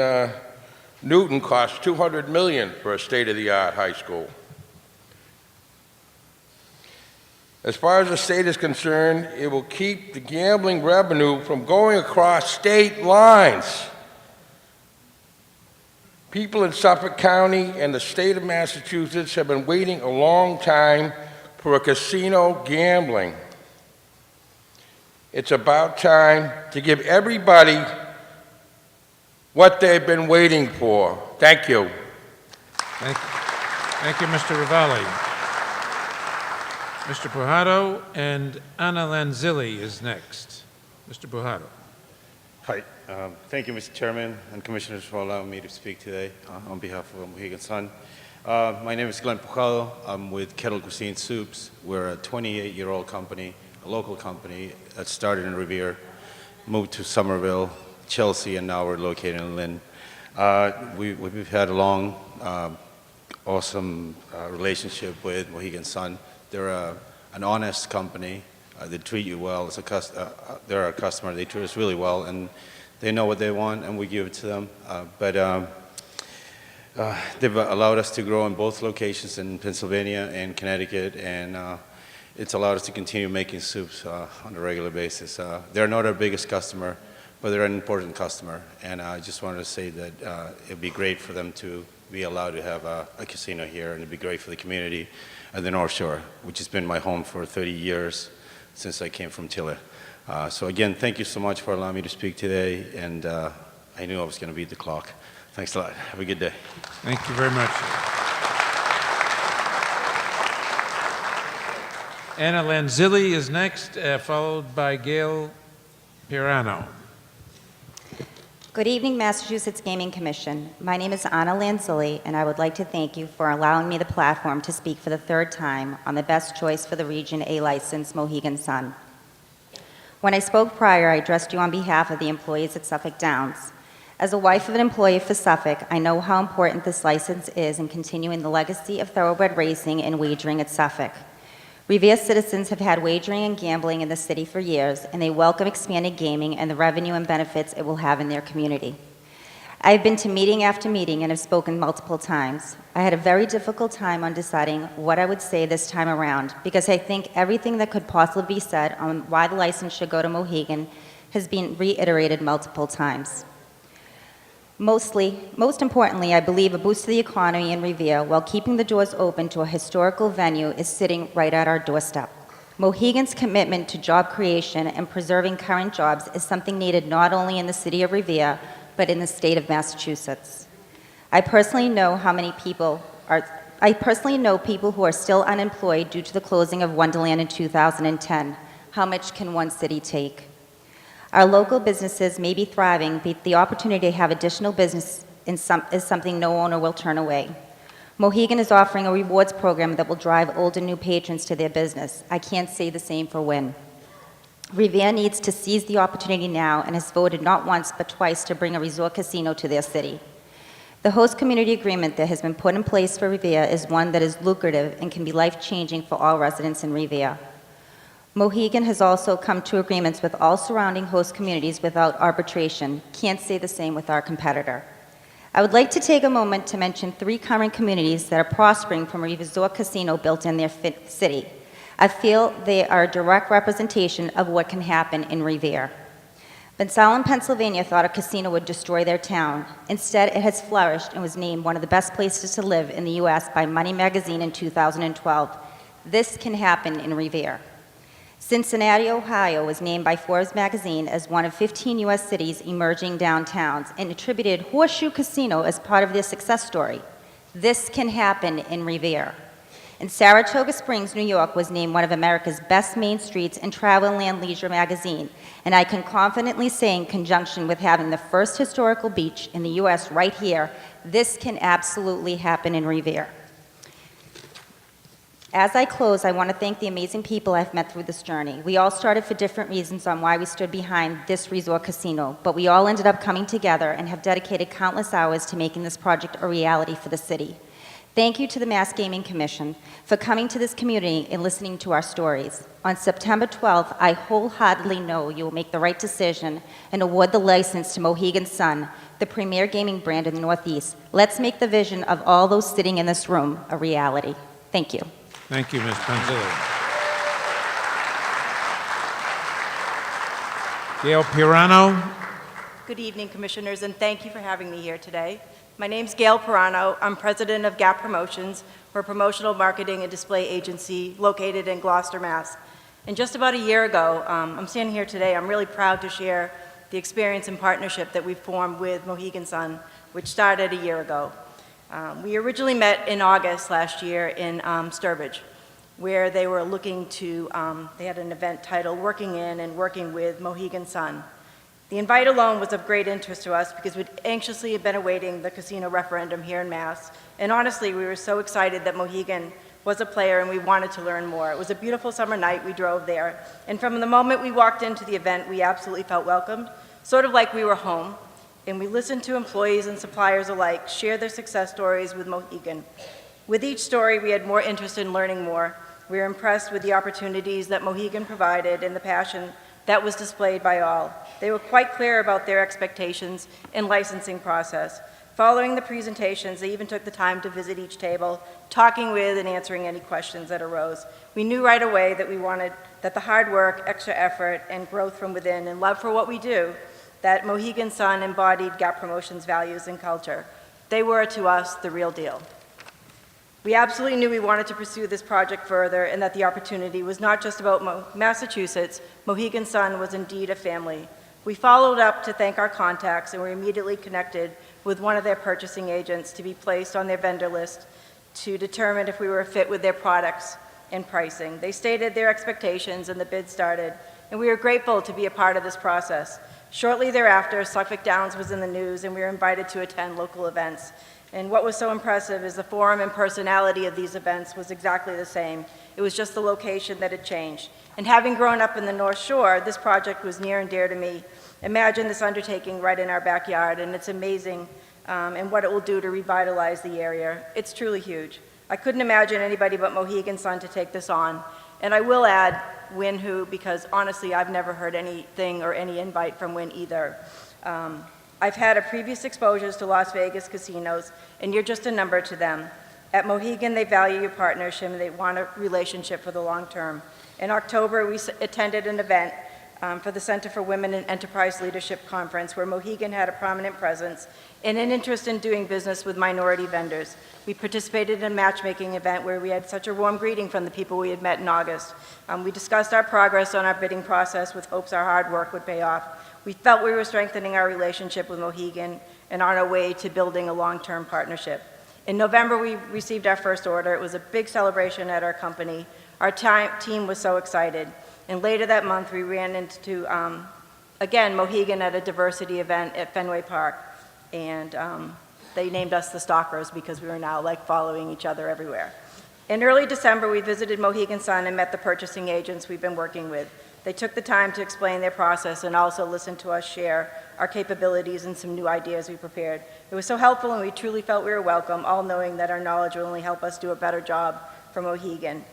S13: Newton costs $200 million for a state-of-the-art high school. As far as the state is concerned, it will keep the gambling revenue from going across state lines. People in Suffolk County and the state of Massachusetts have been waiting a long time for a casino gambling. It's about time to give everybody what they've been waiting for. Thank you.
S1: Thank you, Mr. Ravalli. Mr. Pujato, and Anna Lanzilli is next. Mr. Pujato.
S14: Hi. Thank you, Mr. Chairman and Commissioners, for allowing me to speak today on behalf of Mohegan Sun. My name is Glenn Pujato. I'm with Kettle Cuisine Soups. We're a 28-year-old company, a local company that started in Revere, moved to Somerville, Chelsea, and now we're located in Lynn. We've had a long, awesome relationship with Mohegan Sun. They're an honest company. They treat you well. They're our customer. They treat us really well, and they know what they want, and we give it to them. They've allowed us to grow in both locations in Pennsylvania and Connecticut, and it's allowed us to continue making soups on a regular basis. They're not our biggest customer, but they're an important customer, and I just wanted to say that it'd be great for them to be allowed to have a casino here, and it'd be great for the community of the North Shore, which has been my home for 30 years since I came from Chile. So again, thank you so much for allowing me to speak today, and I knew I was going to beat the clock. Thanks a lot. Have a good day.
S1: Thank you very much. Anna Lanzilli is next, followed by Gail Pirano.
S15: Good evening, Massachusetts Gaming Commission. My name is Anna Lanzilli, and I would like to thank you for allowing me the platform to speak for the third time on the best choice for the Region A license, Mohegan Sun. When I spoke prior, I addressed you on behalf of the employees at Suffolk Downs. As a wife of an employee for Suffolk, I know how important this license is in continuing the legacy of thoroughbred racing and wagering at Suffolk. Revere citizens have had wagering and gambling in the city for years, and they welcome expanded gaming and the revenue and benefits it will have in their community. I have been to meeting after meeting and have spoken multiple times. I had a very difficult time on deciding what I would say this time around, because I think everything that could possibly be said on why the license should go to Mohegan has been reiterated multiple times. Most importantly, I believe a boost to the economy in Revere while keeping the doors open to a historical venue is sitting right at our doorstep. Mohegan's commitment to job creation and preserving current jobs is something needed not only in the city of Revere, but in the state of Massachusetts. I personally know people who are still unemployed due to the closing of Wonderland in 2010. How much can one city take? Our local businesses may be thriving, but the opportunity to have additional business is something no owner will turn away. Mohegan is offering a rewards program that will drive old and new patrons to their business. I can't say the same for Wynn. Revere needs to seize the opportunity now and has voted not once but twice to bring a resort casino to their city. The host community agreement that has been put in place for Revere is one that is lucrative and can be life-changing for all residents in Revere. Mohegan has also come to agreements with all surrounding host communities without arbitration. Can't say the same with our competitor. I would like to take a moment to mention 3 current communities that are prospering from a resort casino built in their city. I feel they are a direct representation of what can happen in Revere. Vincent, Pennsylvania thought a casino would destroy their town. Instead, it has flourished and was named one of the best places to live in the U.S. by Money Magazine in 2012. This can happen in Revere. Cincinnati, Ohio was named by Forbes magazine as one of 15 U.S. cities emerging downtowns and attributed Horseshoe Casino as part of their success story. This can happen in Revere. And Saratoga Springs, New York was named one of America's best main streets in Travel and Land Leisure magazine. And I can confidently say, in conjunction with having the first historical beach in the U.S. right here, this can absolutely happen in Revere. As I close, I want to thank the amazing people I've met through this journey. We all started for different reasons on why we stood behind this resort casino, but we all ended up coming together and have dedicated countless hours to making this project a reality for the city. Thank you to the Mass Gaming Commission for coming to this community and listening to our stories. On September 12th, I wholeheartedly know you will make the right decision and award the license to Mohegan Sun, the premier gaming brand in the Northeast. Let's make the vision of all those sitting in this room a reality. Thank you.
S1: Thank you, Ms. Gentilly. Gail Pirano.
S16: Good evening, Commissioners, and thank you for having me here today. My name's Gail Pirano. I'm president of Gap Promotions. We're a promotional marketing and display agency located in Gloucester, Mass. And just about a year ago, I'm standing here today, I'm really proud to share the experience and partnership that we formed with Mohegan Sun, which started a year ago. We originally met in August last year in Sturbridge, where they were looking to, they had an event titled Working In and Working with Mohegan Sun. The invite alone was of great interest to us because we'd anxiously have been awaiting the casino referendum here in Mass. And honestly, we were so excited that Mohegan was a player and we wanted to learn more. It was a beautiful summer night, we drove there. And from the moment we walked into the event, we absolutely felt welcomed, sort of like we were home. And we listened to employees and suppliers alike share their success stories with Mohegan. With each story, we had more interest in learning more. We were impressed with the opportunities that Mohegan provided and the passion that was displayed by all. They were quite clear about their expectations and licensing process. Following the presentations, they even took the time to visit each table, talking with and answering any questions that arose. We knew right away that we wanted that the hard work, extra effort, and growth from within and love for what we do, that Mohegan Sun embodied Gap Promotions' values and culture. They were, to us, the real deal. We absolutely knew we wanted to pursue this project further and that the opportunity was not just about Massachusetts. Mohegan Sun was indeed a family. We followed up to thank our contacts and were immediately connected with one of their purchasing agents to be placed on their vendor list to determine if we were a fit with their products and pricing. They stated their expectations and the bid started, and we were grateful to be a part of this process. Shortly thereafter, Suffolk Downs was in the news and we were invited to attend local events. And what was so impressive is the forum and personality of these events was exactly the same. It was just the location that had changed. And having grown up in the North Shore, this project was near and dear to me. Imagine this undertaking right in our backyard, and it's amazing and what it will do to revitalize the area. It's truly huge. I couldn't imagine anybody but Mohegan Sun to take this on. And I will add Win Who, because honestly, I've never heard anything or any invite from Win either. I've had previous exposures to Las Vegas casinos, and you're just a number to them. At Mohegan, they value your partnership and they want a relationship for the long term. In October, we attended an event for the Center for Women in Enterprise Leadership Conference, where Mohegan had a prominent presence and an interest in doing business with minority vendors. We participated in a matchmaking event where we had such a warm greeting from the people we had met in August. We discussed our progress on our bidding process with hopes our hard work would pay off. We felt we were strengthening our relationship with Mohegan and on our way to building a long-term partnership. In November, we received our first order. It was a big celebration at our company. Our team was so excited. And later that month, we ran into, again, Mohegan at a diversity event at Fenway Park. And they named us the Stalkers because we were now like following each other everywhere. In early December, we visited Mohegan Sun and met the purchasing agents we've been working with. They took the time to explain their process and also listened to us share our capabilities and some new ideas we prepared. It was so helpful and we truly felt we were welcome, all knowing that our knowledge will only help us do a better job for Mohegan.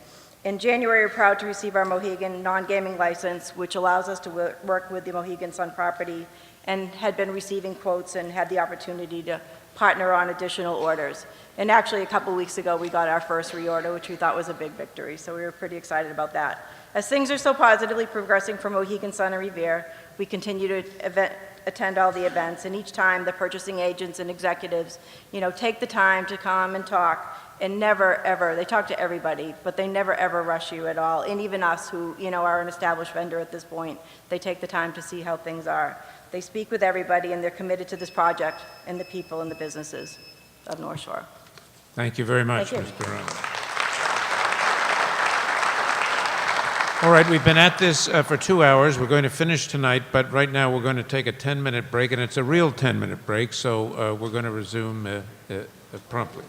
S16: In January, we're proud to receive our Mohegan non-gaming license, which allows us to work with the Mohegan Sun property, and had been receiving quotes and had the opportunity to partner on additional orders. And actually, a couple weeks ago, we got our first reorder, which we thought was a big victory, so we were pretty excited about that. As things are so positively progressing for Mohegan Sun and Revere, we continue to attend all the events, and each time the purchasing agents and executives, take the time to come and talk, and never, ever, they talk to everybody, but they never, ever rush you at all. And even us who, are an established vendor at this point, they take the time to see how things are. They speak with everybody, and they're committed to this project and the people and the businesses of North Shore.
S1: Thank you very much,
S16: Thank you.
S1: Ms. Pirano. All right, we've been at this for 2 hours. We're going to finish tonight, but right now we're going to take a 10-minute break, and it's a real 10-minute break, so we're going to resume promptly.